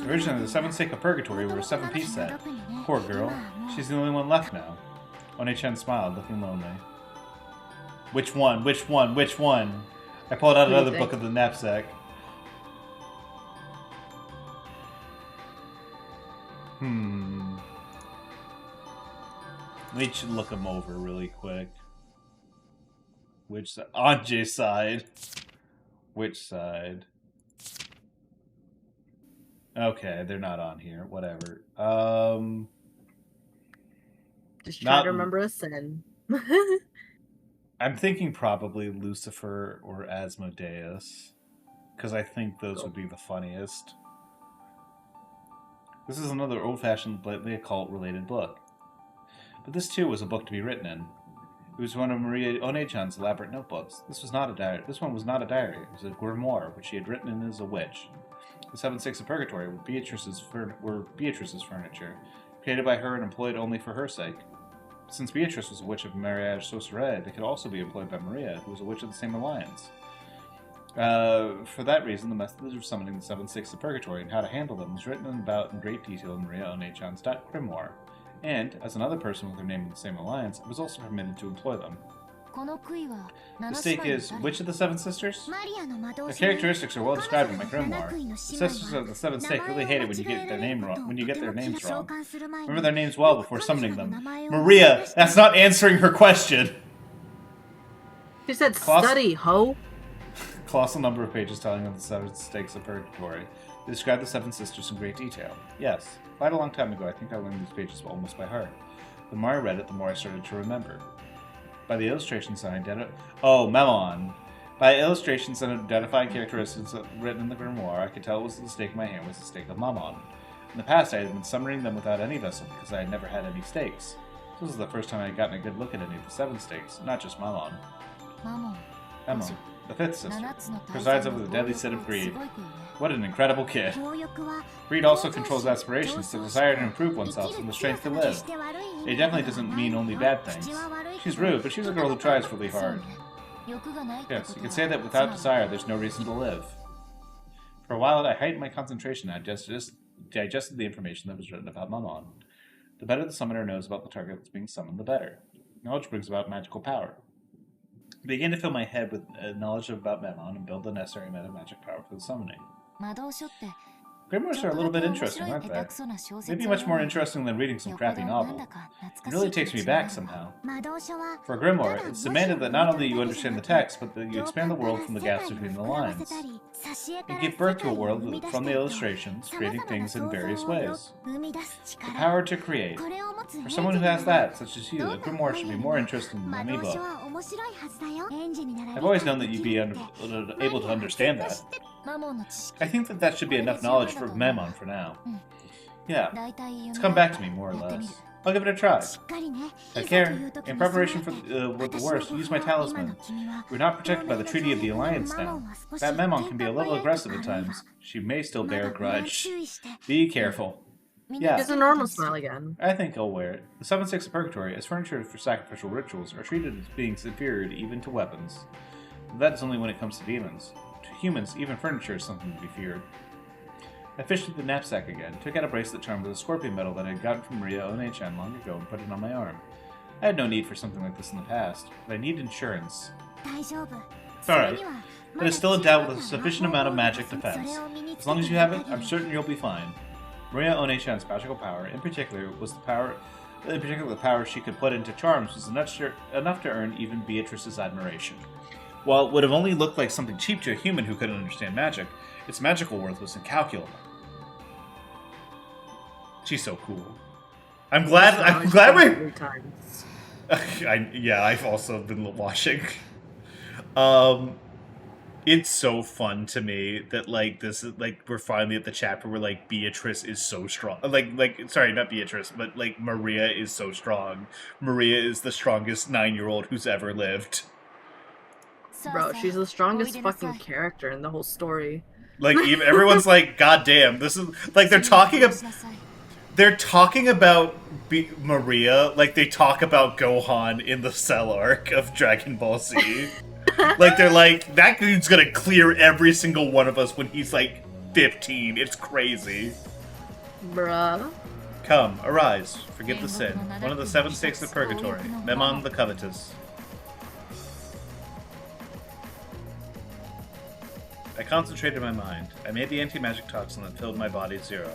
Originally, the 7 stake of purgatory were a 7-piece set. Poor girl. She's the only one left now. One-chan smiled, looking lonely. Which one? Which one? Which one? I pulled out another book of the knapsack. We should look them over really quick. Which side? Anje's side. Which side? Okay, they're not on here. Whatever. Just try to remember a sin. I'm thinking probably Lucifer or Asmodeus, because I think those would be the funniest. This is another old-fashioned, blatantly occult-related book. But this, too, was a book to be written in. It was one of Maria One-chan's elaborate notebooks. This was not a diary. This one was not a diary. It was a grimoire, which she had written in as a witch. The 7 stakes of purgatory were Beatrice's furniture, created by her and employed only for her sake. Since Beatrice was a witch of marriage sorcerer, they could also be employed by Maria, who was a witch of the same alliance. For that reason, the method of summoning the 7 stakes of purgatory and how to handle them was written about in great detail in Maria One-chan's grimoire. And, as another person with her name in the same alliance, it was also permitted to employ them. The steak is which of the seven sisters? Their characteristics are well described in my grimoire. The sisters of the seven steak really hate it when you get their name wrong. When you get their names wrong. Remember their names well before summoning them. Maria, that's not answering her question. She said study, ho. Colossal number of pages telling of the seven stakes of purgatory. They describe the seven sisters in great detail. Yes, quite a long time ago, I think I learned these pages almost by heart. The more I read it, the more I started to remember. By the illustrations I identified... Oh, Melon! By illustrations and identifying characteristics written in the grimoire, I could tell it was the stake in my hand was the stake of Mammon. In the past, I had been summoning them without any vessel because I had never had any stakes. This was the first time I had gotten a good look at any of the seven stakes, not just Mammon. Mammon, the fifth sister, presides over the deadly sin of greed. What an incredible kid. Greed also controls aspirations, the desire to improve oneself, and the strength to live. It definitely doesn't mean only bad things. She's rude, but she's a girl who tries really hard. Yes, you could say that without desire, there's no reason to live. For a while, I heightened my concentration and digested the information that was written about Mammon. The better the summoner knows about the target that's being summoned, the better. Knowledge brings about magical power. I began to fill my head with knowledge about Mammon and build the necessary amount of magic power for the summoning. Grimoires are a little bit interesting, aren't they? Maybe much more interesting than reading some crappy novel. It really takes me back somehow. For a grimoire, it's demanded that not only you understand the text, but that you expand the world from the gaps between the lines. You give birth to a world from the illustrations, creating things in various ways. The power to create. For someone who has that, such as you, a grimoire should be more interesting than any book. I've always known that you'd be able to understand that. I think that should be enough knowledge for Mammon for now. Yeah, it's come back to me, more or less. I'll give it a try. Take care. In preparation for the worst, use my talisman. We're not protected by the Treaty of the Alliance now. That Mammon can be a little aggressive at times. She may still bear a grudge. Be careful. Yeah. It's a normal smile again. I think I'll wear it. The seven stakes of purgatory, as furniture for sacrificial rituals, are treated as being inferior even to weapons. But that is only when it comes to demons. To humans, even furniture is something to be feared. I fished through the knapsack again, took out a bracelet charmed with a scorpion medal that I had gotten from Maria One-chan long ago and put it on my arm. I had no need for something like this in the past, but I need insurance. Alright, that is still a doubt with a sufficient amount of magic defense. As long as you have it, I'm certain you'll be fine. Maria One-chan's magical power, in particular, the power she could put into charms, was enough to earn even Beatrice's admiration. While it would have only looked like something cheap to a human who couldn't understand magic, its magical worth was incalculable. She's so cool. I'm glad we... Yeah, I've also been watching. It's so fun to me that, like, this is, like, we're finally at the chapter where, like, Beatrice is so strong. Sorry, not Beatrice, but, like, Maria is so strong. Maria is the strongest 9-year-old who's ever lived. Bro, she's the strongest fucking character in the whole story. Like, even everyone's like, God damn, this is, like, they're talking about Maria like they talk about Gohan in the Cell arc of Dragon Ball Z. Like, they're like, that dude's gonna clear every single one of us when he's, like, 15. It's crazy. Bruh. Come, arise, forgive the sin. One of the 7 stakes of purgatory. Mammon the Covetous. I concentrated my mind. I made the anti-magic toxin that filled my body 0.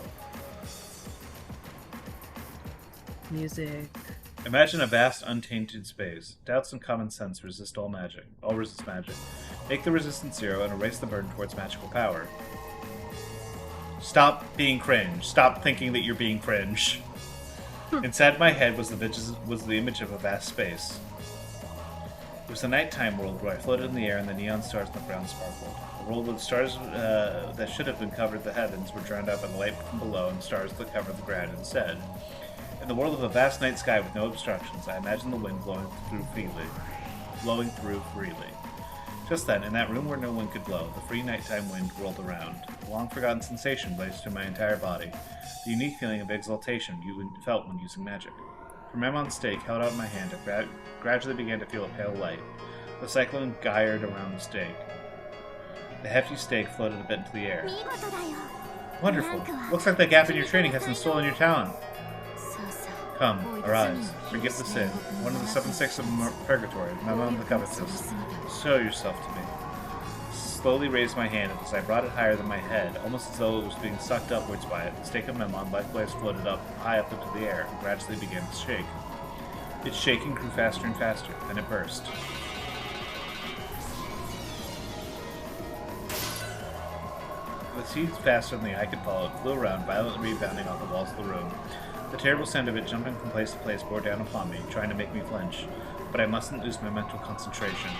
Music. Imagine a vast, untainted space. Doubts and common sense resist all magic. All resist magic. Make the resistance 0 and erase the burden towards magical power. Stop being cringe. Stop thinking that you're being cringe. Inside my head was the image of a vast space. It was a nighttime world where I floated in the air and the neon stars on the ground sparkled. A world with stars that should have been covered the heavens were drowned out by the light from below and stars that covered the ground instead. In the world of a vast night sky with no obstructions, I imagined the wind blowing through freely. Just then, in that room where no wind could blow, the free nighttime wind whirled around. A long-forgotten sensation blazed through my entire body, the unique feeling of exaltation you felt when using magic. From Mammon's stake held out in my hand, I gradually began to feel a pale light. The cyclone gyred around the stake. The hefty stake floated a bit into the air. Wonderful! Looks like that gap in your training hasn't stolen your talent. Come, arise, forgive the sin, one of the 7 six of purgatory, Memon the covetous. Show yourself to me. Slowly raised my hand, and as I brought it higher than my head, almost as though it was being sucked upwards by it, the stake of Memon likewise floated up, high up into the air, and gradually began to shake. Its shaking grew faster and faster, then it burst. With speed faster than the eye could follow, it flew around, violently rebounding off the walls of the room. The terrible sound of it jumping from place to place bore down upon me, trying to make me flinch, but I mustn't lose my mental concentration.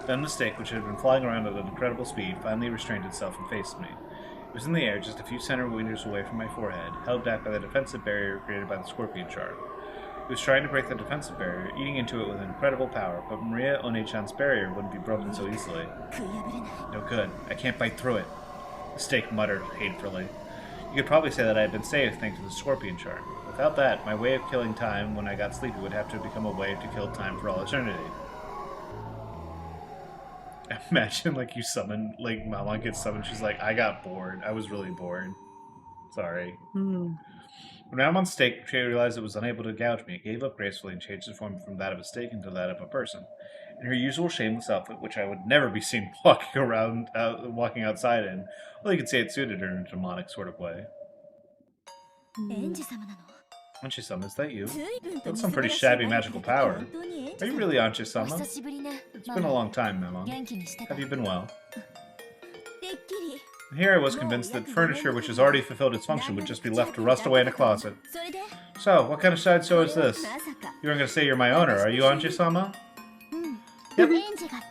Then the stake, which had been flying around at an incredible speed, finally restrained itself and faced me. It was in the air, just a few centimeters away from my forehead, held back by the defensive barrier created by the scorpion shark. It was trying to break the defensive barrier, eating into it with incredible power, but Maria One-chan's barrier wouldn't be broken so easily. No good. I can't bite through it. The stake muttered hatefully. You could probably say that I had been saved thanks to the scorpion shark. Without that, my way of killing time when I got sleepy would have to become a way to kill time for all eternity. Imagine, like, you summon, like, Mama gets summoned, she's like, I got bored. I was really bored. Sorry. When Mamon's stake realized it was unable to gouge me, it gave up gracefully and changed its form from that of a stake into that of a person. In her usual shameless outfit, which I would never be seen walking outside in, well, you could say it suited her in a demonic sort of way. Anchi-sama, is that you? That's some pretty shabby magical power. Are you really Anchi-sama? It's been a long time, Memon. Have you been well? And here I was convinced that furniture which has already fulfilled its function would just be left to rust away in a closet. So, what kind of sideshow is this? You aren't going to say you're my owner, are you, Anchi-sama? Yep.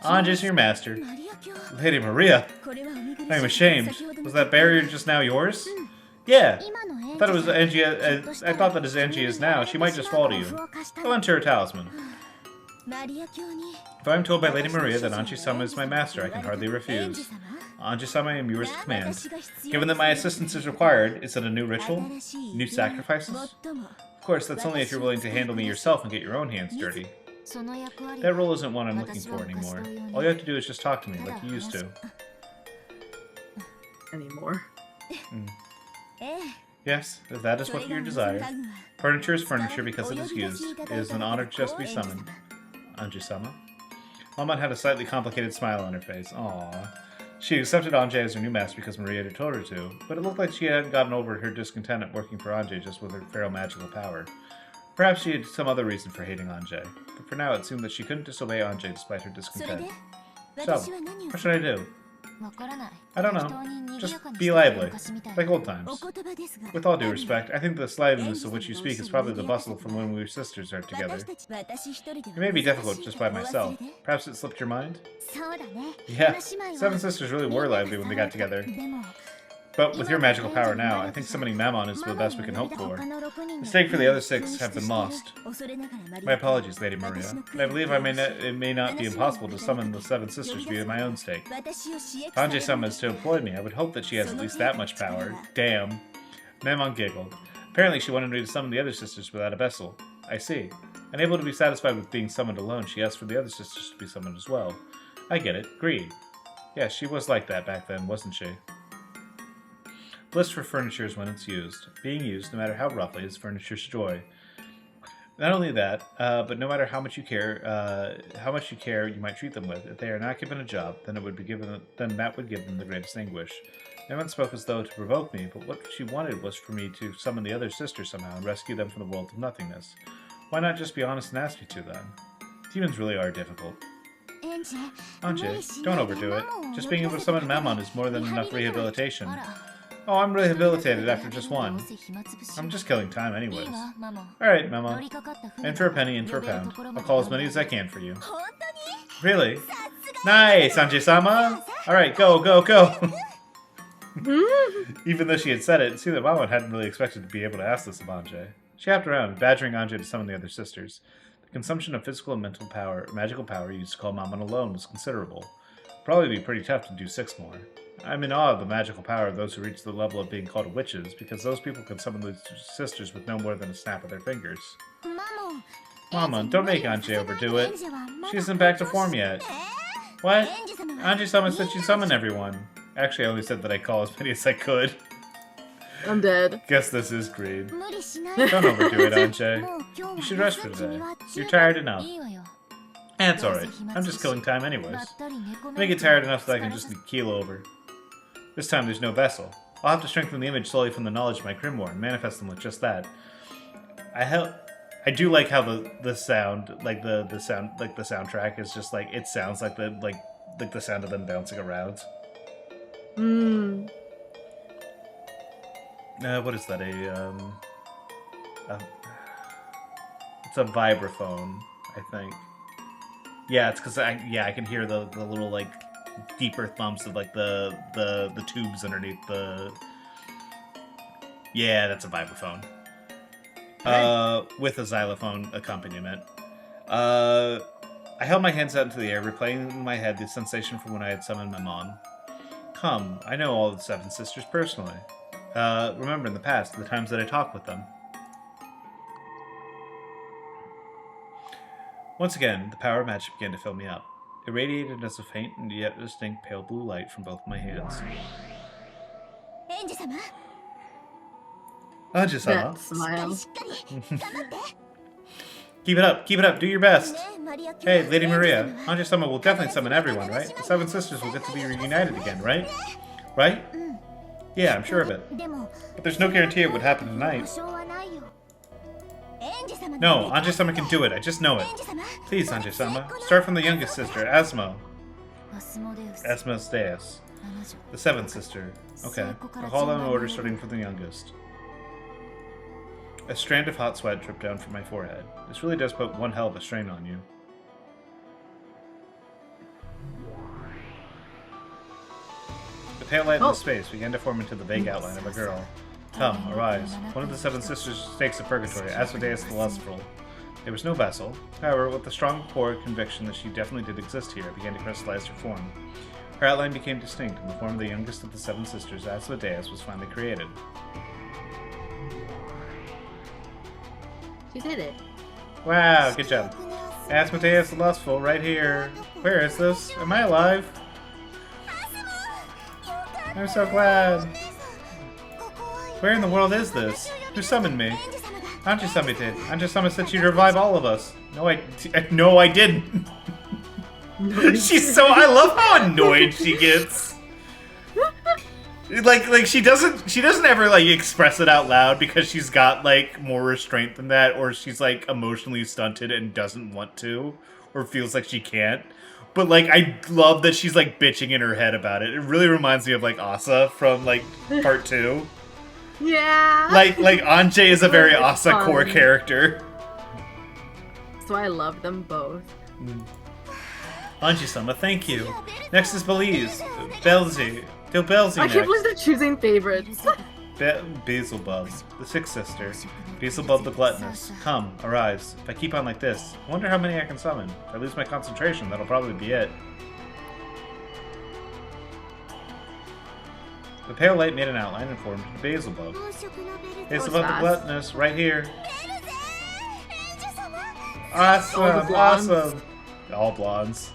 Anji's your master. Lady Maria? I'm ashamed. Was that barrier just now yours? Yeah. I thought it was Angie. I thought that as Angie is now, she might just fall to you. Go into her talisman. If I am told by Lady Maria that Anchi-sama is my master, I can hardly refuse. Anchi-sama, I am yours to command. Given that my assistance is required, is it a new ritual? New sacrifices? Of course, that's only if you're willing to handle me yourself and get your own hands dirty. That role isn't one I'm looking for anymore. All you have to do is just talk to me like you used to. Anymore. Yes, if that is what you desire. Furniture is furniture because it is used. It is an honor to just be summoned. Anji-sama. Maman had a slightly complicated smile on her face. Aww. She accepted Anjay as her new master because Maria had told her to, but it looked like she hadn't gotten over her discontent at working for Anjay just with her feral magical power. Perhaps she had some other reason for hating Anjay, but for now it seemed that she couldn't disobey Anjay despite her discontent. So, what should I do? I don't know. Just be lively, like old times. With all due respect, I think the liveliness of which you speak is probably the bustle from when we sisters are together. It may be difficult just by myself. Perhaps it slipped your mind? Yeah, 7 sisters really were lively when they got together. But with your magical power now, I think summoning Mammon is the best we can hope for. The stake for the other 6 have been lost. My apologies, Lady Maria, but I believe it may not be impossible to summon the 7 sisters via my own stake. If Anji-sama is to employ me, I would hope that she has at least that much power. Damn. Mammon giggled. Apparently she wanted me to summon the other sisters without a vessel. I see. Unable to be satisfied with being summoned alone, she asked for the other sisters to be summoned as well. I get it. Greed. Yeah, she was like that back then, wasn't she? Bliss for furniture is when it's used. Being used, no matter how roughly, is furniture's joy. Not only that, but no matter how much you care, you might treat them with. If they are not given a job, then that would give them the greatest anguish. No one spoke as though to provoke me, but what she wanted was for me to summon the other sisters somehow and rescue them from the world of nothingness. Why not just be honest and ask me to then? Demons really are difficult. Anji, don't overdo it. Just being able to summon Mammon is more than enough rehabilitation. Oh, I'm rehabilitated after just one. I'm just killing time anyways. Alright, Mammon. In for a penny, in for a pound. I'll call as many as I can for you. Really? Nice, Anji-sama! Alright, go, go, go! Even though she had said it seemed that Mammon hadn't really expected to be able to ask this of Anjay. She hopped around, badgering Anjay to summon the other sisters. The consumption of physical and mental power, magical power used to call Mammon alone was considerable. It'd probably be pretty tough to do 6 more. I'm in awe of the magical power of those who reach the level of being called witches, because those people can summon the sisters with no more than a snap of their fingers. Mammon, don't make Anjay overdo it. She isn't back to form yet. What? Anji-sama said you summon everyone. Actually, I only said that I call as many as I could. I'm dead. Guess this is greed. Don't overdo it, Anche. You should rest for today. You're tired enough. And it's alright. I'm just killing time anyways. I get tired enough that I can just keel over. This time there's no vessel. I'll have to strengthen the image slowly from the knowledge of my Grimwar and manifest them with just that. I do like how the sound, like the soundtrack is just like, it sounds like the sound of them bouncing around. What is that? It's a vibraphone, I think. Yeah, it's because I can hear the little like deeper thumps of like the tubes underneath the. Yeah, that's a vibraphone. With a xylophone accompaniment. I held my hands out into the air, replaying in my head the sensation from when I had summoned my mom. Come, I know all the 7 sisters personally. Remember in the past, the times that I talked with them. Once again, the power of magic began to fill me up. It radiated as a faint and yet distinct pale blue light from both my hands. Anji-sama. Smile. Keep it up, do your best. Hey, Lady Maria, Anji-sama will definitely summon everyone, right? The 7 sisters will get to be reunited again, right? Right? Yeah, I'm sure of it. But there's no guarantee it would happen tonight. No, Anji-sama can do it, I just know it. Please, Anji-sama, start from the youngest sister, Asmo. Asmodeus. The 7th sister. Okay, I'll call them in order starting from the youngest. A strand of hot sweat dripped down from my forehead. This really does put one hell of a strain on you. The pale light in the space began to form into the vague outline of a girl. Come, arise. One of the 7 sisters stakes of purgatory, Asmodeus the Lustful. There was no vessel. However, with the strong core conviction that she definitely did exist here, I began to crystallize her form. Her outline became distinct, and the form of the youngest of the 7 sisters, Asmodeus, was finally created. She did it. Wow, good job. Asmodeus the Lustful, right here. Where is this? Am I alive? I'm so glad. Where in the world is this? Who summoned me? Anji-sama did. Anji-sama said she'd revive all of us. No, I didn't. She's so. I love how annoyed she gets. Like she doesn't ever like express it out loud because she's got like more restraint than that, or she's like emotionally stunted and doesn't want to, or feels like she can't. But like I love that she's like bitching in her head about it. It really reminds me of like Asa from like part 2. Yeah. Like Anje is a very Asa core character. So I love them both. Anji-sama, thank you. Next is Belize. Belzy. Do Belzy I next. can't believe they're choosing favorites. Beelzebub, the 6th sister. Beelzebub the Gluttonous. Come, arise. If I keep on like this, I wonder how many I can summon. If I lose my concentration, that'll probably be it. The pale light made an outline and formed into Beelzebub. Beelzebub the Gluttonous, right here. Awesome, awesome. All blondes.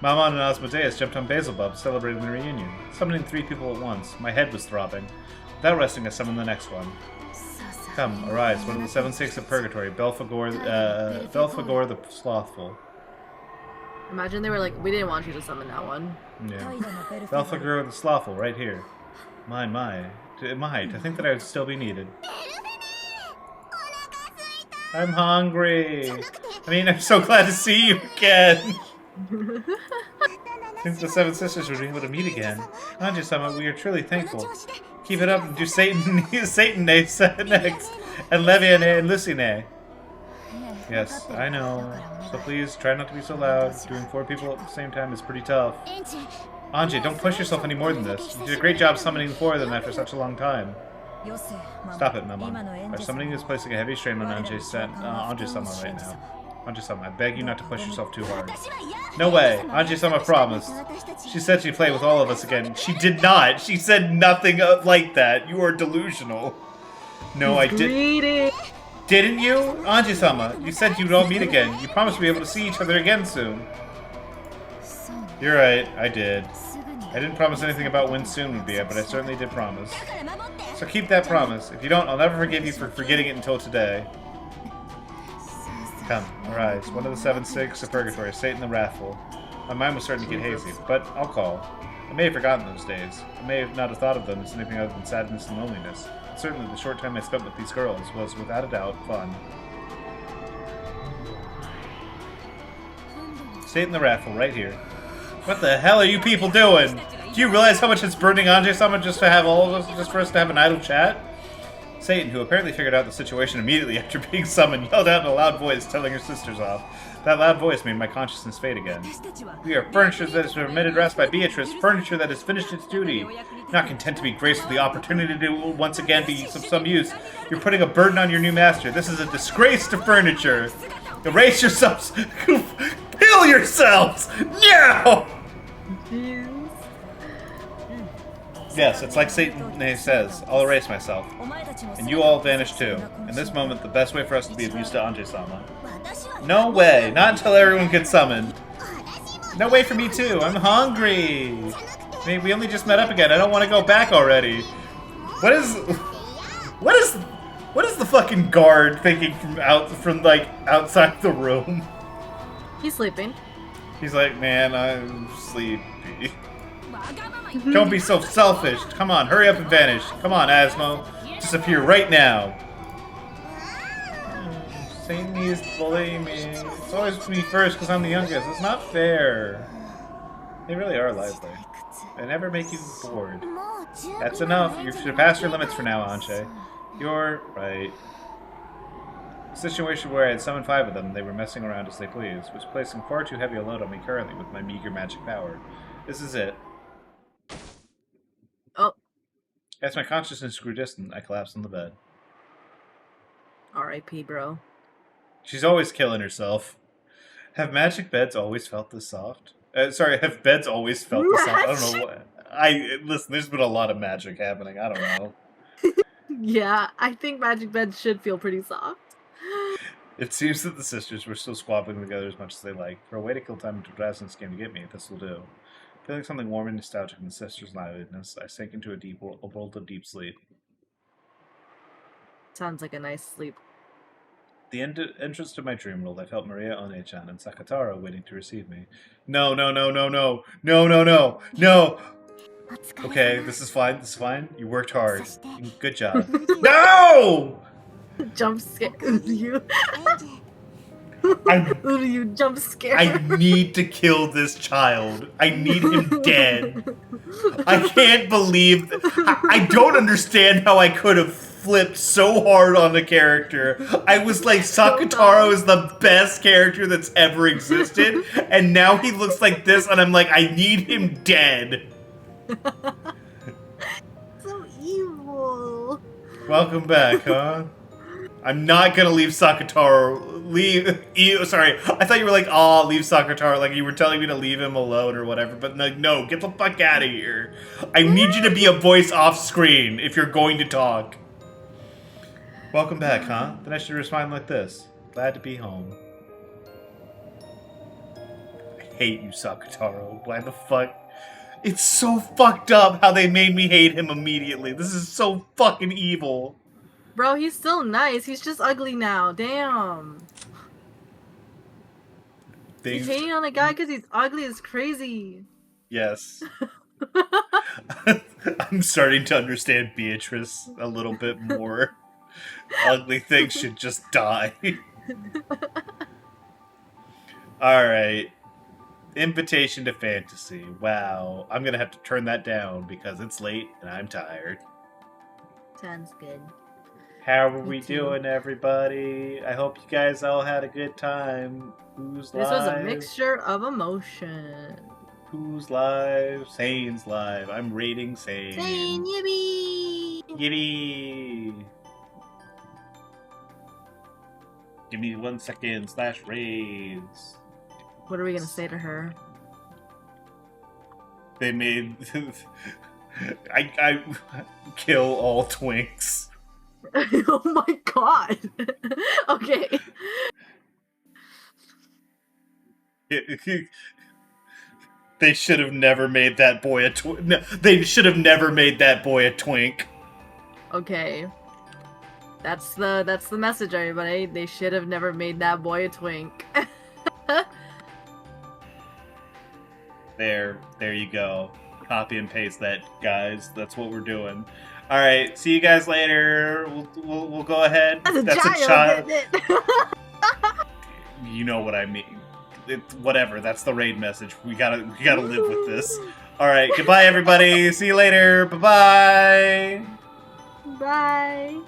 Maman and Asmodeus jumped on Beelzebub, celebrating the reunion. Summoning 3 people at once, my head was throbbing. Without resting, I summoned the next one. Come, arise, one of the 7 stakes of purgatory, Belphegor the Slothful. Imagine they were like, we didn't want you to summon that one. Yeah. Belphegor the Slothful, right here. My. To think that I would still be needed. I'm hungry. I mean, I'm so glad to see you again. Since the 7 sisters would be able to meet again. Anji-sama, we are truly thankful. Keep it up and do Satan next, and Leviane and Lucine. Yes, I know. So please, try not to be so loud. Doing 4 people at the same time is pretty tough. Anji, don't push yourself any more than this. You did a great job summoning 4 of them after such a long time. Stop it, Maman. Our summoning is placing a heavy strain on Anji-sama right now. Anji-sama, I beg you not to push yourself too hard. No way! Anji-sama promised. She said she'd play with all of us again. She did not! She said nothing like that. You are delusional. No, I didn't. Didn't you? Anji-sama, you said you'd all meet again. You promised to be able to see each other again soon. You're right, I did. I didn't promise anything about when soon would be, but I certainly did promise. So keep that promise. If you don't, I'll never forgive you for forgetting it until today. Come, arise. One of the 7 sticks of purgatory, Satan the Wrathful. My mind was starting to get hazy, but I'll call. I may have forgotten those days. I may have not have thought of them as anything other than sadness and loneliness. But certainly the short time I spent with these girls was, without a doubt, fun. Satan the Wrathful, right here. What the hell are you people doing? Do you realize how much it's burning Ange-sama just to have all of us, just for us to have an idle chat? Satan, who apparently figured out the situation immediately after being summoned, yelled out in a loud voice, telling her sisters off. That loud voice made my consciousness fade again. We are furniture that is permitted rest by Beatrice, furniture that has finished its duty. Not content to be graced with the opportunity to once again be of some use, you're putting a burden on your new master. This is a disgrace to furniture. Erase yourselves! Kill yourselves! Now! Yes, it's like Satan says. I'll erase myself. And you all vanish too. In this moment, the best way for us to be of use to Ange-sama. No way! Not until everyone gets summoned. No way for me too! I'm hungry! I mean, we only just met up again. I don't want to go back already. What is the fucking guard thinking from outside the room? He's sleeping. He's like, man, I'm sleepy. Don't be so selfish. Come on, hurry up and vanish. Come on, Asmo. Disappear right now. Satan needs to bully me. It's always me first because I'm the youngest. It's not fair. They really are lively. They never make you bored. That's enough. You've surpassed your limits for now, Anche. You're right. A situation where I had summoned 5 of them, they were messing around as they pleased, was placing far too heavy a load on me currently with my meager magic power. This is it. Oh. As my consciousness grew distant, I collapsed on the bed. R.I.P., bro. She's always killing herself. Have magic beds always felt this soft? Have beds always felt this soft? I don't know what. Listen, there's been a lot of magic happening. I don't know. Yeah, I think magic beds should feel pretty soft. It seems that the sisters were still squabbling together as much as they liked. For a way to kill time until Drazen's came to get me, this will do. Feeling something warm and nostalgic in the sisters' liveliness, I sank into a world of deep sleep. Sounds like a nice sleep. The entrance to my dream world, I felt Maria One-chan and Sakataro waiting to receive me. No, no, no, no, no. No, no, no. No! Okay, this is fine. This is fine. You worked hard. Good job. No! Jump scare. You. You jump scare. I need to kill this child. I need him dead. I can't believe I don't understand how I could have flipped so hard on the character. I was like, Sakataro is the best character that's ever existed, and now he looks like this, and I'm like, I need him dead. So evil. Welcome back, huh? I'm not gonna leave Sakataro. Sorry, I thought you were like, oh, leave Sakataro. Like you were telling me to leave him alone or whatever. But no, get the fuck out of here. I need you to be a voice off screen if you're going to talk. Welcome back, huh? Then I should respond like this. Glad to be home. I hate you, Sakataro. Why the fuck? It's so fucked up how they made me hate him immediately. This is so fucking evil. Bro, he's still nice. He's just ugly now. Damn. He's hating on a guy because he's ugly is crazy. Yes. I'm starting to understand Beatrice a little bit more. Ugly things should just die. Alright. Invitation to Fantasy. Wow. I'm gonna have to turn that down because it's late and I'm tired. Sounds good. How are we doing, everybody? I hope you guys all had a good time. Who's live? This was a mixture of emotion. Who's live? Sane's live. I'm rating Sane. Sane, yippee! Yippee! Give me 1 second / raids. What are we gonna say to her? They made... I kill all twinks. Oh my god! Okay. They should have never made that boy a no, they should have never made that boy a twink. Okay. That's the message, everybody. They should have never made that boy a twink. There you go. Copy and paste that, guys. That's what we're doing. All right, see you guys later. We'll go ahead. That's a child. You know what I mean. Whatever. That's the raid message. We gotta live with this. All right. Goodbye, everybody. See you later. Bye-bye. Bye.